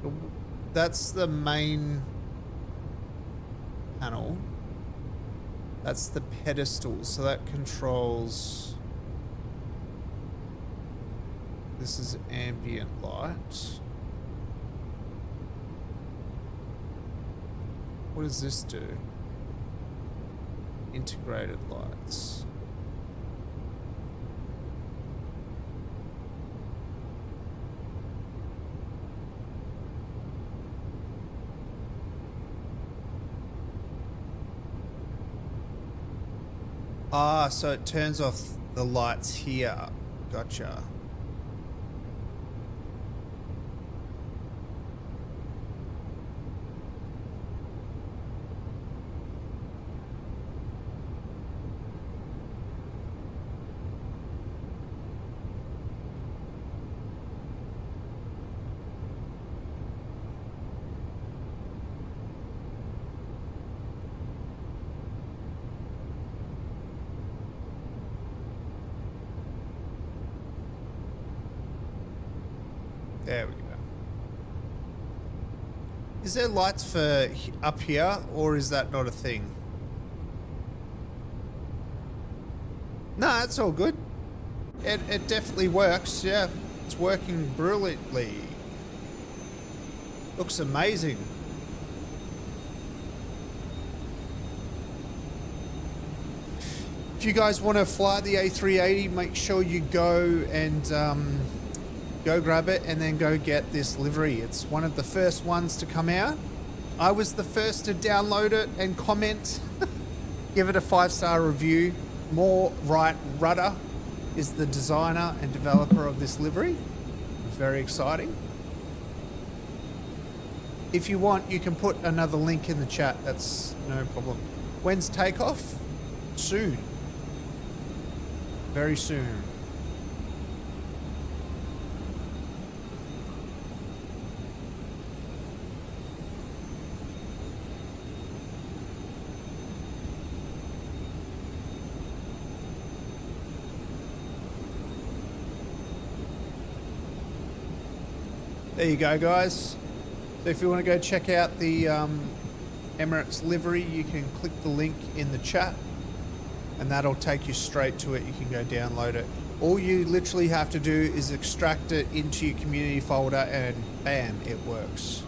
So that's the main panel. That's the pedestal. So that controls... This is ambient light. What does this do? Integrated lights. Ah, so it turns off the lights here. Gotcha. There we go. Is there lights for up here, or is that not a thing? No, it's all good. It definitely works, yeah. It's working brilliantly. Looks amazing. If you guys want to fly the A380, make sure you go and go grab it and then go get this livery. It's one of the first ones to come out. I was the first to download it and comment. Give it a 5-star review. More Right Rudder is the designer and developer of this livery. Very exciting. If you want, you can put another link in the chat. That's no problem. When's takeoff? Soon. Very soon. There you go, guys. So if you want to go check out the Emirates livery, you can click the link in the chat and that'll take you straight to it. You can go download it. All you literally have to do is extract it into your community folder and bam, it works.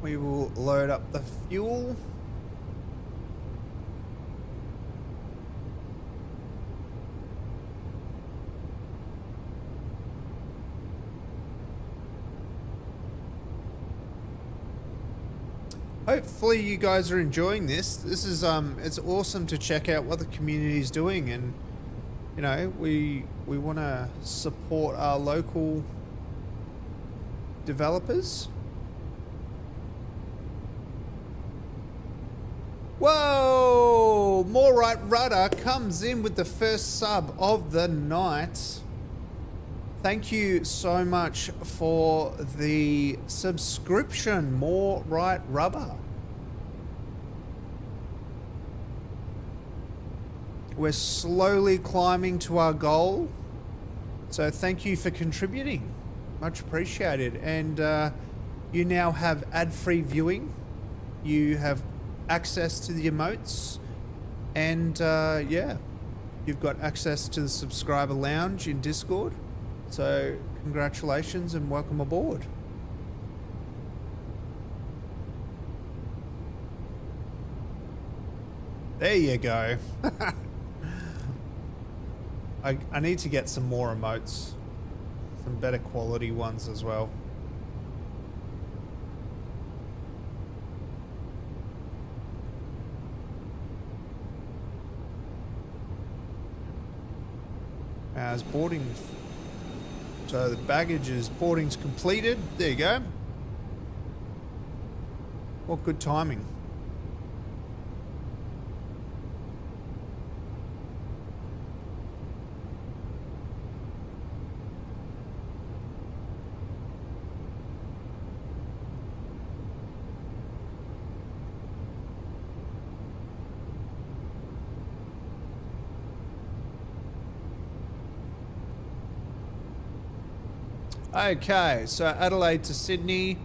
We will load up the fuel. Hopefully you guys are enjoying this. This is it's awesome to check out what the community is doing, and you know, we want to support our local developers. Whoa! More Right Rudder comes in with the first sub of the night. Thank you so much for the subscription, More Right Rubber. We're slowly climbing to our goal. So thank you for contributing. Much appreciated. And you now have ad-free viewing. You have access to the emotes, and yeah, you've got access to the subscriber lounge in Discord. So congratulations and welcome aboard. There you go. I need to get some more emotes, some better quality ones as well. As boarding, so the baggage is boarding's completed. There you go. What good timing. Okay, so Adelaide to Sydney.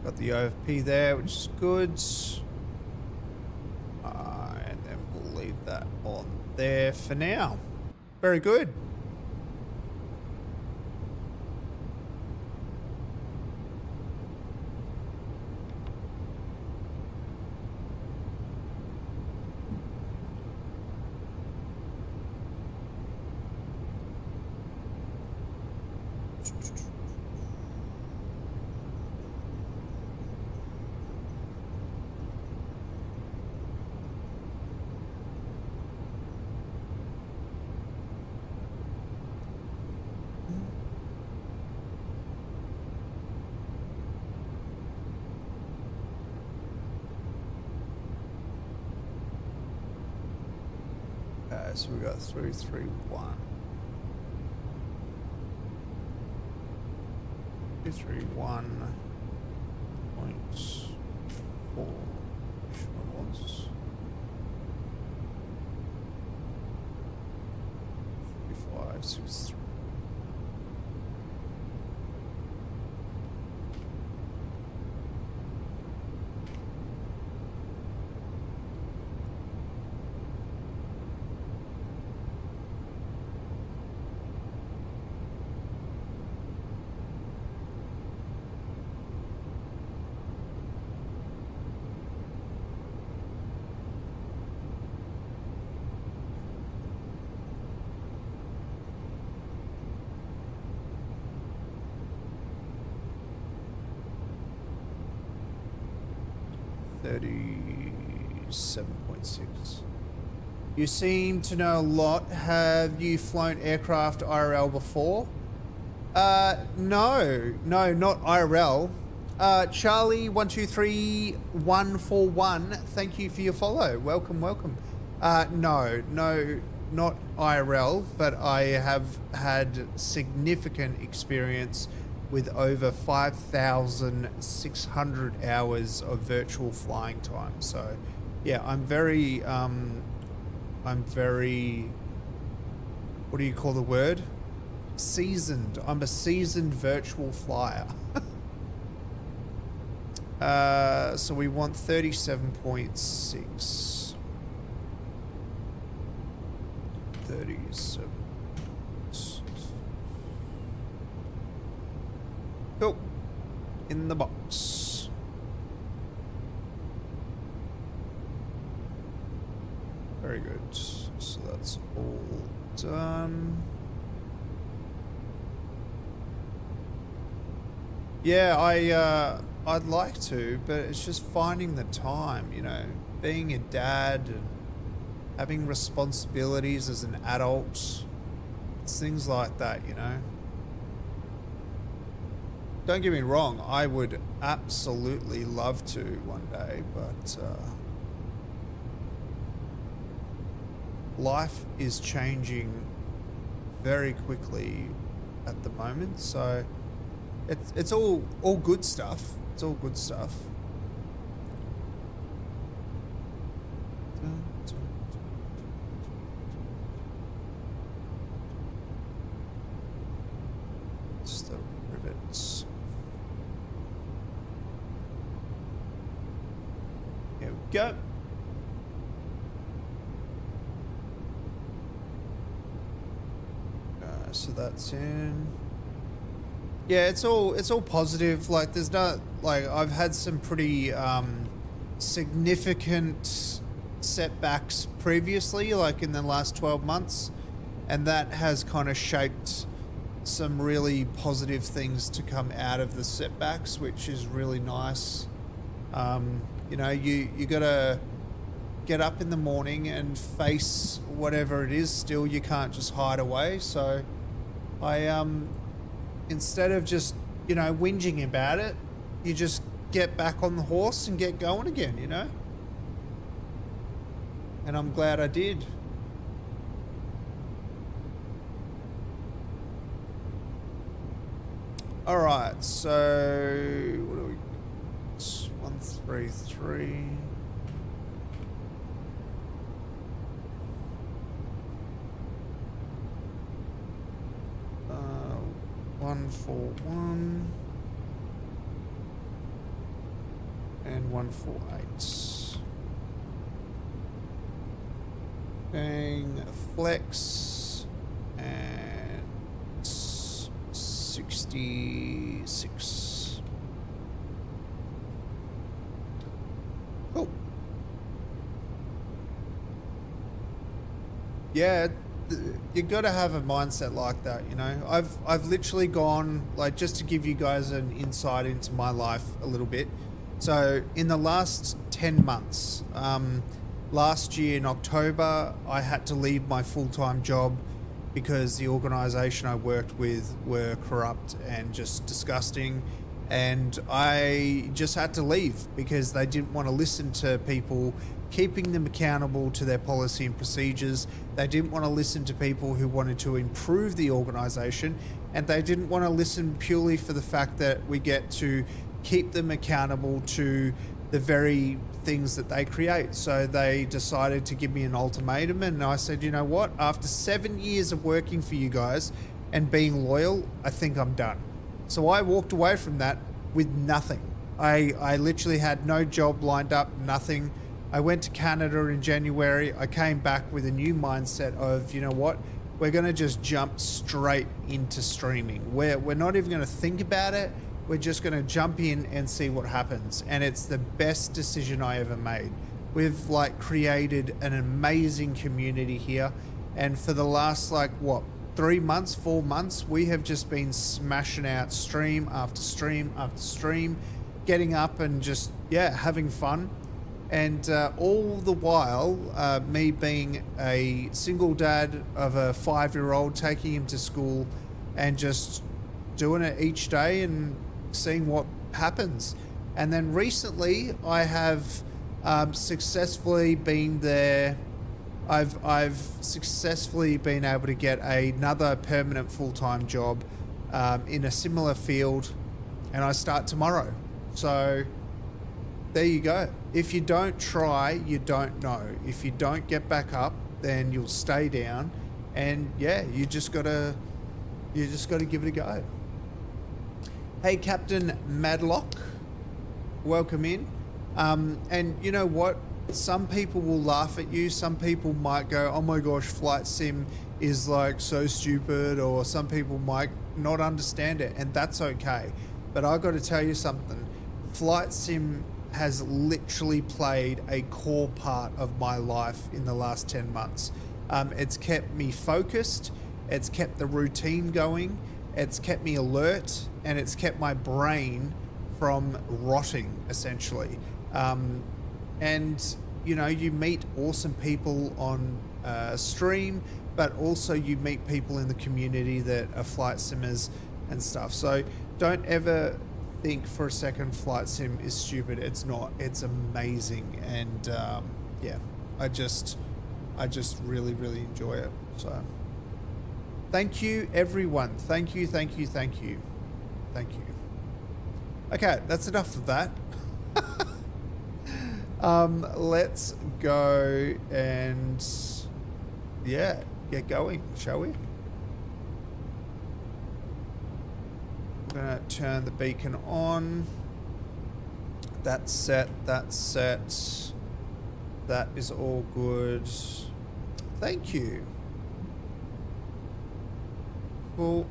Got the OFP there, which is good. And then we'll leave that on there for now. Very good. So we got 331. 331.4. Which one was? 3563. $37.6. You seem to know a lot. Have you flown aircraft IRL before? No, not IRL. Charlie 123141, thank you for your follow. Welcome. No, not IRL, but I have had significant experience with over 5,600 hours of virtual flying time. So, yeah, I'm very, what do you call the word? Seasoned. I'm a seasoned virtual flyer. So we want 37.6. 37. Cool. In the box. Very good. So that's all done. Yeah, I'd like to, but it's just finding the time, you know, being a dad and having responsibilities as an adult. It's things like that, you know. Don't get me wrong, I would absolutely love to one day, but life is changing very quickly at the moment, so it's all good stuff. It's all good stuff. It's the rivets. Here we go. So that's in. Yeah, it's all positive. Like, there's not, like, I've had some pretty significant setbacks previously, like in the last 12 months, and that has kind of shaped some really positive things to come out of the setbacks, which is really nice. You know, you gotta get up in the morning and face whatever it is. Still, you can't just hide away. So I instead of just, you know, whinging about it, you just get back on the horse and get going again, you know? And I'm glad I did. All right, so what do we? It's 133. Uh, 141 and 148. Bang, flex and 66. Cool. Yeah, you got to have a mindset like that, you know. I've literally gone, like, just to give you guys an insight into my life a little bit. So in the last 10 months, last year in October, I had to leave my full-time job because the organisation I worked with were corrupt and just disgusting. And I just had to leave because they didn't want to listen to people, keeping them accountable to their policy and procedures. They didn't want to listen to people who wanted to improve the organisation, and they didn't want to listen purely for the fact that we get to keep them accountable to the very things that they create. So they decided to give me an ultimatum, and I said, you know what, after 7 years of working for you guys and being loyal, I think I'm done. So I walked away from that with nothing. I literally had no job lined up, nothing. I went to Canada in January. I came back with a new mindset of, you know what, we're going to just jump straight into streaming. We're not even going to think about it. We're just going to jump in and see what happens. And it's the best decision I ever made. We've like created an amazing community here. And for the last 3 months, 4 months, we have just been smashing out stream after stream after stream, getting up and just, having fun. And all the while, me being a single dad of a 5-year-old, taking him to school and just doing it each day and seeing what happens. And then recently I have successfully been there. I've successfully been able to get another permanent full-time job in a similar field, and I start tomorrow. So there you go. If you don't try, you don't know. If you don't get back up, then you'll stay down, and you just gotta give it a go. Hey, Captain Madlock, welcome in. And you know what? Some people will laugh at you. Some people might go, oh my gosh, flight sim is like so stupid, or some people might not understand it, and that's okay. But I got to tell you something. Flight sim has literally played a core part of my life in the last 10 months. It's kept me focused. It's kept the routine going. It's kept me alert, and it's kept my brain from rotting, essentially. And you know, you meet awesome people on stream, but also you meet people in the community that are flight simmers and stuff. So don't ever think for a second flight sim is stupid. It's not. It's amazing, and I just really enjoy it. So thank you, everyone. Thank you. Okay, that's enough of that. Let's go and get going, shall we? I'm gonna turn the beacon on. That's set. That is all good. Thank you. Cool.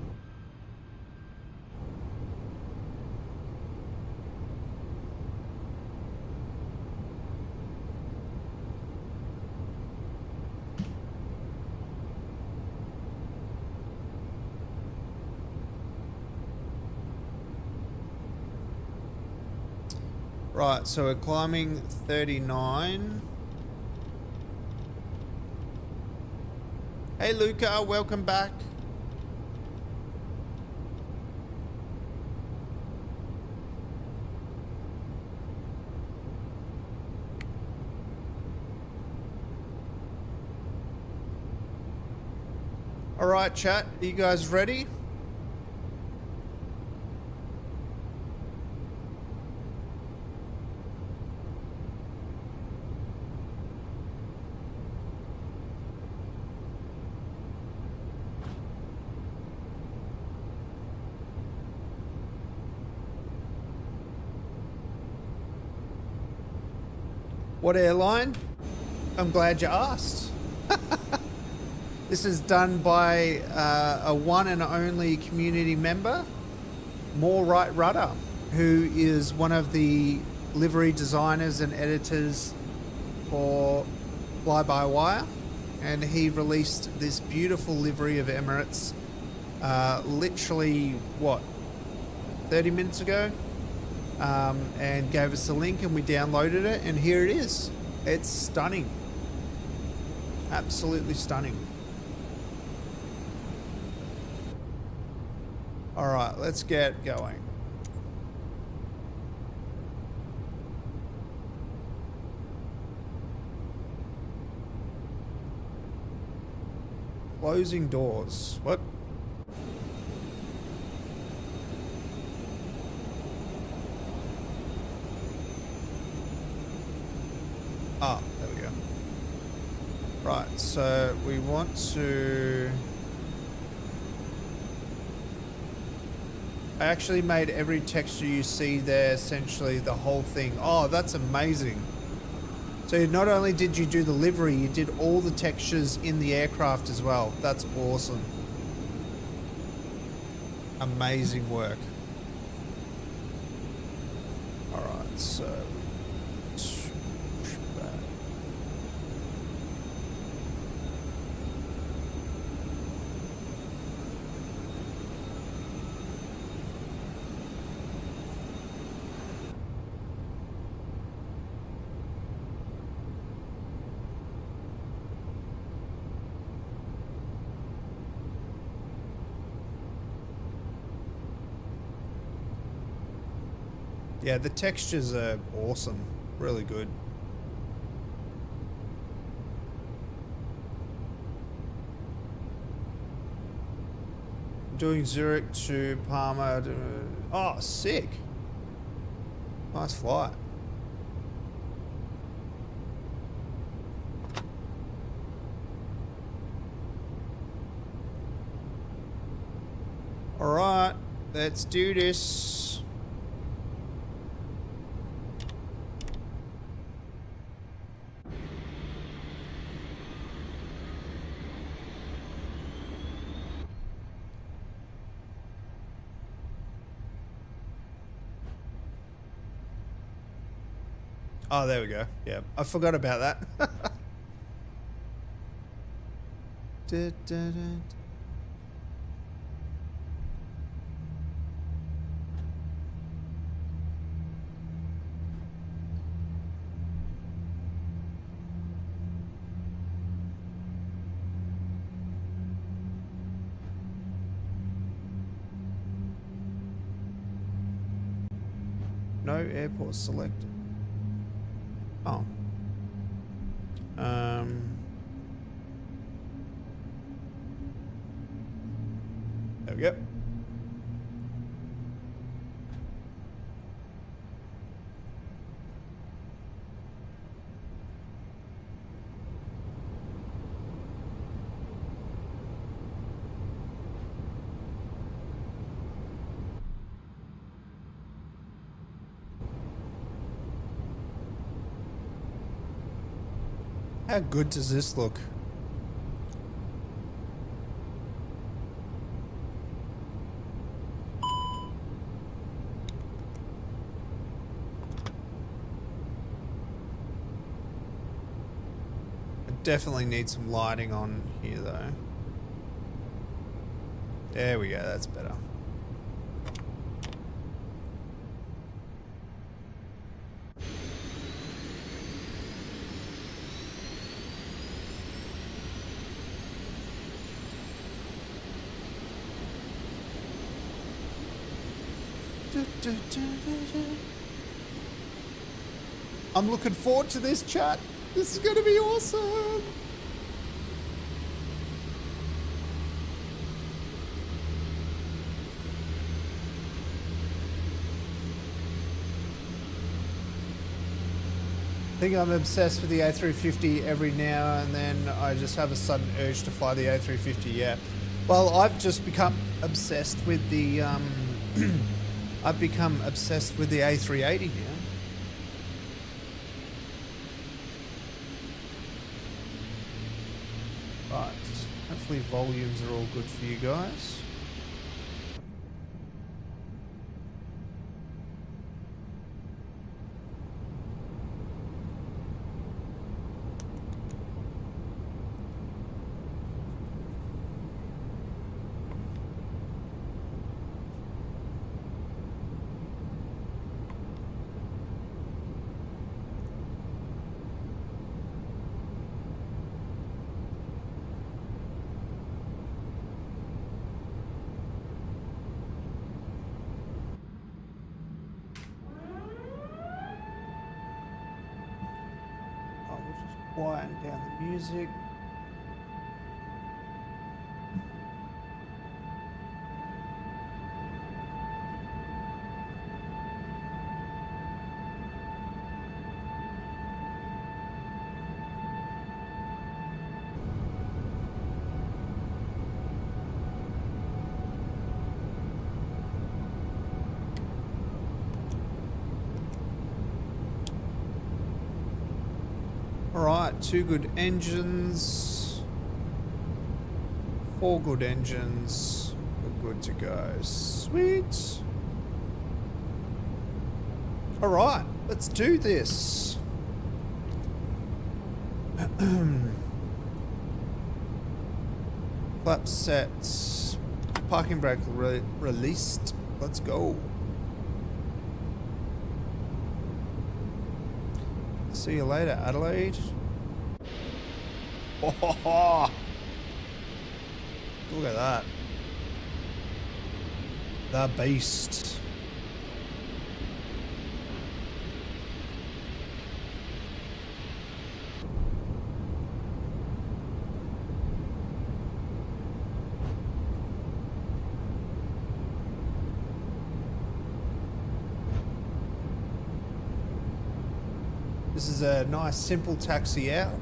Right, so we're climbing 39. Hey Luca, welcome back. All right, chat, are you guys ready? What airline? I'm glad you asked. This is done by a one and only community member, More Right Rudder, who is one of the livery designers and editors for FlyByWire. and he released this beautiful livery of Emirates literally, what, 30 minutes ago, and gave us a link and we downloaded it, and here it is. It's stunning. Absolutely stunning. All right, let's get going. Closing doors. What? Ah, there we go. Right, so we want to... I actually made every texture you see there, essentially the whole thing. Oh, that's amazing. So not only did you do the livery, you did all the textures in the aircraft as well. That's awesome. Amazing work. All right, so... yeah, the textures are awesome. Really good. Doing Zurich to Palma. Oh, sick. Nice flight. All right, let's do this. Oh, there we go. Yeah, I forgot about that. No airport selected. Oh. There we go. How good does this look? I definitely need some lighting on here though. There we go, that's better. I'm looking forward to this, chat. This is going to be awesome. I think I'm obsessed with the A350 every now and then. I just have a sudden urge to fly the A350, yeah. Well, I've just become obsessed with the I've become obsessed with the A380 now. Right, hopefully volumes are all good for you guys. quieten down the music. Alright, 2 good engines. 4 good engines. We're good to go. Sweet. Alright, let's do this. Flap set. Parking brake released. Let's go. See you later, Adelaide. Oh, look at that. The beast. This is a nice simple taxi out.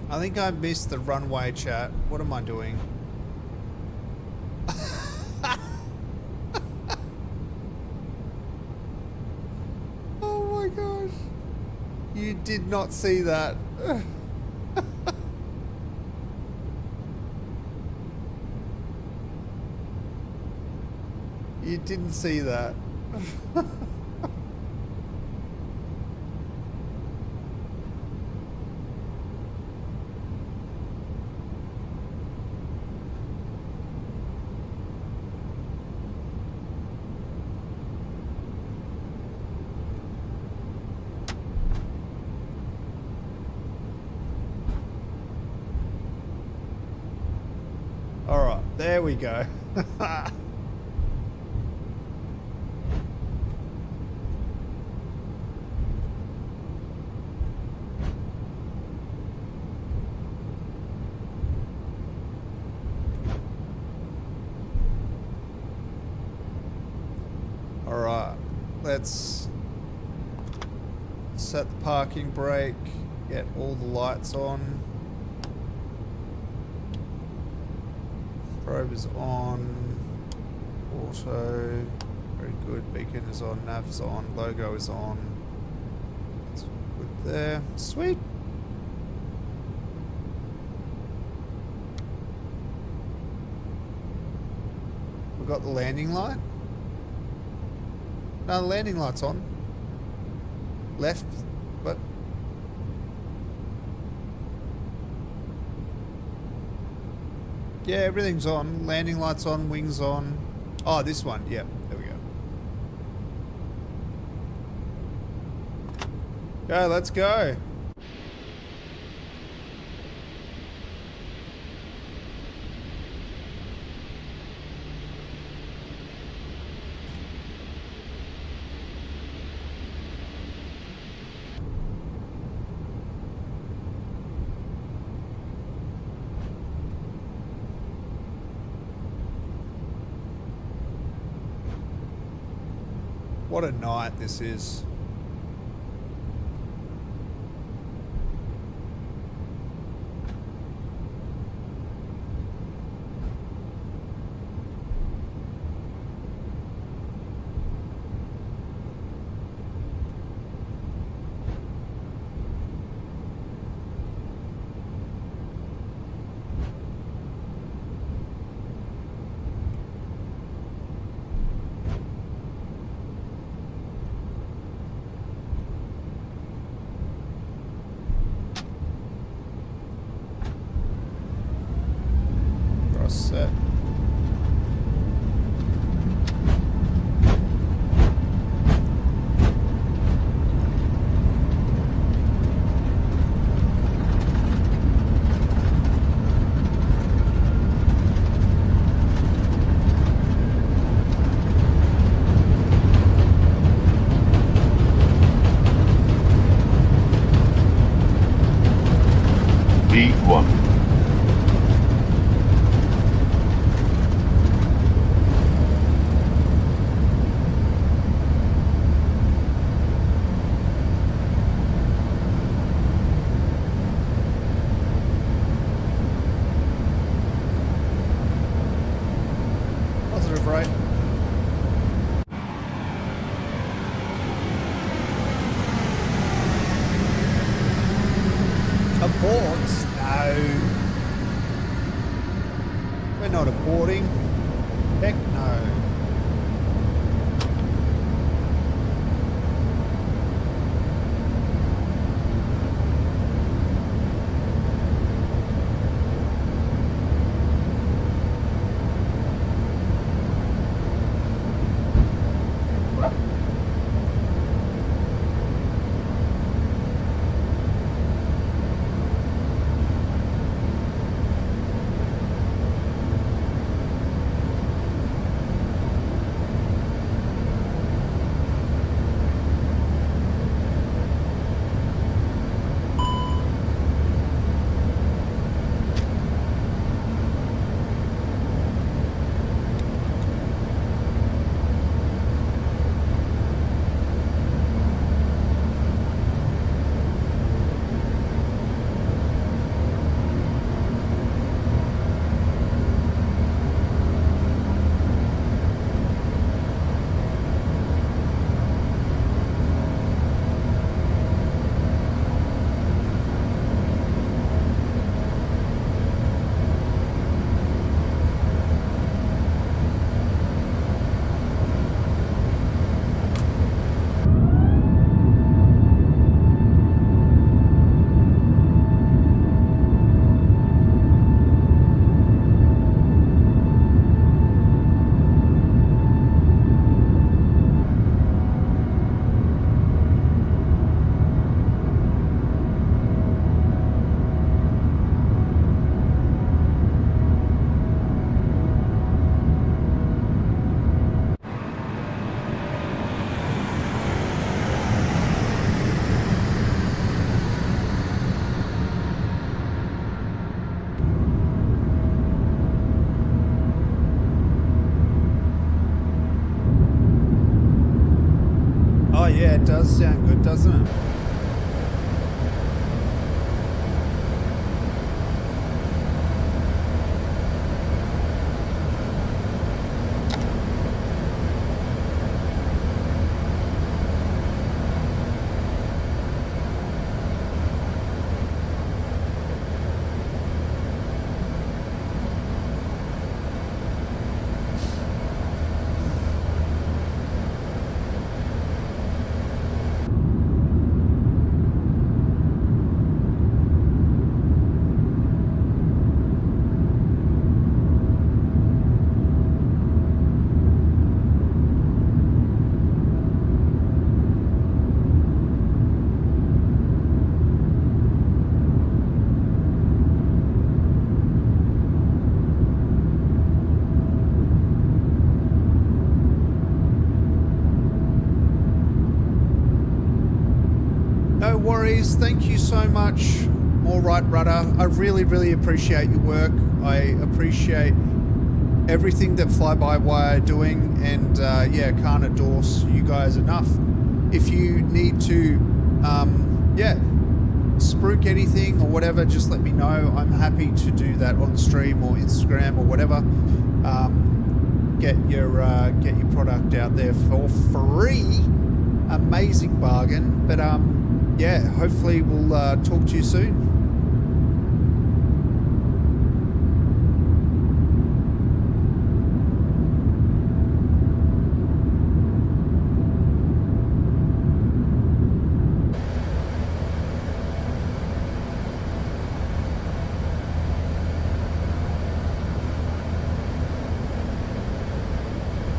I think I missed the runway, chat. What am I doing? Oh my gosh. You did not see that. You didn't see that. There we go. All right, let's set the parking brake, get all the lights on. Strobe is on, auto, very good, beacon is on, nav's on, logo is on. That's good there, sweet. We've got the landing light. No, the landing light's on. Left, but yeah, everything's on. Landing lights on, wings on. Oh, this one. Yep, there we go. Go, let's go. What a night this is. freight. Aborts? No. We're not aborting. Heck no. Oh yeah, it does sound good, doesn't it? No worries. Thank you so much. All right, Rudder. I really, really appreciate your work. I appreciate everything that FlyByWire are doing, and yeah, can't endorse you guys enough. If you need to, yeah, spruik anything or whatever, just let me know. I'm happy to do that on stream or Instagram or whatever. Get your product out there for free. Amazing bargain. But yeah, hopefully we'll talk to you soon.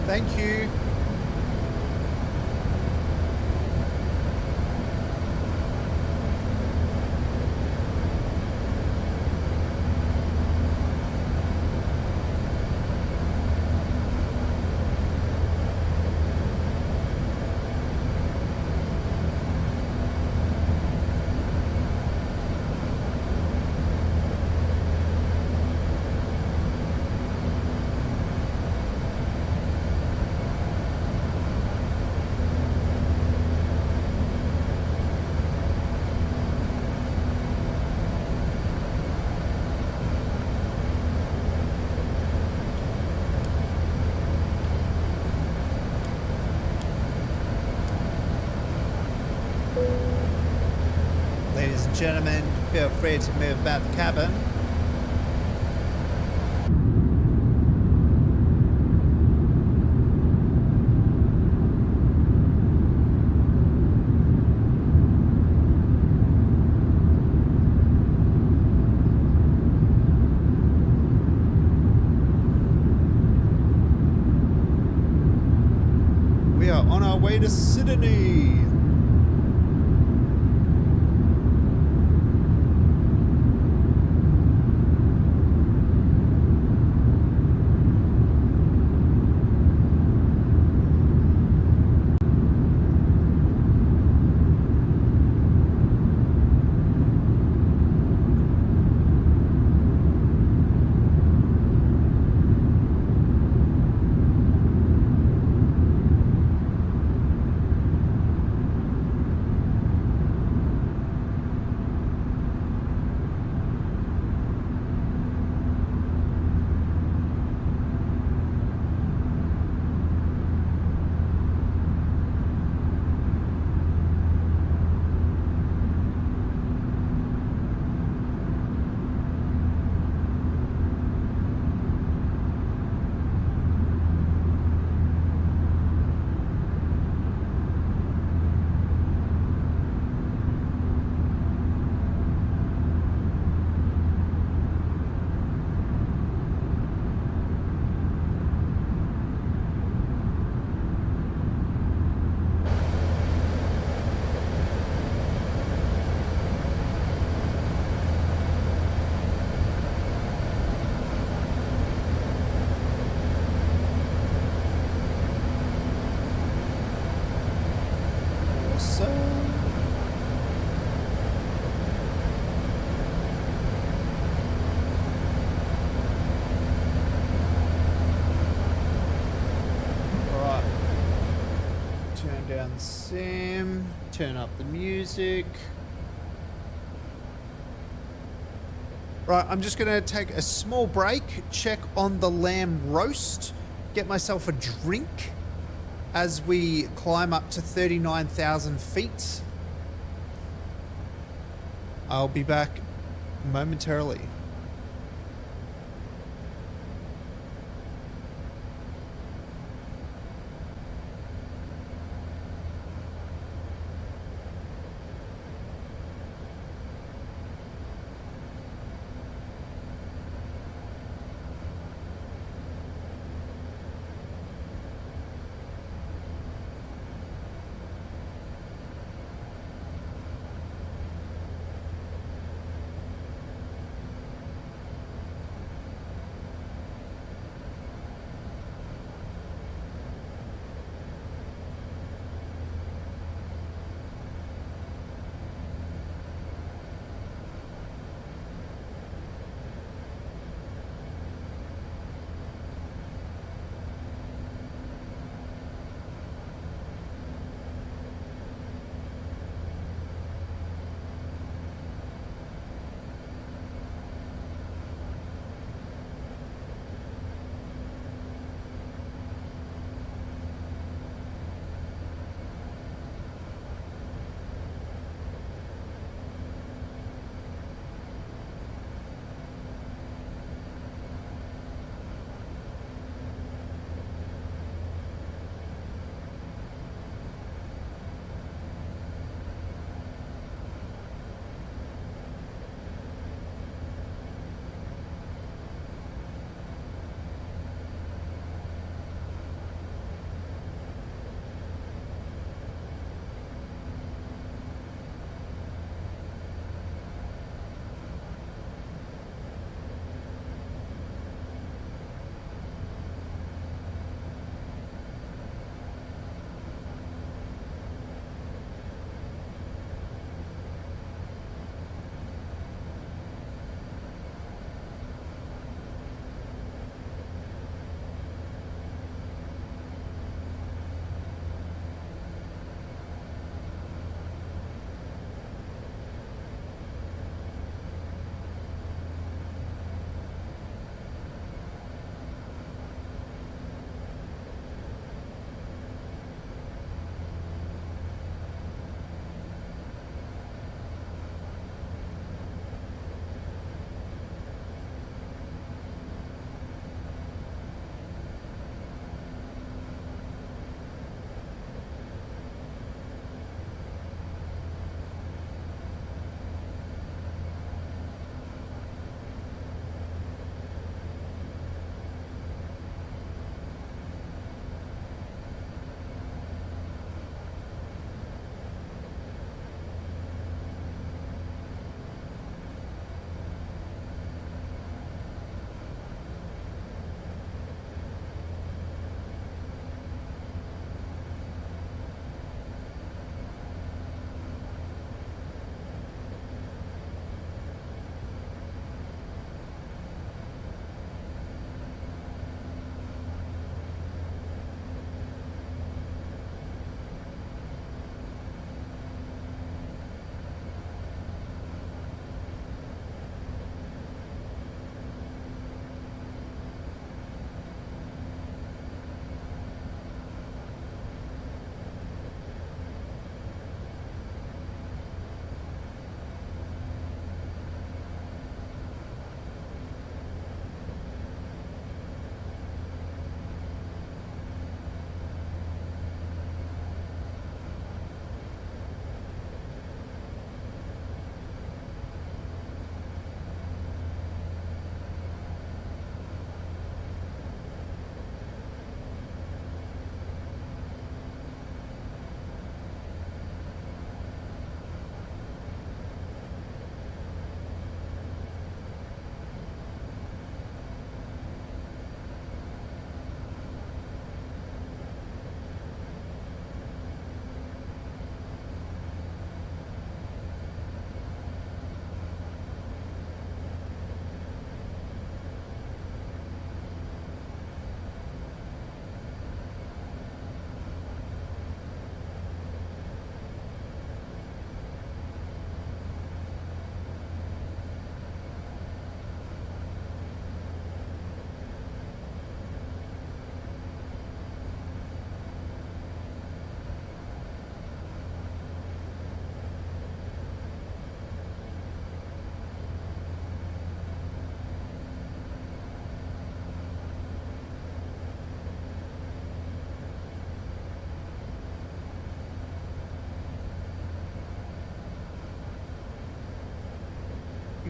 Thank you. gentlemen, feel free to move about the cabin. We are on our way to Sydney. Down sim, turn up the music. Right, I'm just gonna take a small break, check on the lamb roast, get myself a drink as we climb up to 39,000 feet. I'll be back momentarily.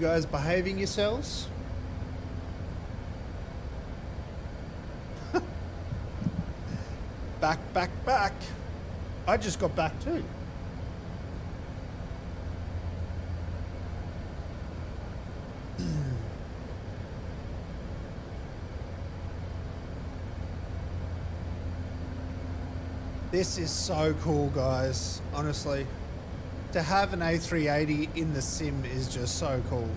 guys behaving yourselves? Back. I just got back too. This is so cool, guys. Honestly, to have an A380 in the sim is just so cool.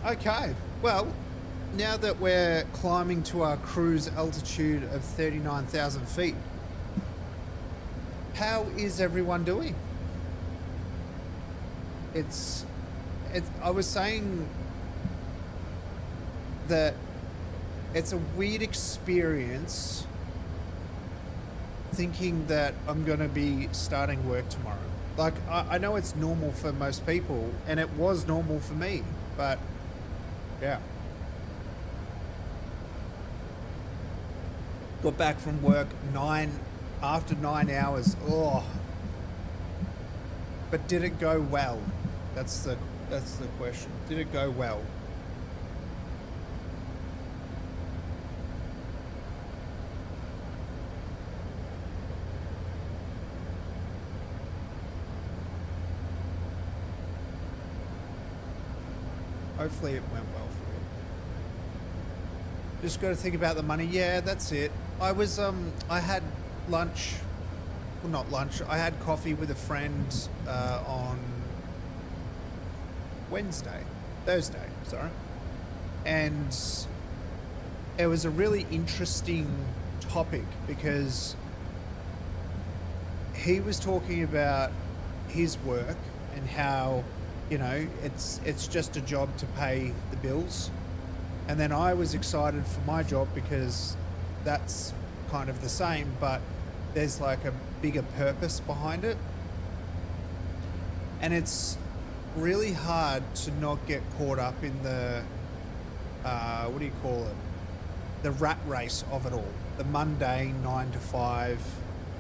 Okay, well, now that we're climbing to our cruise altitude of 39,000 feet, how is everyone doing? I was saying that it's a weird experience thinking that I'm going to be starting work tomorrow. Like, I know it's normal for most people, and it was normal for me, but yeah. Got back from work after 9 hours. Oh. But did it go well? That's the question. Did it go well? Hopefully it went well for you. Just got to think about the money. Yeah, that's it. I had lunch. Well, not lunch. I had coffee with a friend on Thursday, sorry. And it was a really interesting topic because he was talking about his work and how, you know, it's just a job to pay the bills. And then I was excited for my job because that's kind of the same, but there's like a bigger purpose behind it. And it's really hard to not get caught up in the, what do you call it? The rat race of it all. The mundane 9 to 5,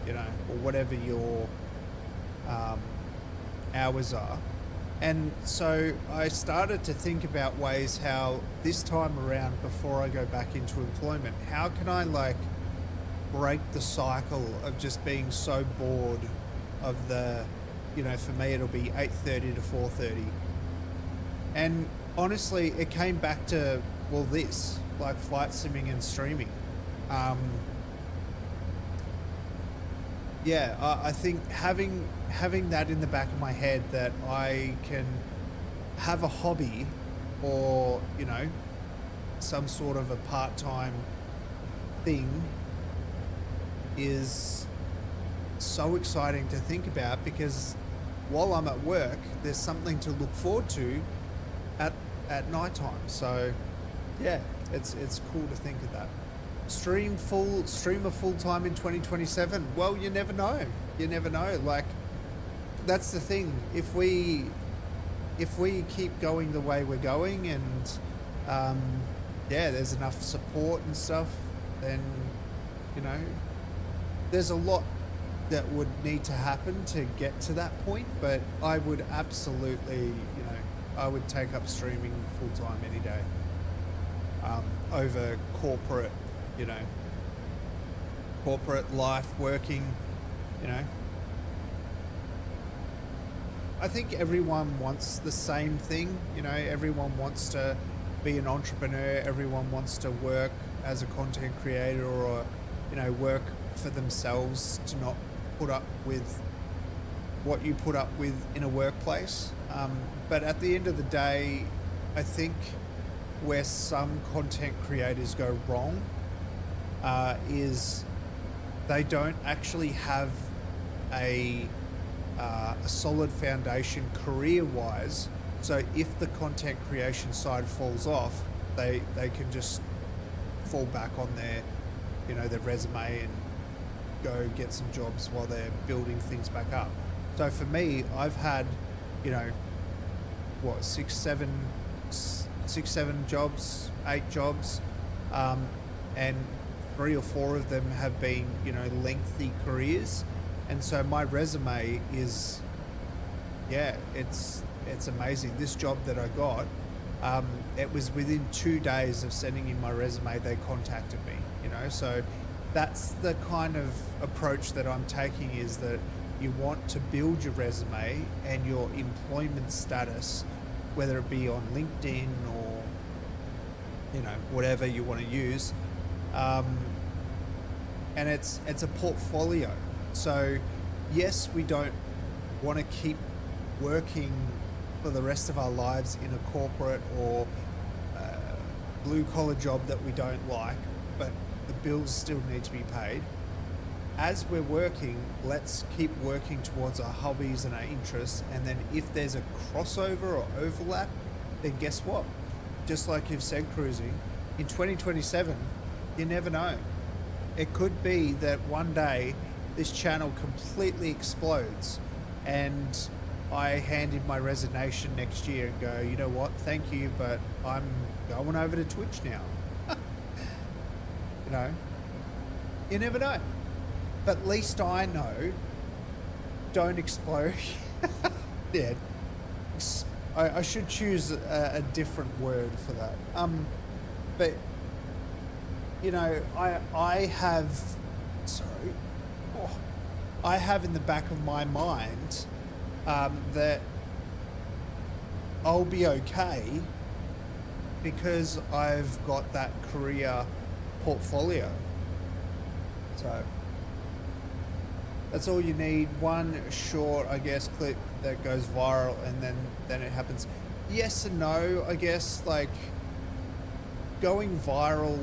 you know, or whatever your hours are. And so I started to think about ways how this time around, before I go back into employment, how can I like break the cycle of just being so bored of the, you know, for me it'll be 8:30 to 4:30. And honestly, it came back to, well, this, like flight simming and streaming. Yeah, I think having that in the back of my head, that I can have a hobby or, you know, some sort of a part-time thing is so exciting to think about, because while I'm at work, there's something to look forward to at night time. So yeah, it's cool to think of that. Streamer full time in 2027. Well, you never know. Like, that's the thing. If we keep going the way we're going, and yeah, there's enough support and stuff, then, you know, there's a lot that would need to happen to get to that point. But I would absolutely, you know, I would take up streaming full time any day over corporate. You know, corporate life, working, you know. I think everyone wants the same thing, you know, everyone wants to be an entrepreneur, everyone wants to work as a content creator, or, you know, work for themselves, to not put up with what you put up with in a workplace. But at the end of the day, I think where some content creators go wrong is they don't actually have a solid foundation career-wise. So if the content creation side falls off, they can just fall back on their, you know, their resume and go get some jobs while they're building things back up. So for me, I've had, you know, what, 6, 7 jobs, 8 jobs, and 3 or 4 of them have been, you know, lengthy careers. And so my resume is yeah, it's amazing. This job that I got, it was within 2 days of sending in my resume, they contacted me, you know, so that's the kind of approach that I'm taking, is that you want to build your resume and your employment status, whether it be on LinkedIn or, you know, whatever you want to use. And it's a portfolio. So yes, we don't want to keep working for the rest of our lives in a corporate or blue collar job that we don't like, but the bills still need to be paid. As we're working, let's keep working towards our hobbies and our interests, and then if there's a crossover or overlap, then guess what? Just like you've said, cruising, in 2027, you never know. It could be that one day this channel completely explodes and I hand in my resignation next year and go, you know what, thank you, but I'm going over to Twitch now. You know, you never know. But at least I know, don't explode. Yeah, I should choose a different word for that. But, you know, I have in the back of my mind that I'll be okay because I've got that career portfolio. So that's all you need. One short, I guess, clip that goes viral, and then it happens. Yes and no, I guess. Like, going viral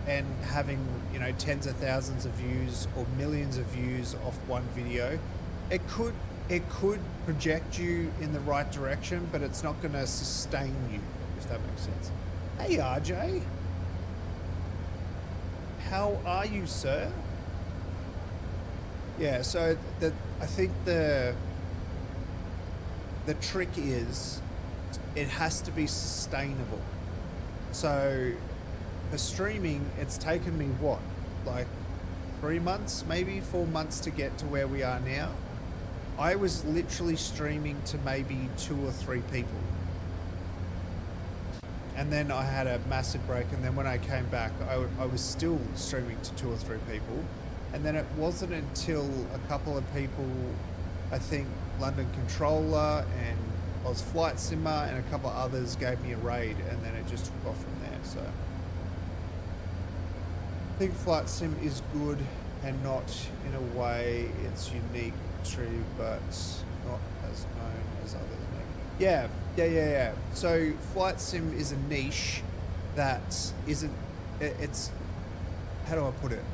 and having, you know, tens of thousands of views or millions of views off one video, it could project you in the right direction, but it's not going to sustain you, if that makes sense. Hey RJ, how are you, sir? Yeah, so I think the trick is it has to be sustainable. So for streaming, it's taken me what, like 3 months, maybe 4 months to get to where we are now. I was literally streaming to maybe 2 or 3 people. And then I had a massive break, and then when I came back, I was still streaming to 2 or 3 people. And then it wasn't until a couple of people, I think London Controller and Oz Flight Simmer and a couple of others gave me a raid, and then it just took off from there. So I think Flight Sim is good, and not in a way it's unique to, but not as known as others maybe. Yeah. So Flight Sim is a niche that isn't, it's, how do I put it?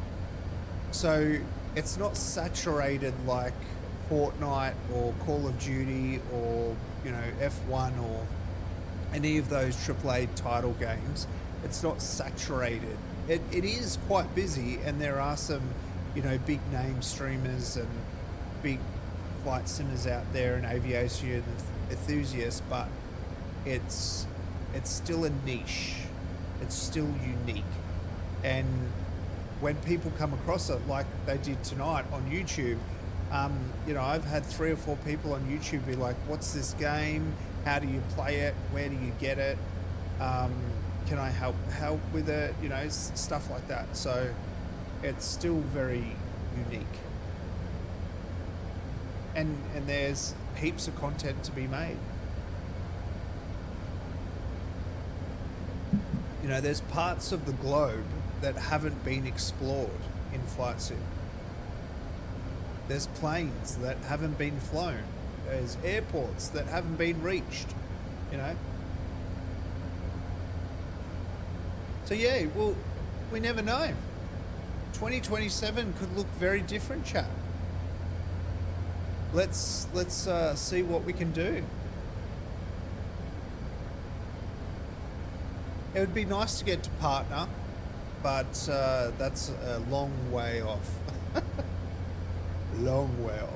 So it's not saturated like Fortnite or Call of Duty or, you know, F1 or any of those AAA title games. It's not saturated. It is quite busy, and there are some, you know, big name streamers and big flight simmers out there and aviation enthusiasts, but it's still a niche. It's still unique. And when people come across it, like they did tonight on YouTube, you know, I've had 3 or 4 people on YouTube be like, what's this game? How do you play it? Where do you get it? Can I help with it? You know, stuff like that. So it's still very unique. And there's heaps of content to be made. You know, there's parts of the globe that haven't been explored in Flight Sim. There's planes that haven't been flown. There's airports that haven't been reached, you know. So yeah, well, we never know. 2027 could look very different, chat. Let's see what we can do. It would be nice to get to partner, but that's a long way off. Long way off.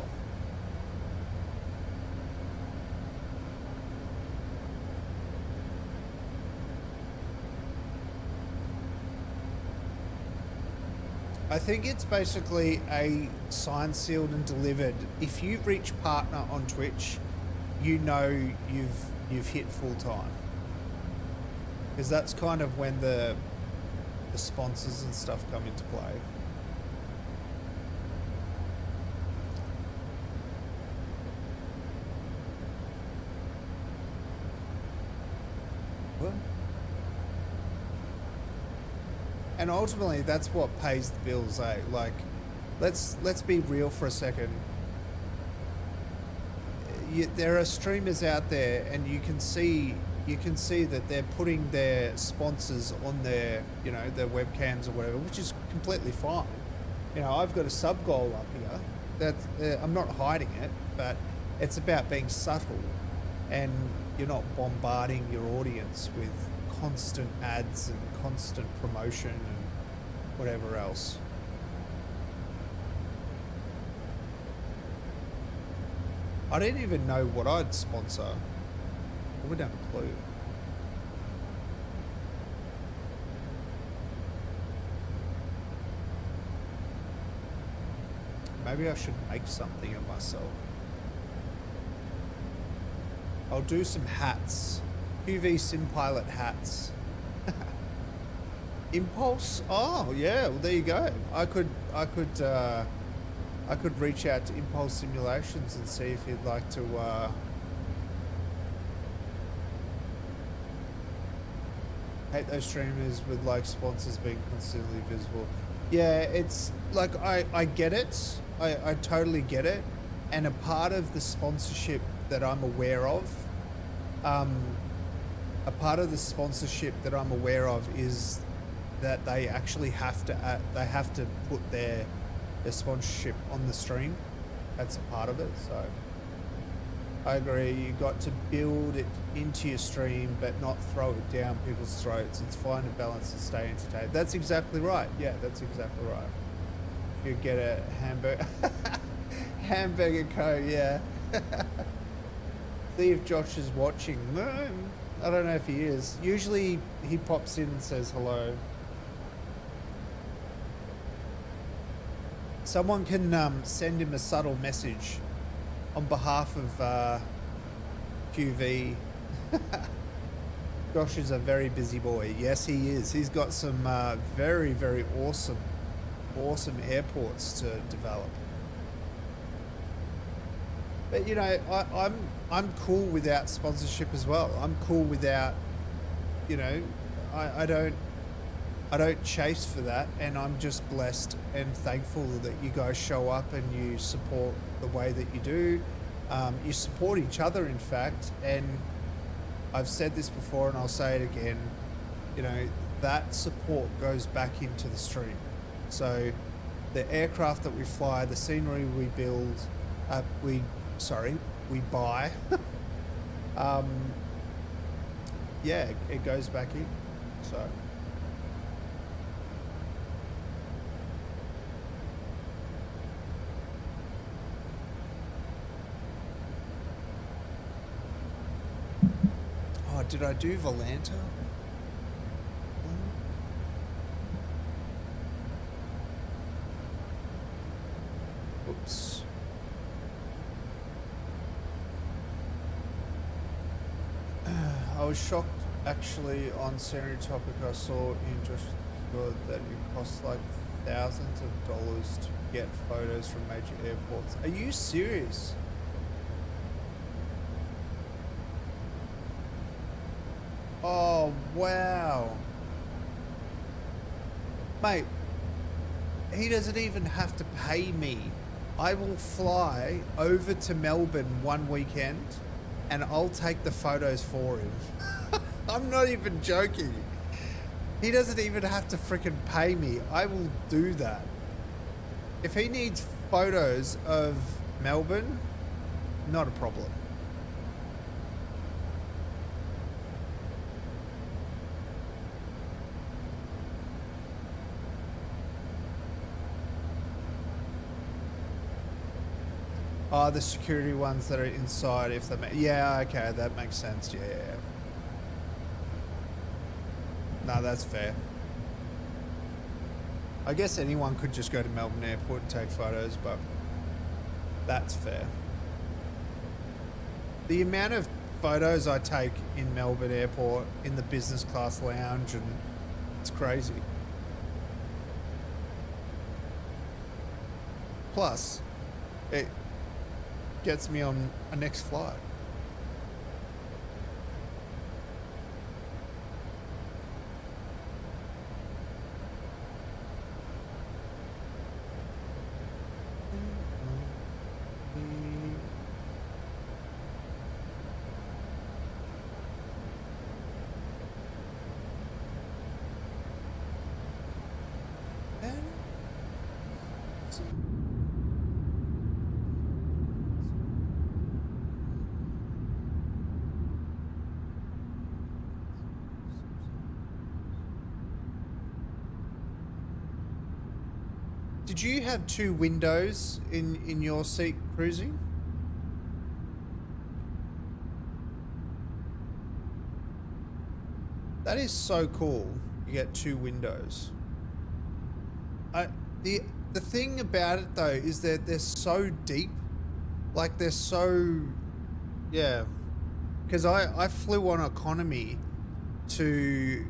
I think it's basically a signed, sealed and delivered. If you reach partner on Twitch, you know you've hit full time, because that's kind of when the sponsors and stuff come into play. Well, and ultimately that's what pays the bills, eh? Like, let's be real for a second. There are streamers out there, and you can see that they're putting their sponsors on their, you know, their webcams or whatever, which is completely fine. You know, I've got a sub goal up here. That I'm not hiding it, but it's about being subtle, and you're not bombarding your audience with constant ads and constant promotion and whatever else. I didn't even know what I'd sponsor. I wouldn't have a clue. Maybe I should make something of myself. I'll do some hats. QV Sim Pilot hats. Impulse? Oh yeah, well there you go. I could reach out to Impulse Simulations and see if he'd like to hate those streamers with like sponsors being constantly visible. Yeah, it's like I get it. I totally get it. And a part of the sponsorship that I'm aware of, is that they actually have to put their sponsorship on the stream. That's a part of it. So I agree, you got to build it into your stream but not throw it down people's throats. It's fine to balance and stay entertained. That's exactly right. Yeah, that's exactly right. You get a hamburger co, yeah. See if Josh is watching. No, I don't know if he is. Usually he pops in and says hello. Someone can send him a subtle message on behalf of QV. Josh is a very busy boy. Yes, he is. He's got some very, very awesome airports to develop. But you know, I'm cool without sponsorship as well. I'm cool without, you know, I don't chase for that, and I'm just blessed and thankful that you guys show up and you support the way that you do. You support each other, in fact, and I've said this before and I'll say it again, you know, that support goes back into the stream. So the aircraft that we fly, the scenery we build, we buy, yeah, it goes back in, so. Oh, did I do Volanta? Oops. I was shocked actually on Scenery Topic. I saw in just that it costs like thousands of dollars to get photos from major airports. Are you serious? Oh, wow. Mate, he doesn't even have to pay me. I will fly over to Melbourne one weekend and I'll take the photos for him. I'm not even joking. He doesn't even have to freaking pay me. I will do that. If he needs photos of Melbourne, not a problem. Oh, the security ones that are inside, if they yeah, okay, that makes sense. Yeah. No, that's fair. I guess anyone could just go to Melbourne Airport and take photos, but that's fair. The amount of photos I take in Melbourne Airport in the business class lounge, and it's crazy. Plus, it gets me on a next flight. Did you have 2 windows in your seat cruising? That is so cool. You get 2 windows. The thing about it though is that they're so deep. Like they're so, yeah. Because I flew on economy to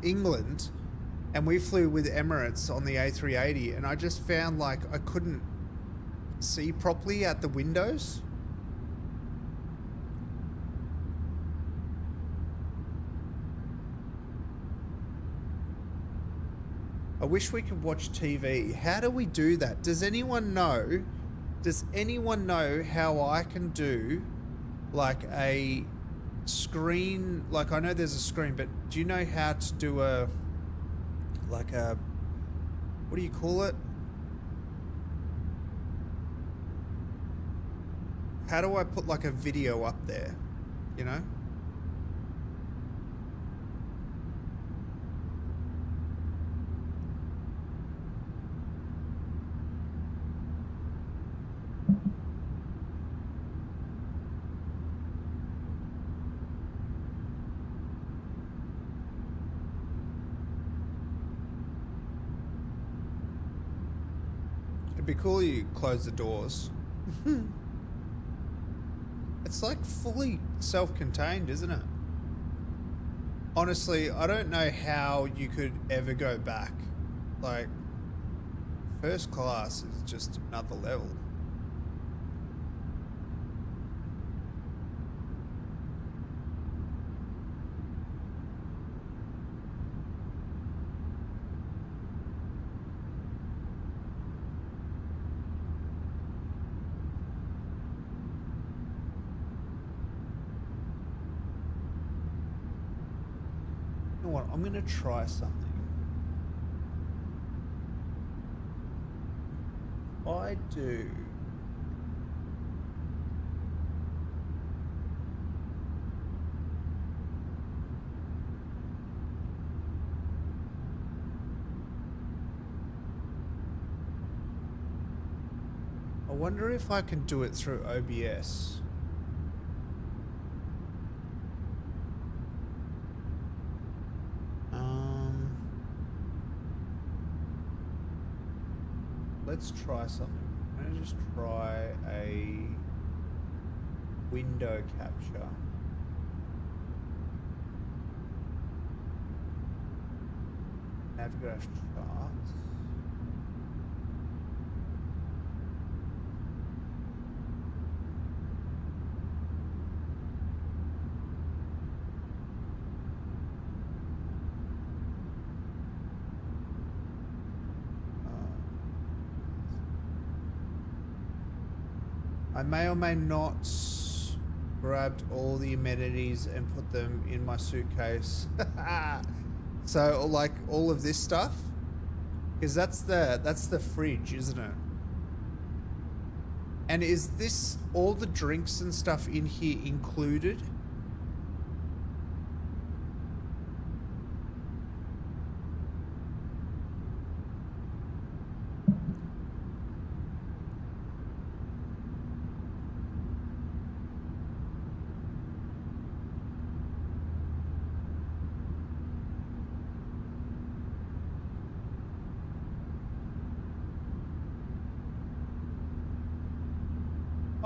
England, and we flew with Emirates on the A380, and I just found like I couldn't see properly at the windows. I wish we could watch TV. How do we do that? Does anyone know? Does anyone know how I can do like a screen? Like I know there's a screen, but do you know how to do a, like a, what do you call it? How do I put like a video up there, you know? It'd be cool you close the doors. It's like fully self-contained, isn't it? Honestly, I don't know how you could ever go back. Like, first class is just another level. You know what? I'm gonna try something. I do. I wonder if I can do it through OBS. Let's try something. I'm gonna just try a window capture. Navigate charts. I may or may not grabbed all the amenities and put them in my suitcase. So like all of this stuff, because that's the fridge, isn't it? And is this all the drinks and stuff in here included?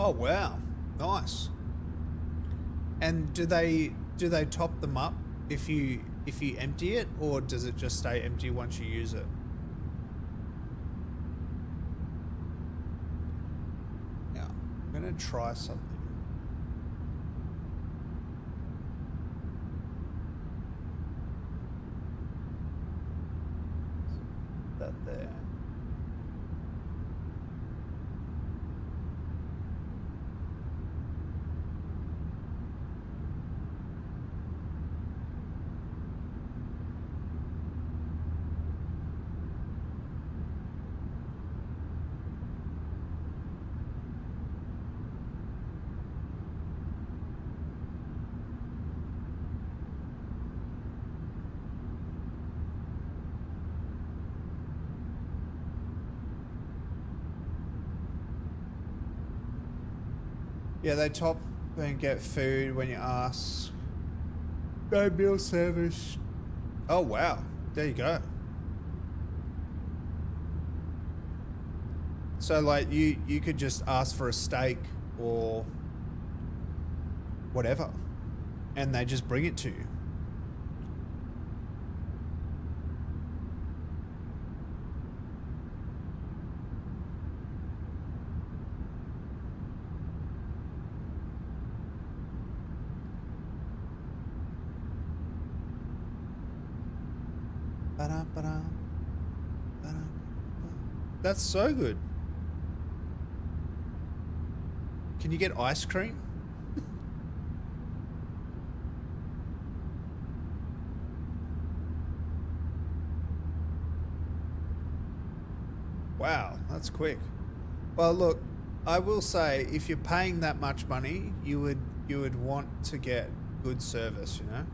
Oh wow, nice. And do they top them up if you empty it, or does it just stay empty once you use it? Yeah, I'm gonna try something. That there. Yeah, they top and get food when you ask. No meal service. Oh wow, there you go. So like you could just ask for a steak or whatever, and they just bring it to you. That's so good. Can you get ice cream? Wow, that's quick. Well, look, I will say if you're paying that much money, you would want to get good service, you know?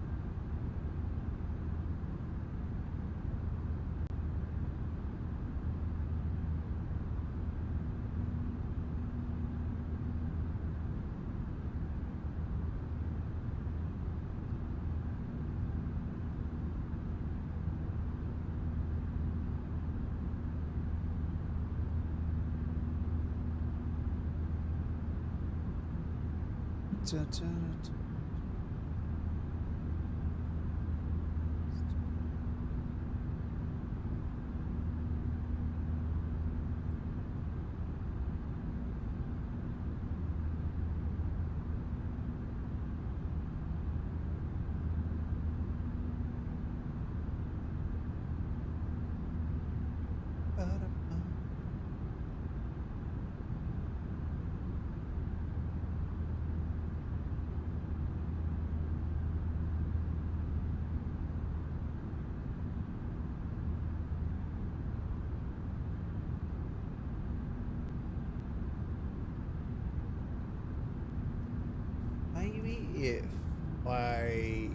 Maybe if I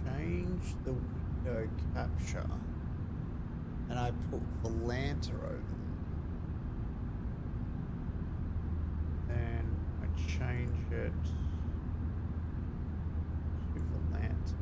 change the window capture and I put Volanta over there, then I change it to Volanta.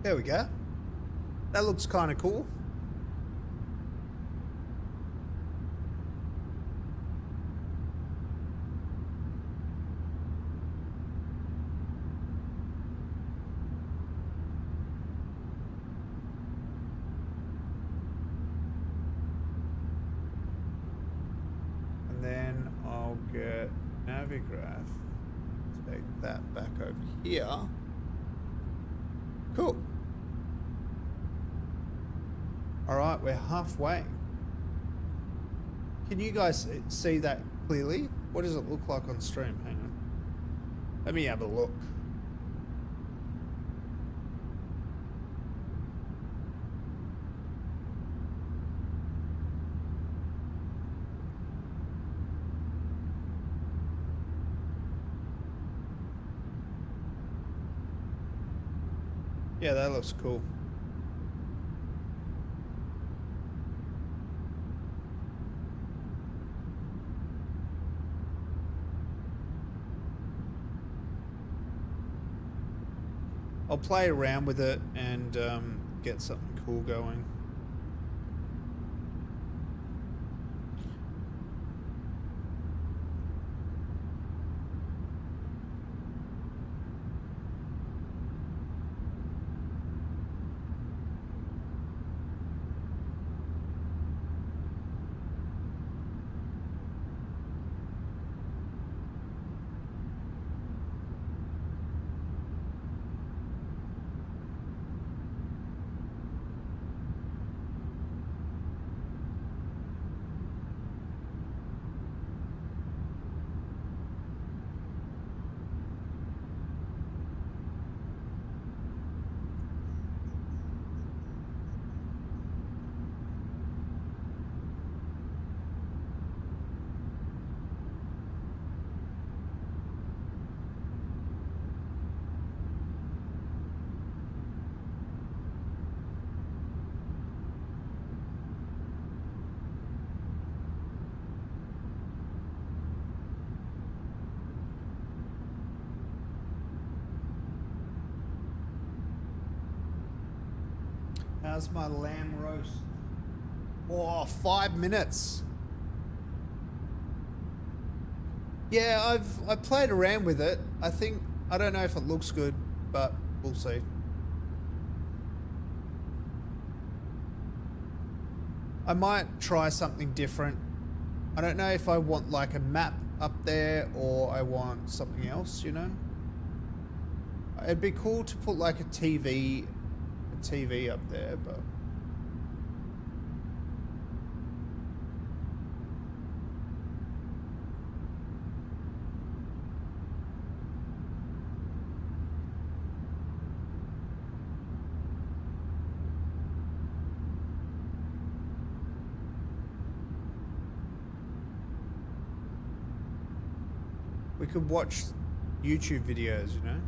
There we go. That looks kind of cool. And then I'll get Navigraph. Take that back over here. Cool. All right, we're halfway. Can you guys see that clearly? What does it look like on stream? Hang on. Let me have a look. Yeah, that looks cool. I'll play around with it and get something cool going. How's my lamb roast? Oh, 5 minutes. Yeah, I played around with it. I don't know if it looks good, but we'll see. I might try something different. I don't know if I want like a map up there or I want something else, you know? It'd be cool to put like a TV up there, but we could watch YouTube videos, you know?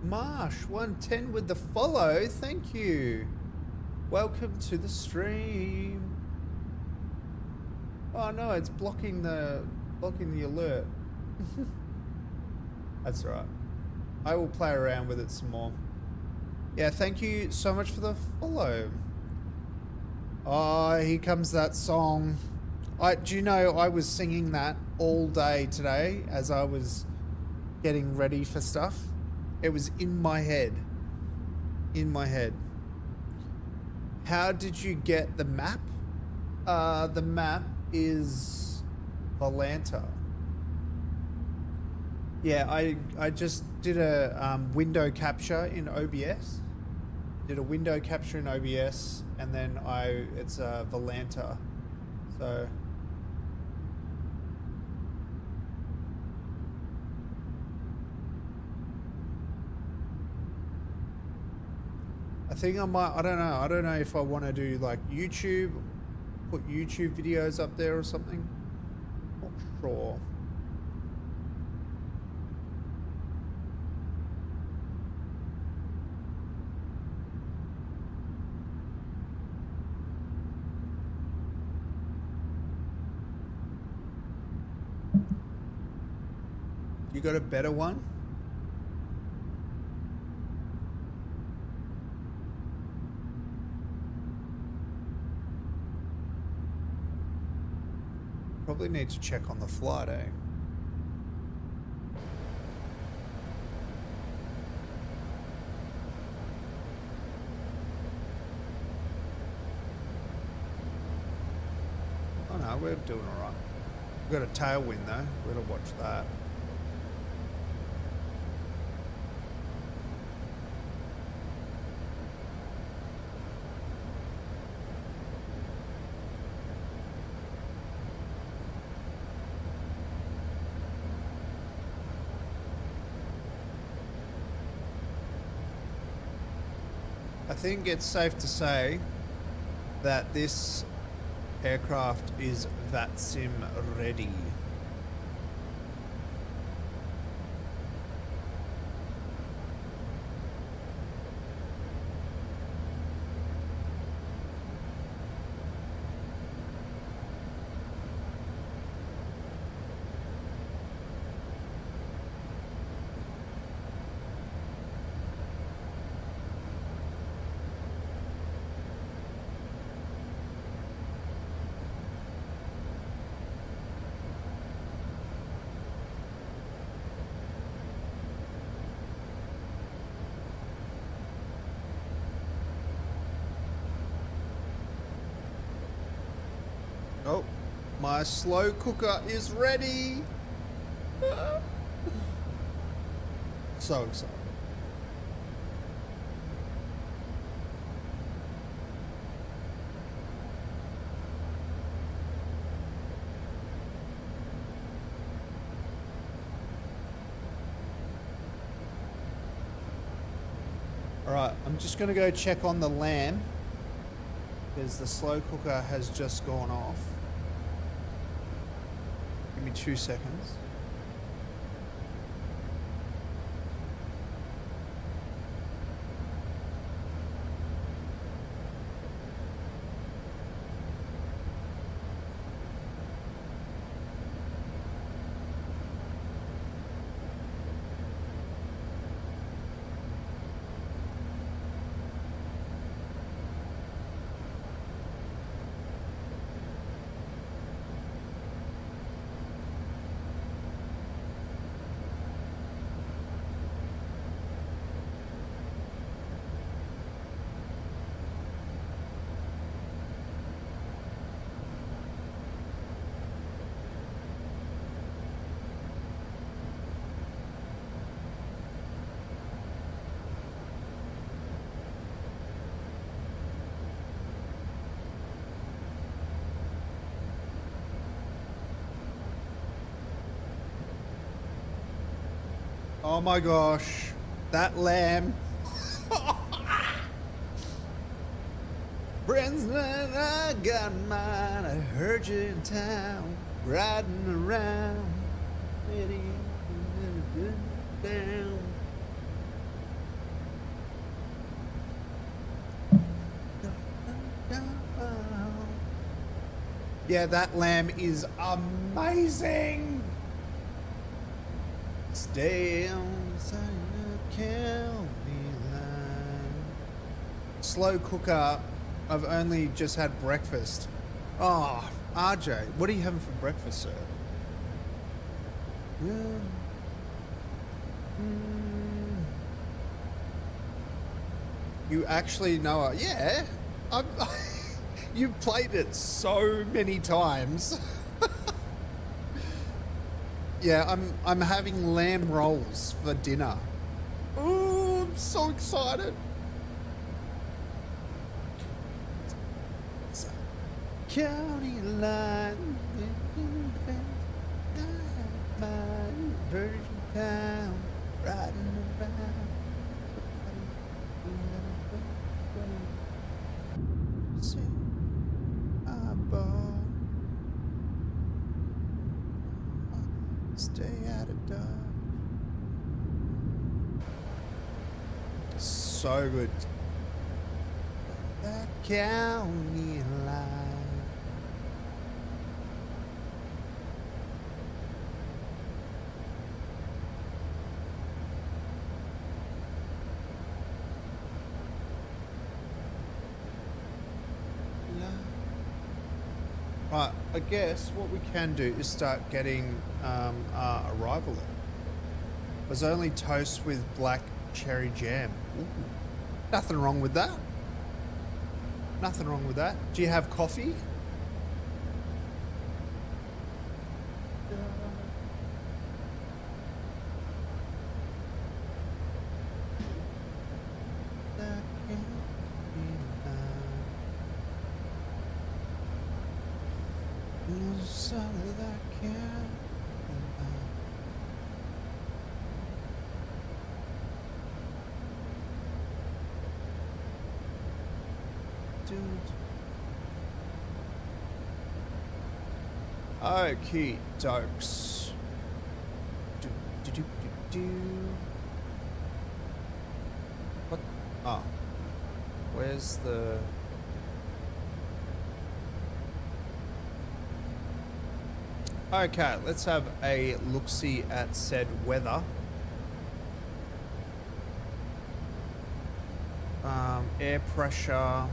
Marsh 110 with the follow, thank you. Welcome to the stream. Oh no, it's blocking the alert. That's right. I will play around with it some more. Yeah, thank you so much for the follow. Oh, here comes that song. Do you know I was singing that all day today as I was getting ready for stuff? It was in my head. In my head. How did you get the map? The map is Volanta. Yeah, I just did a window capture in OBS. Did a window capture in OBS, and then it's Volanta. So I think I might, I don't know if I want to do like YouTube, put YouTube videos up there or something. Not sure. You got a better one? Probably need to check on the flight, eh? Oh no, we're doing alright. We've got a tailwind though, we've got to watch that. I think it's safe to say that this aircraft is VATSIM ready. Oh, my slow cooker is ready. So excited. All right, I'm just going to go check on the lamb because the slow cooker has just gone off. Give me 2 seconds. Oh my gosh, that lamb. Friends, I got mine. I heard you in town, riding around, down. Yeah, that lamb is amazing. Stay on the side of the county line. Slow cooker. I've only just had breakfast. Oh, RJ, what are you having for breakfast, sir? You actually know it? Yeah. You've played it so many times. Yeah, I'm having lamb rolls for dinner. Oh, I'm so excited. County line, Virgin town, riding around. Stay out of Dodge. So good. That county line. Right, I guess what we can do is start getting our arrival in. There's only toast with black cherry jam. Ooh. Nothing wrong with that. Nothing wrong with that. Do you have coffee? Okay, dokes. What? Oh. Where's the... Okay, let's have a look-see at said weather. Air pressure.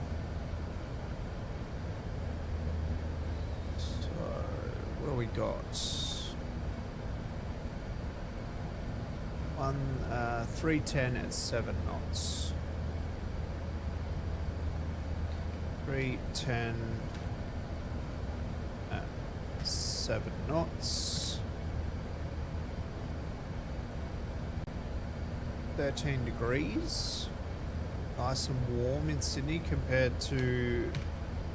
So, what do we got? 310 at 7 knots. 310 at 7 knots. 13 degrees. Nice and warm in Sydney compared to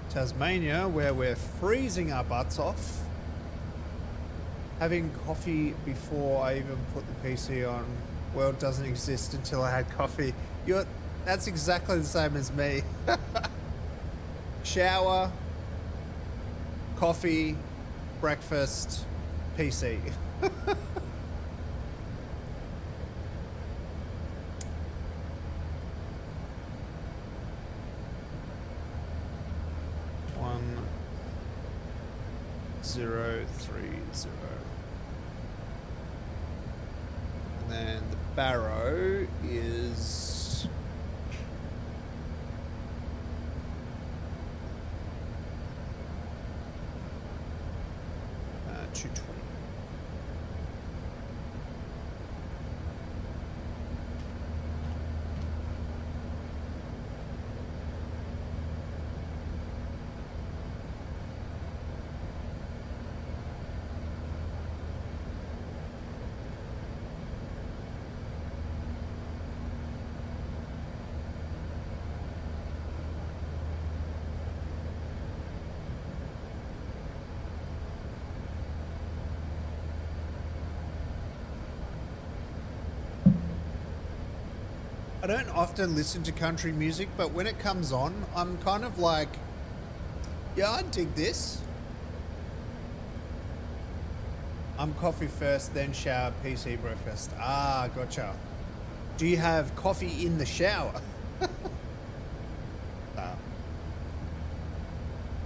Tasmania, where we're freezing our butts off. Having coffee before I even put the PC on. World doesn't exist until I had coffee. That's exactly the same as me. Shower, coffee, breakfast, PC. One, 0, 3, 0. And then the Barrow is 220. I don't often listen to country music, but when it comes on, I'm kind of like, yeah, I dig this. I'm coffee first, then shower, PC, breakfast. Ah, gotcha. Do you have coffee in the shower?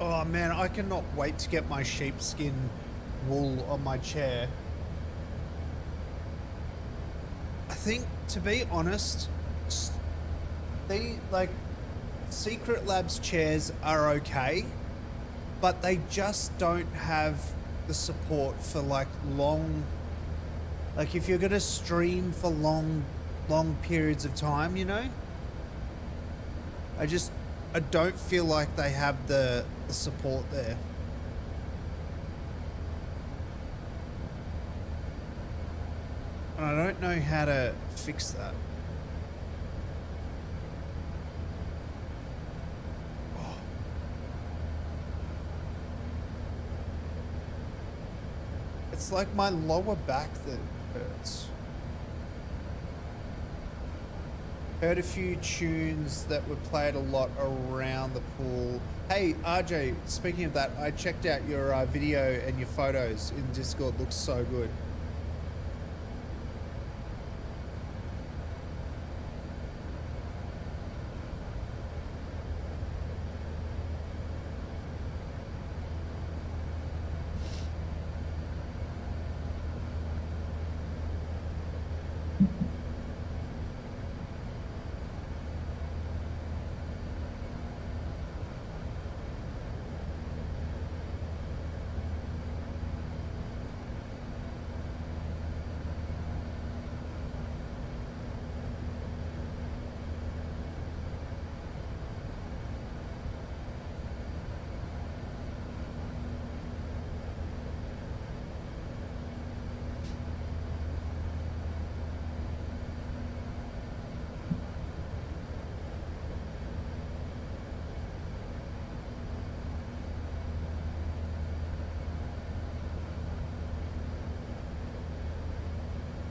Oh man, I cannot wait to get my sheepskin wool on my chair. I think, to be honest, Secret Labs chairs are okay, but they just don't have the support for long, if you're gonna stream for long periods of time, you know? I don't feel like they have the support there. And I don't know how to fix that. It's like my lower back that hurts. Heard a few tunes that were played a lot around the pool. Hey, RJ, speaking of that, I checked out your video and your photos in Discord. Looks so good.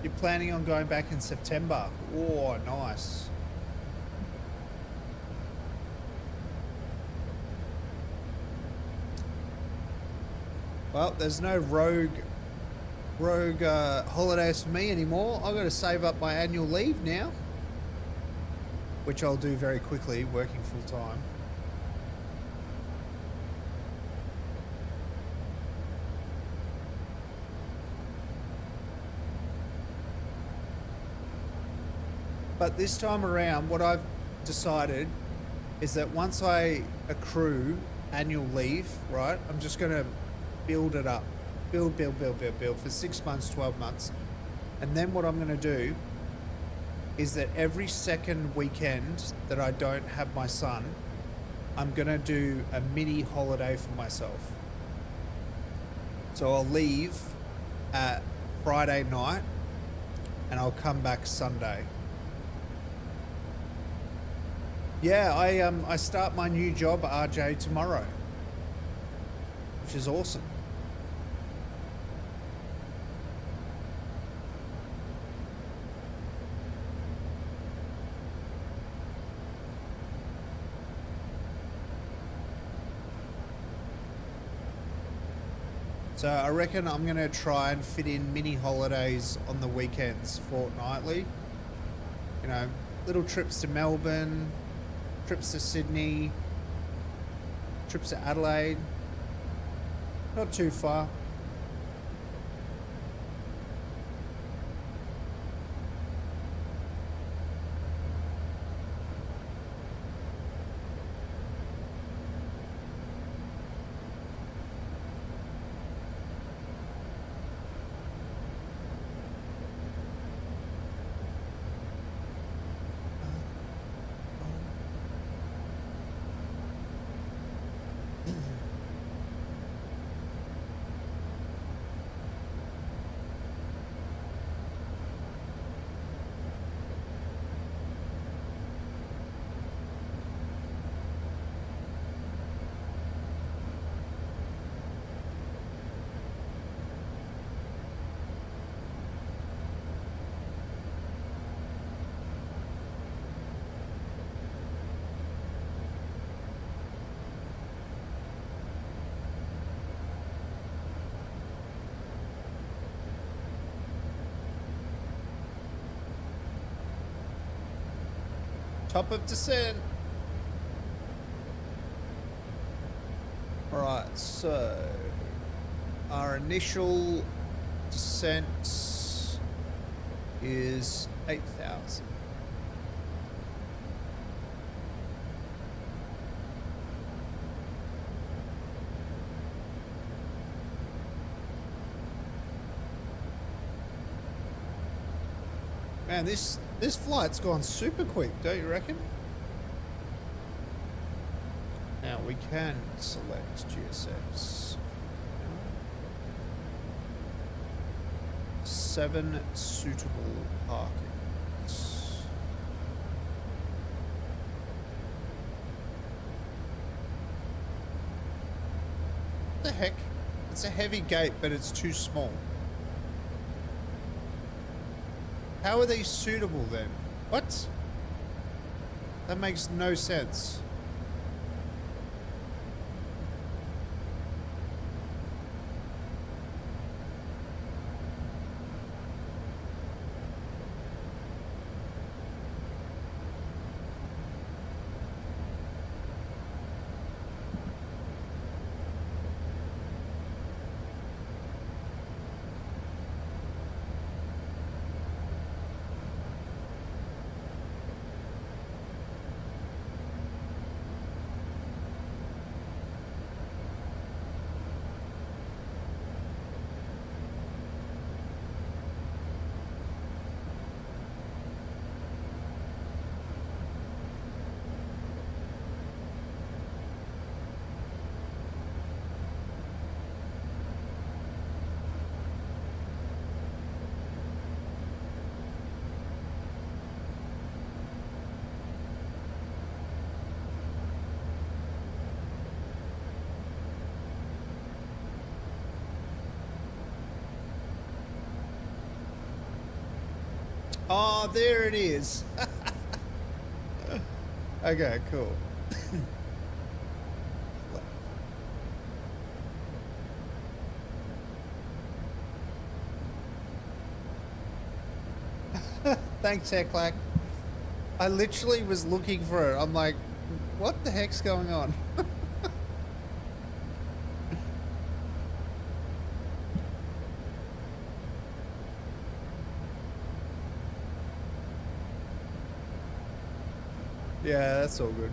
You're planning on going back in September. Oh, nice. Well, there's no rogue holidays for me anymore. I've got to save up my annual leave now, which I'll do very quickly, working full time. But this time around, what I've decided is that once I accrue annual leave, right, I'm just going to build it up. Build for 6 months, 12 months. And then what I'm going to do is that every second weekend that I don't have my son, I'm going to do a mini holiday for myself. So I'll leave at Friday night and I'll come back Sunday. Yeah, I start my new job at RJ tomorrow, which is awesome. So I reckon I'm going to try and fit in mini holidays on the weekends fortnightly. You know, little trips to Melbourne, trips to Sydney, trips to Adelaide. Not too far. Top of descent. Alright, so our initial descent is 8,000. Man, this flight's gone super quick, don't you reckon? Now we can select GSX. 7 suitable parkings. What the heck? It's a heavy gate, but it's too small. How are these suitable then? What? That makes no sense. Oh, there it is. Okay, cool. Thanks, Heclac. I literally was looking for it. I'm like, what the heck's going on? Yeah, that's all good.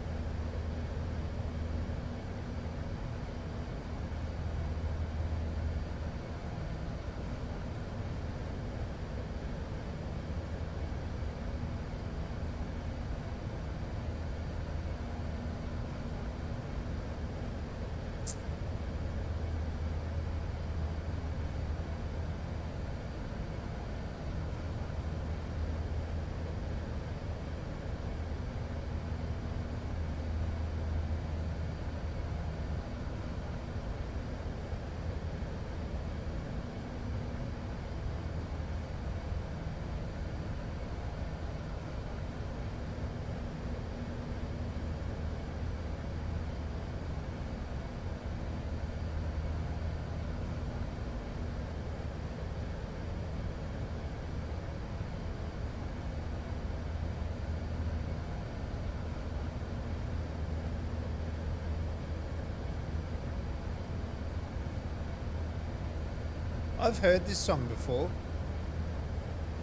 I've heard this song before.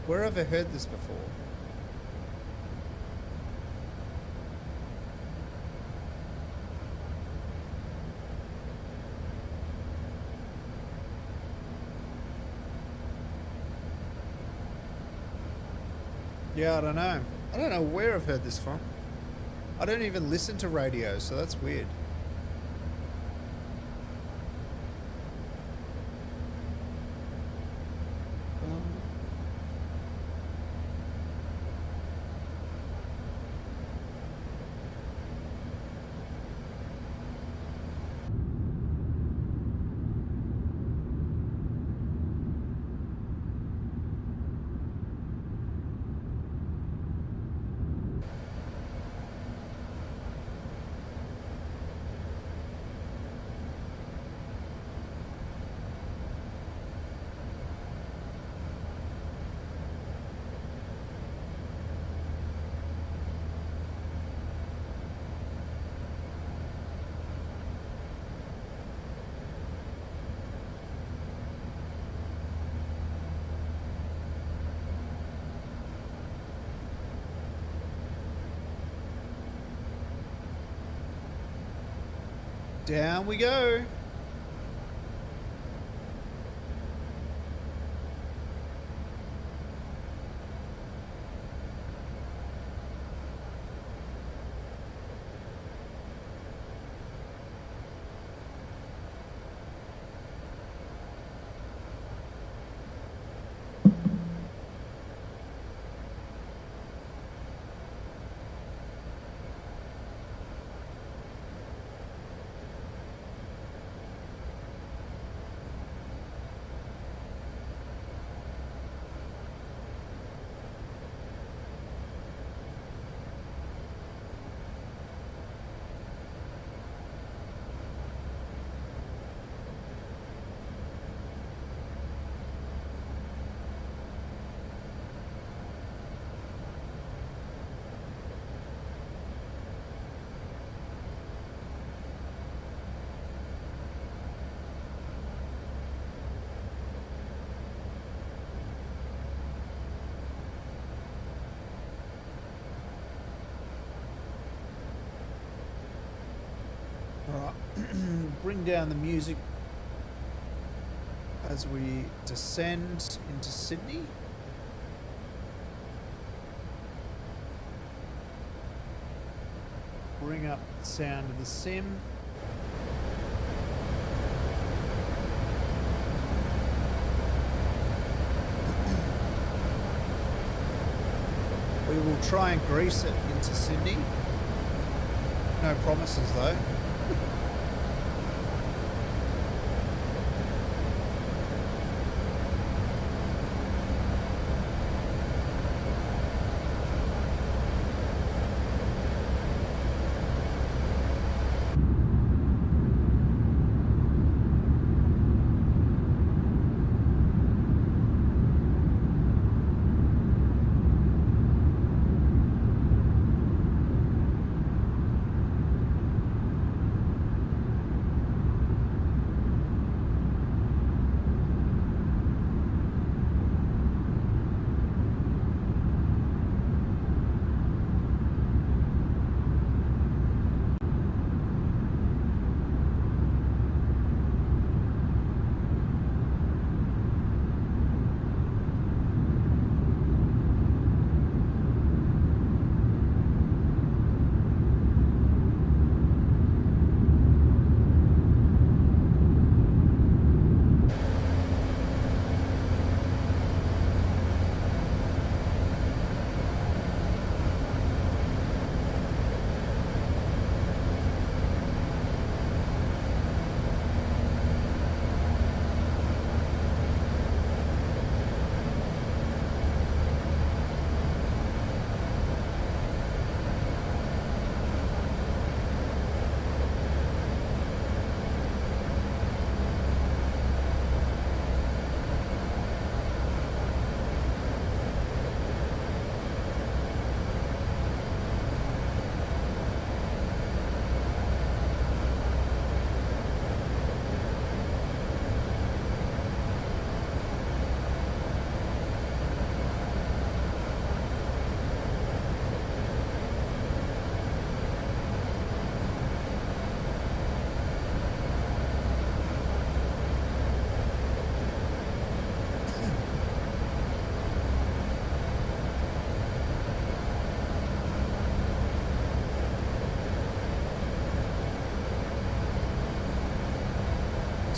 Where have I heard this before? Yeah, I don't know. I don't know where I've heard this from. I don't even listen to radio, so that's weird. Down we go. Bring down the music as we descend into Sydney. Bring up the sound of the sim. We will try and grease it into Sydney. No promises though.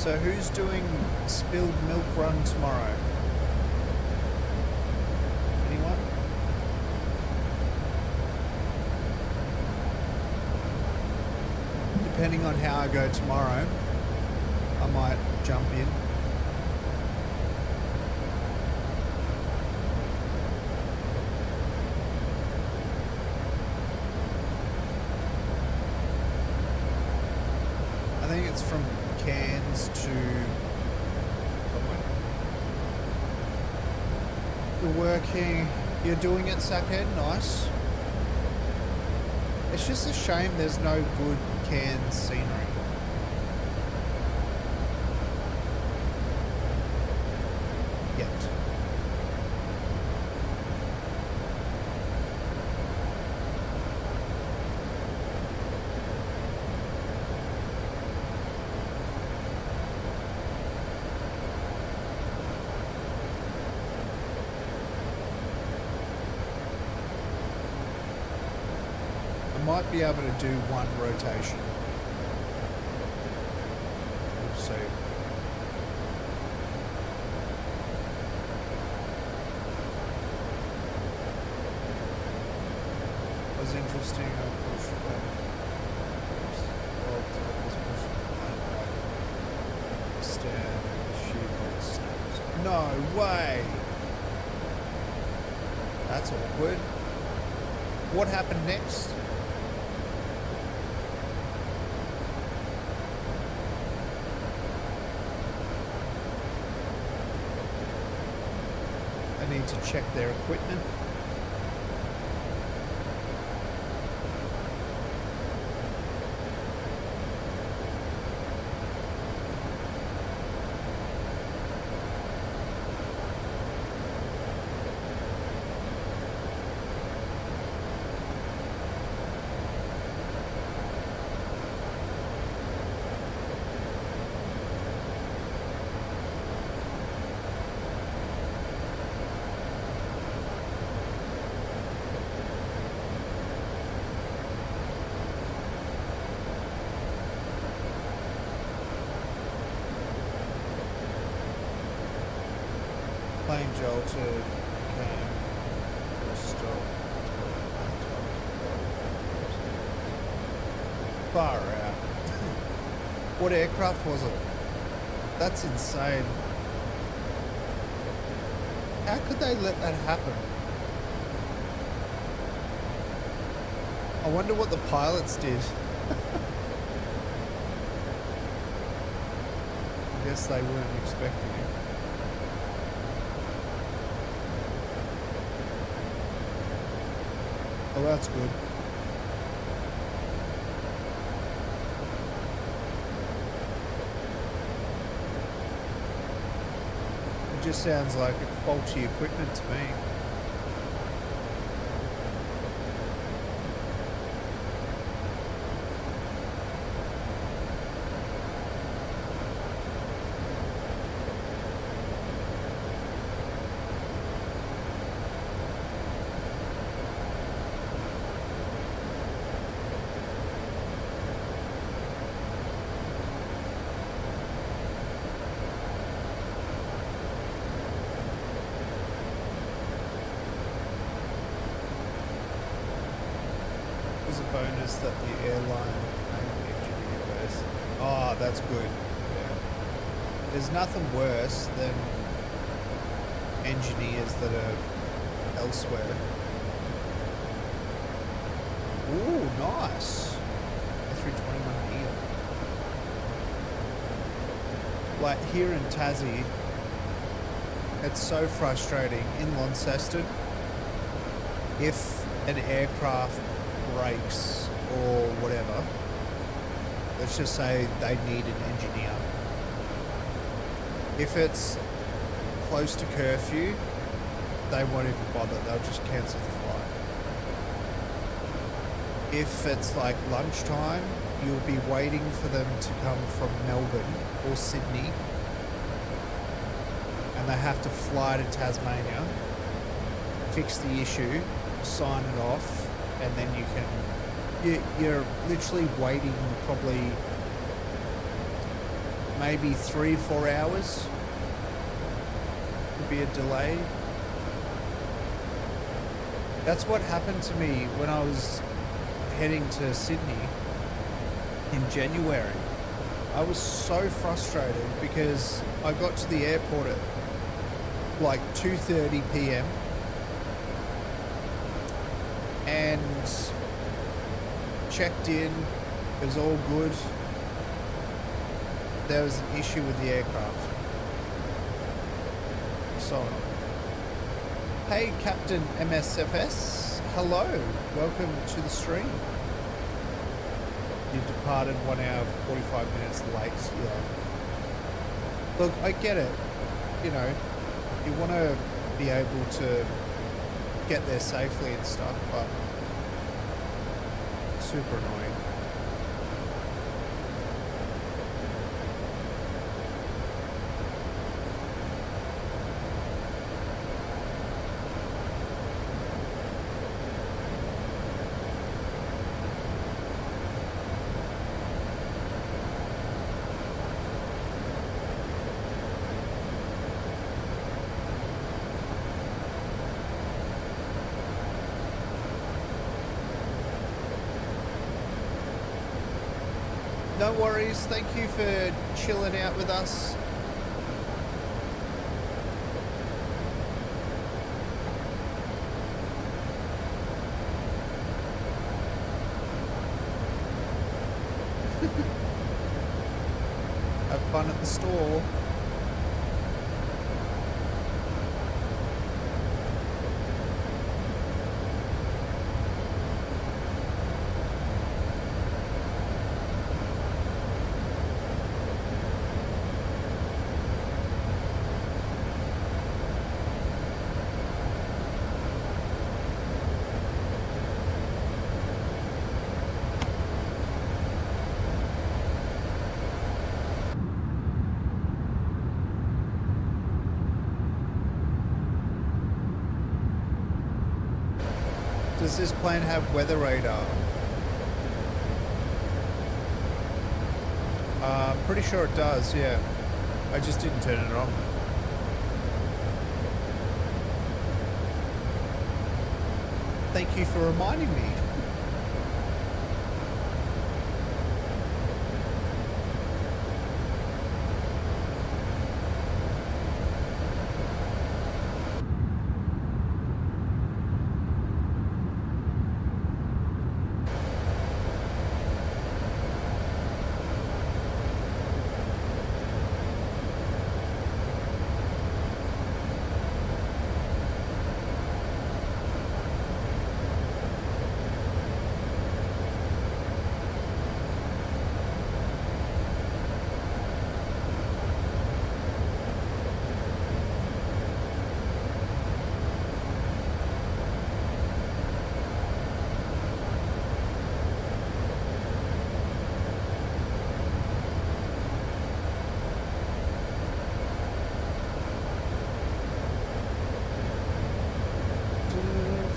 So who's doing spilled milk run tomorrow? Anyone? Depending on how I go tomorrow, I might jump in. I think it's from Cairns to somewhere. You're working, you're doing it, Sackhead, nice. It's just a shame there's no good Cairns scenery. Yet. I might be able to do one rotation. We'll see. It was interesting. I pushed back. Well, I was pushing the plane back. Stand. The sheet snaps. No way. That's awkward. What happened next? I need to check their equipment. Plane jolted, came to a stop. Far out. What aircraft was it? That's insane. How could they let that happen? I wonder what the pilots did. I guess they weren't expecting it. Oh, that's good. It just sounds like faulty equipment to me. A bonus that the airline named engineer was. Oh, that's good. Yeah. There's nothing worse than engineers that are elsewhere. Ooh, nice. A321 here. Like here in Tassie, it's so frustrating in Launceston. If an aircraft breaks or whatever, let's just say they need an engineer. If it's close to curfew, they won't even bother, they'll just cancel the flight. If it's like lunchtime, you'll be waiting for them to come from Melbourne or Sydney, and they have to fly to Tasmania, fix the issue, sign it off, and then you can, you're literally waiting probably maybe 3 or 4 hours. Could be a delay. That's what happened to me when I was heading to Sydney in January. I was so frustrated because I got to the airport at like 2:30 p.m. and checked in. It was all good. There was an issue with the aircraft. So, hey Captain MSFS, hello, welcome to the stream. You departed 1 hour 45 minutes late. Yeah. Look, I get it. You know, you want to be able to get there safely and stuff, but super annoying. No worries, thank you for chilling out with us. Have fun at the store. Does this plane have weather radar? Pretty sure it does, yeah. I just didn't turn it on. Thank you for reminding me.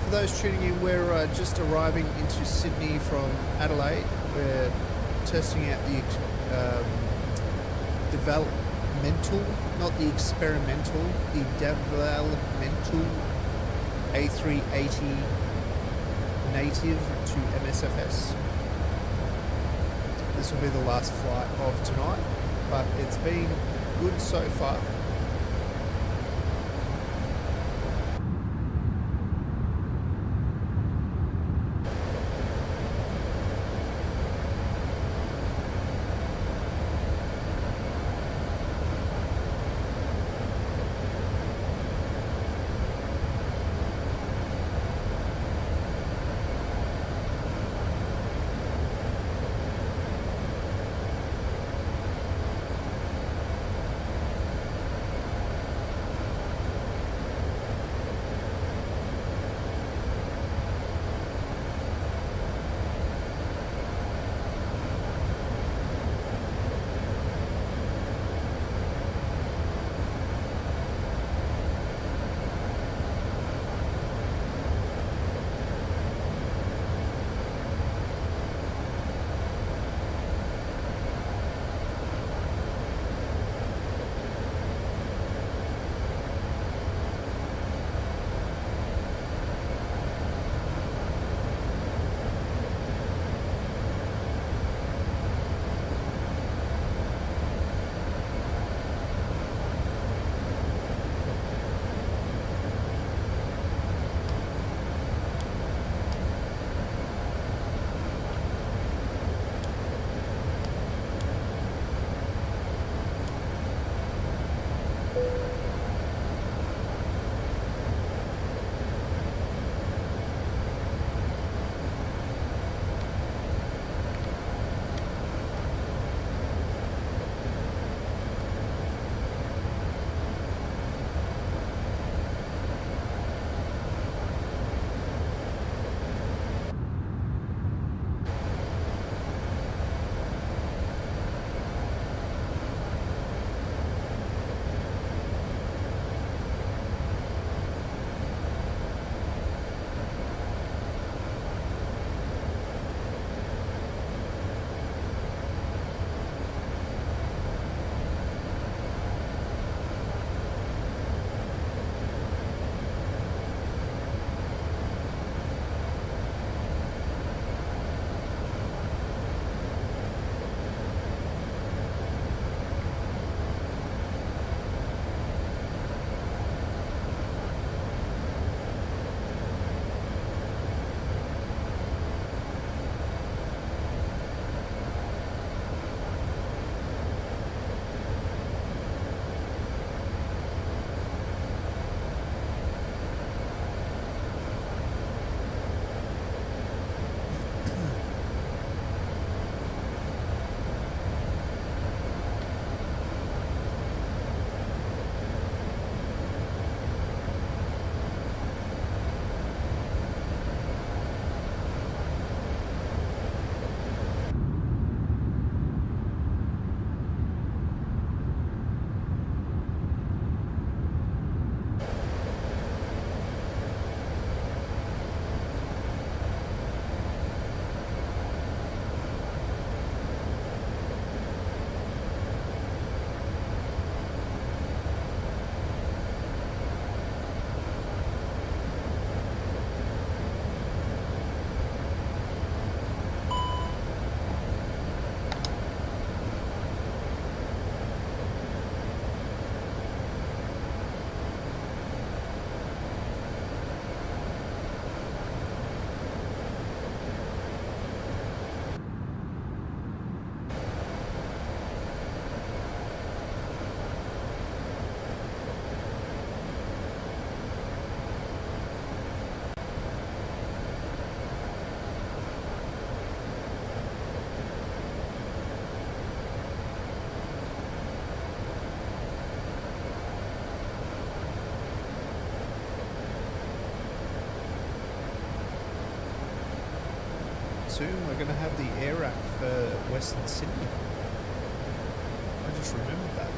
For those tuning in, we're just arriving into Sydney from Adelaide. We're testing out the developmental, not the experimental, the developmental A380 native to MSFS. This will be the last flight of tonight, but it's been good so far. soon we're going to have the air rack for Western Sydney. I just remembered that.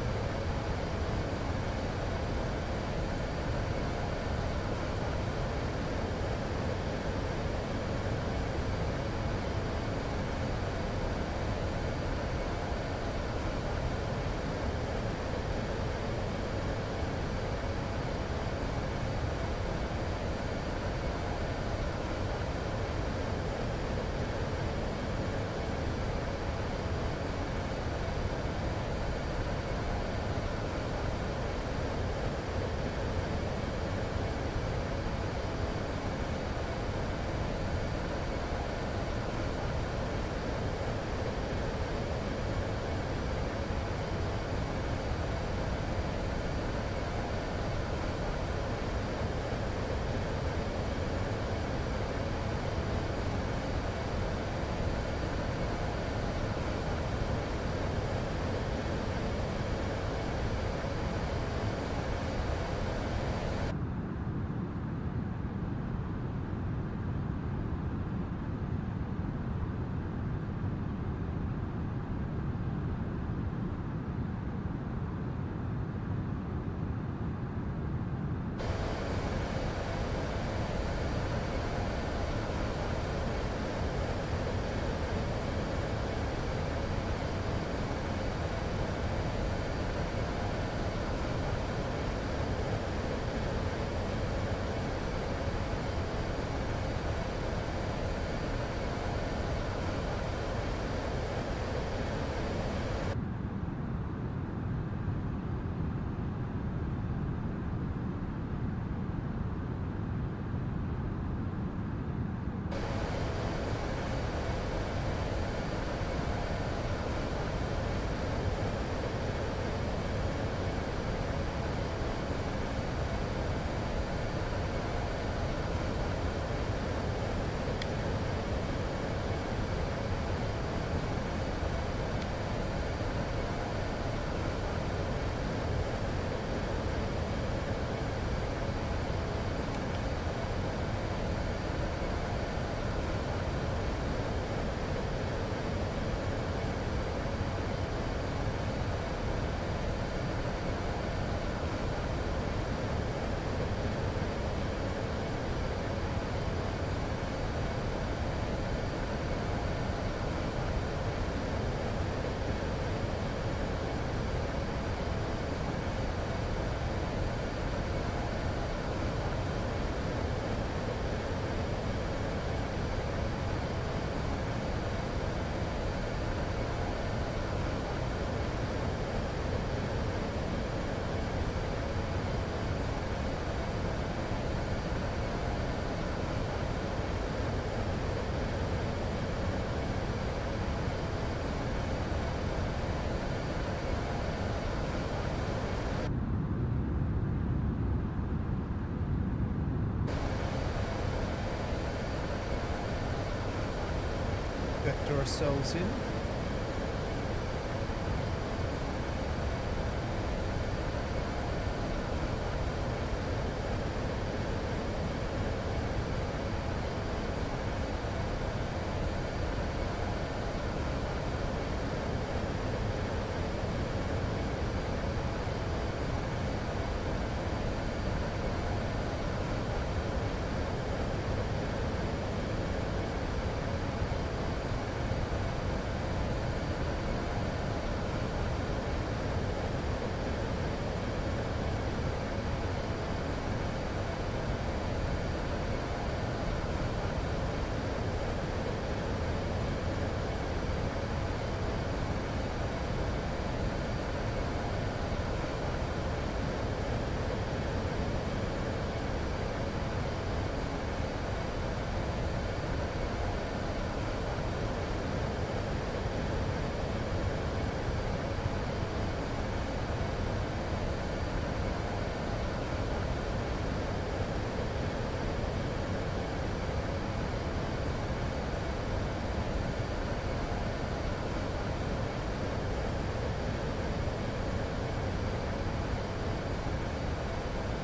Vector ourselves in.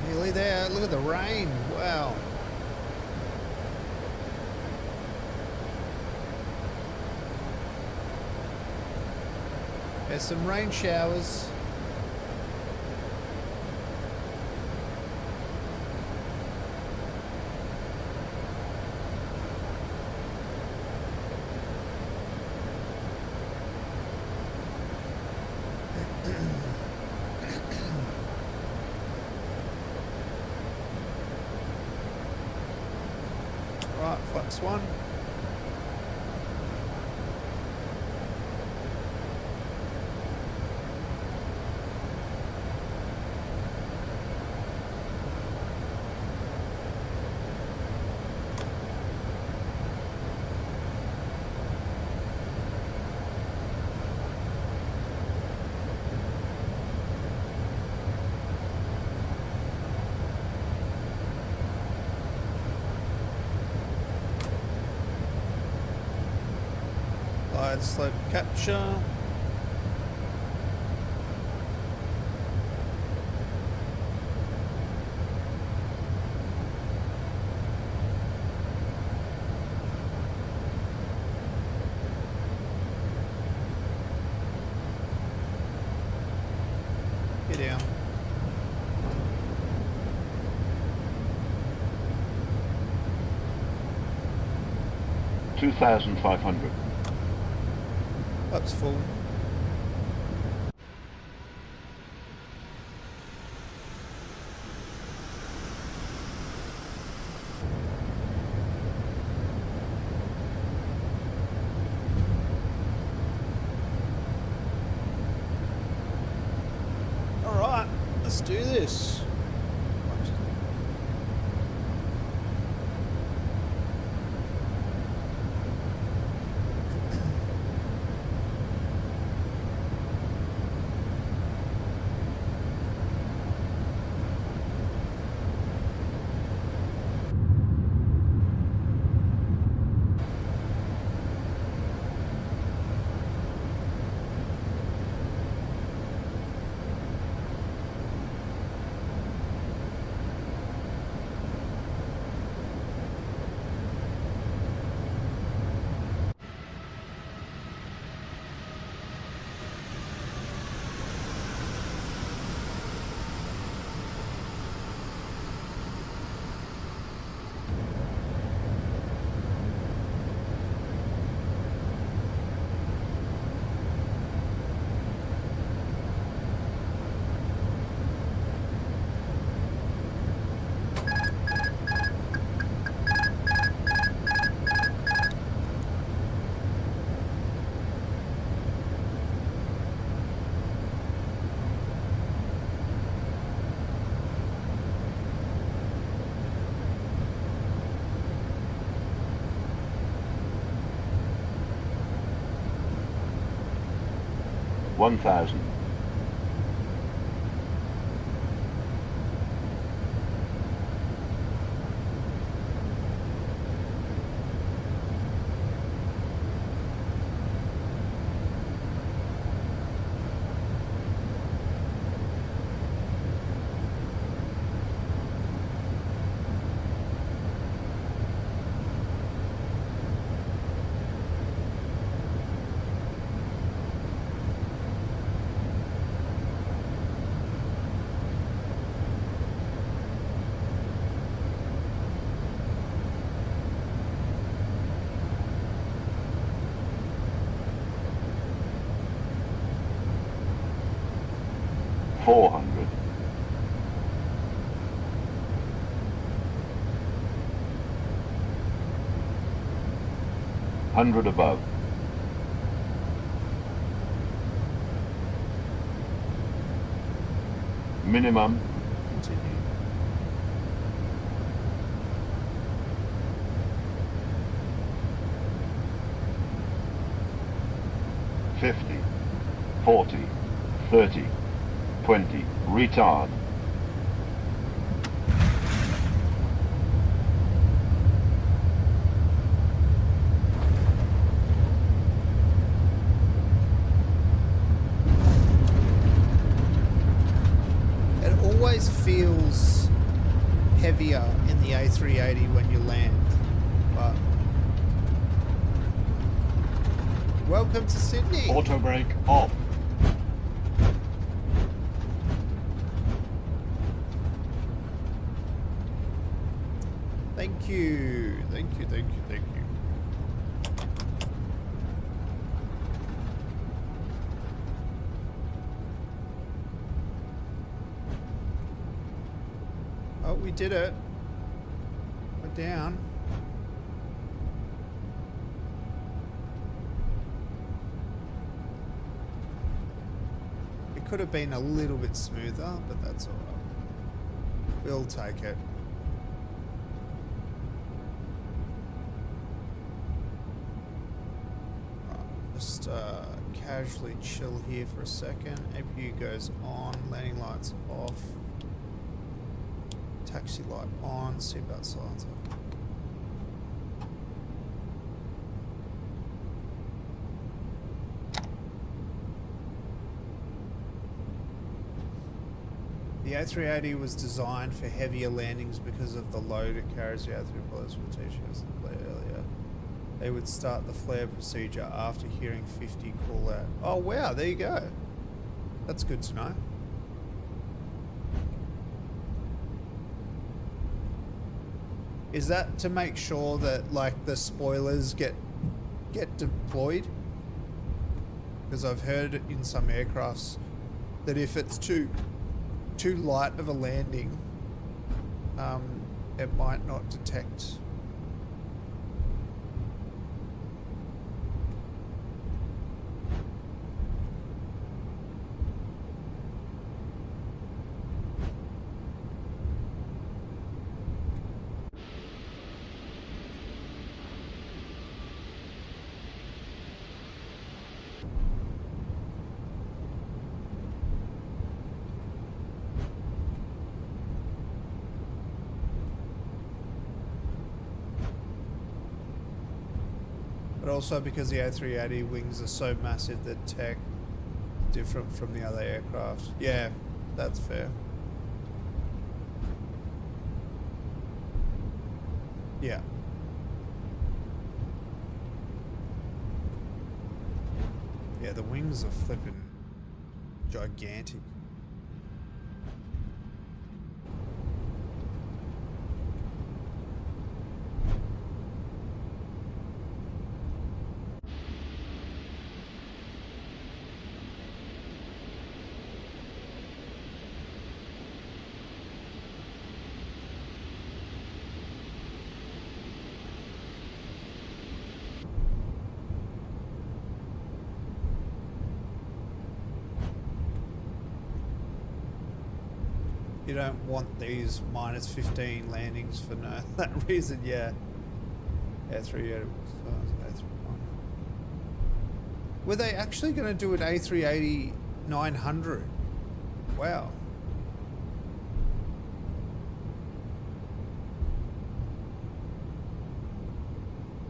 Nearly there. Look at the rain. Wow. There's some rain showers. Right, flaps 1. Glide slope capture. Get down. $2,500. Flaps full. All right, let's do this. $1,000. $400. $100 above. Minimum. Continue. $50, $40, $30, $20. Retard. It always feels heavier in the A380 when you land, but welcome to Sydney. Auto brake off. Thank you. Thank you, thank you, thank you. Oh, we did it. We're down. It could have been a little bit smoother, but that's all right. We'll take it. Just casually chill here for a second. APU goes on, landing lights off, taxi light on, seatbelt silencer. The A380 was designed for heavier landings because of the load it carries. The A380 pilots were teaching us earlier. They would start the flare procedure after hearing 50 call out. Oh wow, there you go. That's good to know. Is that to make sure that like the spoilers get deployed? Because I've heard in some aircrafts that if it's too light of a landing, it might not detect. But also because the A380 wings are so massive that tech is different from the other aircraft. Yeah, that's fair. Yeah. Yeah, the wings are flipping gigantic. You don't want these minus 15 landings for no that reason, yeah. A380. Were they actually going to do an A380 900? Wow.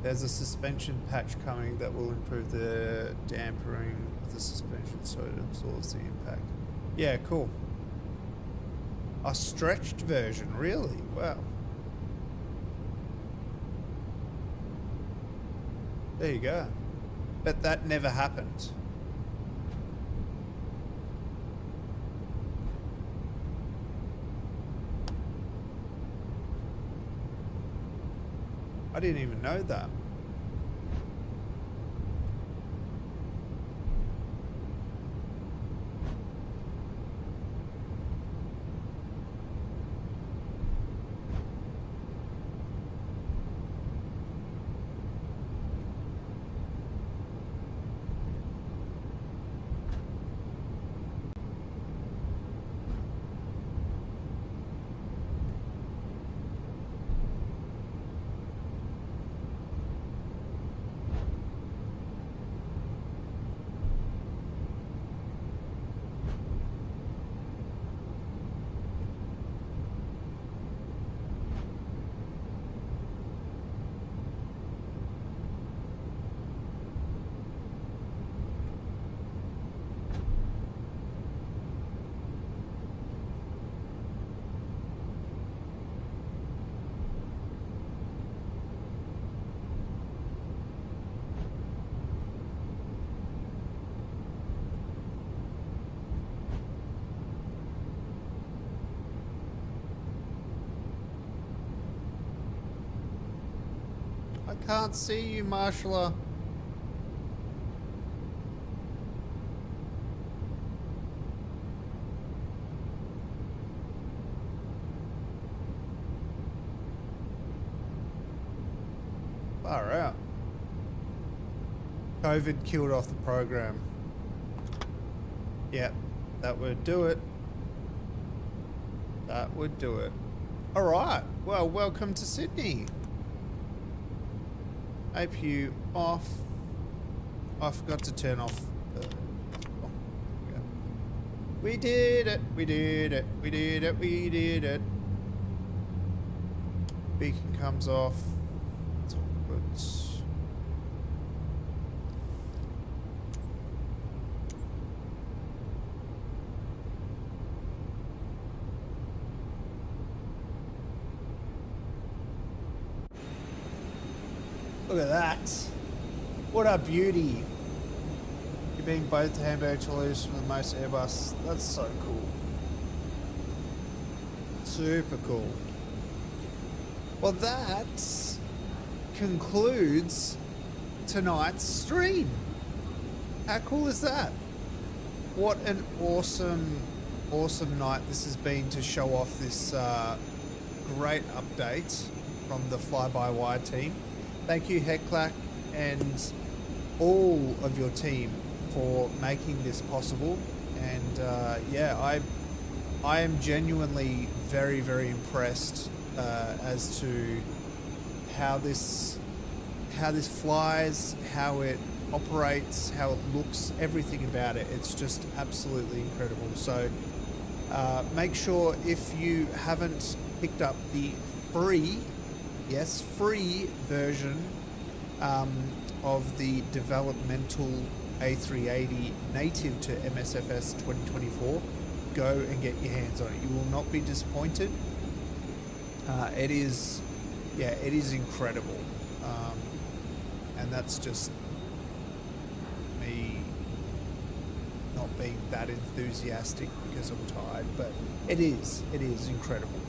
There's a suspension patch coming that will improve the dampering of the suspension so it absorbs the impact. Yeah, cool. A stretched version, really? Wow. There you go. But that never happened. I didn't even know that. I can't see you, Marshala. Far out. COVID killed off the program. Yep, that would do it. That would do it. All right. Well, welcome to Sydney. APU off. I forgot to turn off the... Oh, yeah. We did it. We did it. We did it. We did it. Beacon comes off. It's all good. Look at that. What a beauty. You're being both Hamburg Toulouse for the most Airbus. That's so cool. Super cool. Well, that concludes tonight's stream. How cool is that? What an awesome, awesome night this has been to show off this great update from the FlyByWire team. Thank you, Heclac, and all of your team for making this possible. And yeah, I am genuinely very, very impressed as to how this flies, how it operates, how it looks, everything about it. It's just absolutely incredible. So make sure, if you haven't picked up the free version of the developmental A380 native to MSFS 2024, go and get your hands on it. You will not be disappointed. It is incredible. And that's just me not being that enthusiastic because I'm tired, but it is incredible.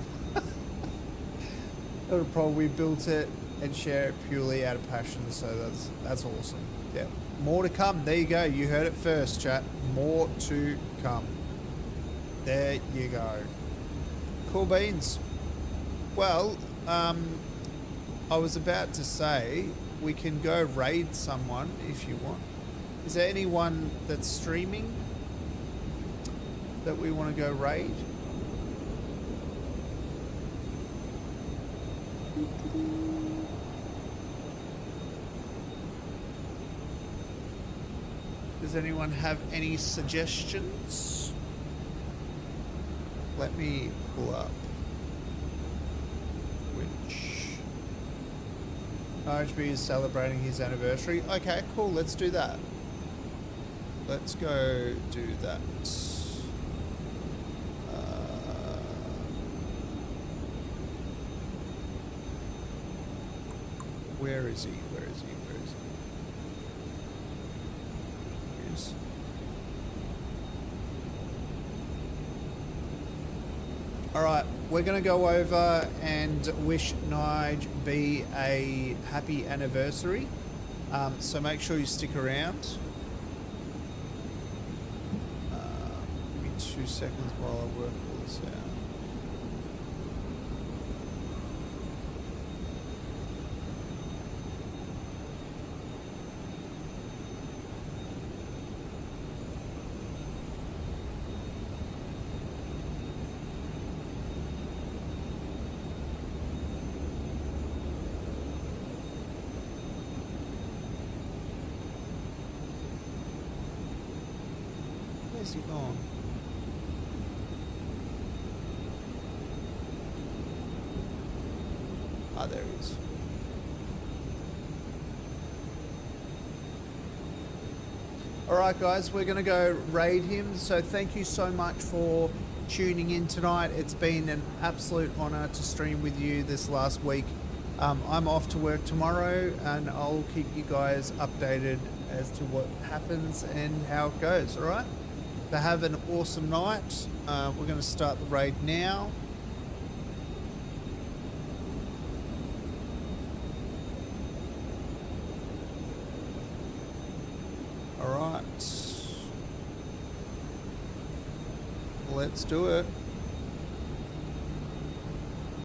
Not a problem. We built it and share it purely out of passion, so that's awesome. Yeah, more to come. There you go. You heard it first, chat. More to come. There you go. Cool beans. Well, I was about to say we can go raid someone if you want. Is there anyone that's streaming that we want to go raid? Does anyone have any suggestions? Let me pull up which RHB is celebrating his anniversary. Okay, cool, let's do that. Let's go do that. Where is he? Where is he? Where is he? Yes. All right, we're going to go over and wish Nige B a happy anniversary. So make sure you stick around. Give me 2 seconds while I work all this out. Where's he gone? Ah, there he is. Alright guys, we're going to go raid him. So thank you so much for tuning in tonight. It's been an absolute honour to stream with you this last week. I'm off to work tomorrow and I'll keep you guys updated as to what happens and how it goes, alright? So have an awesome night. We're going to start the raid now. Let's do it.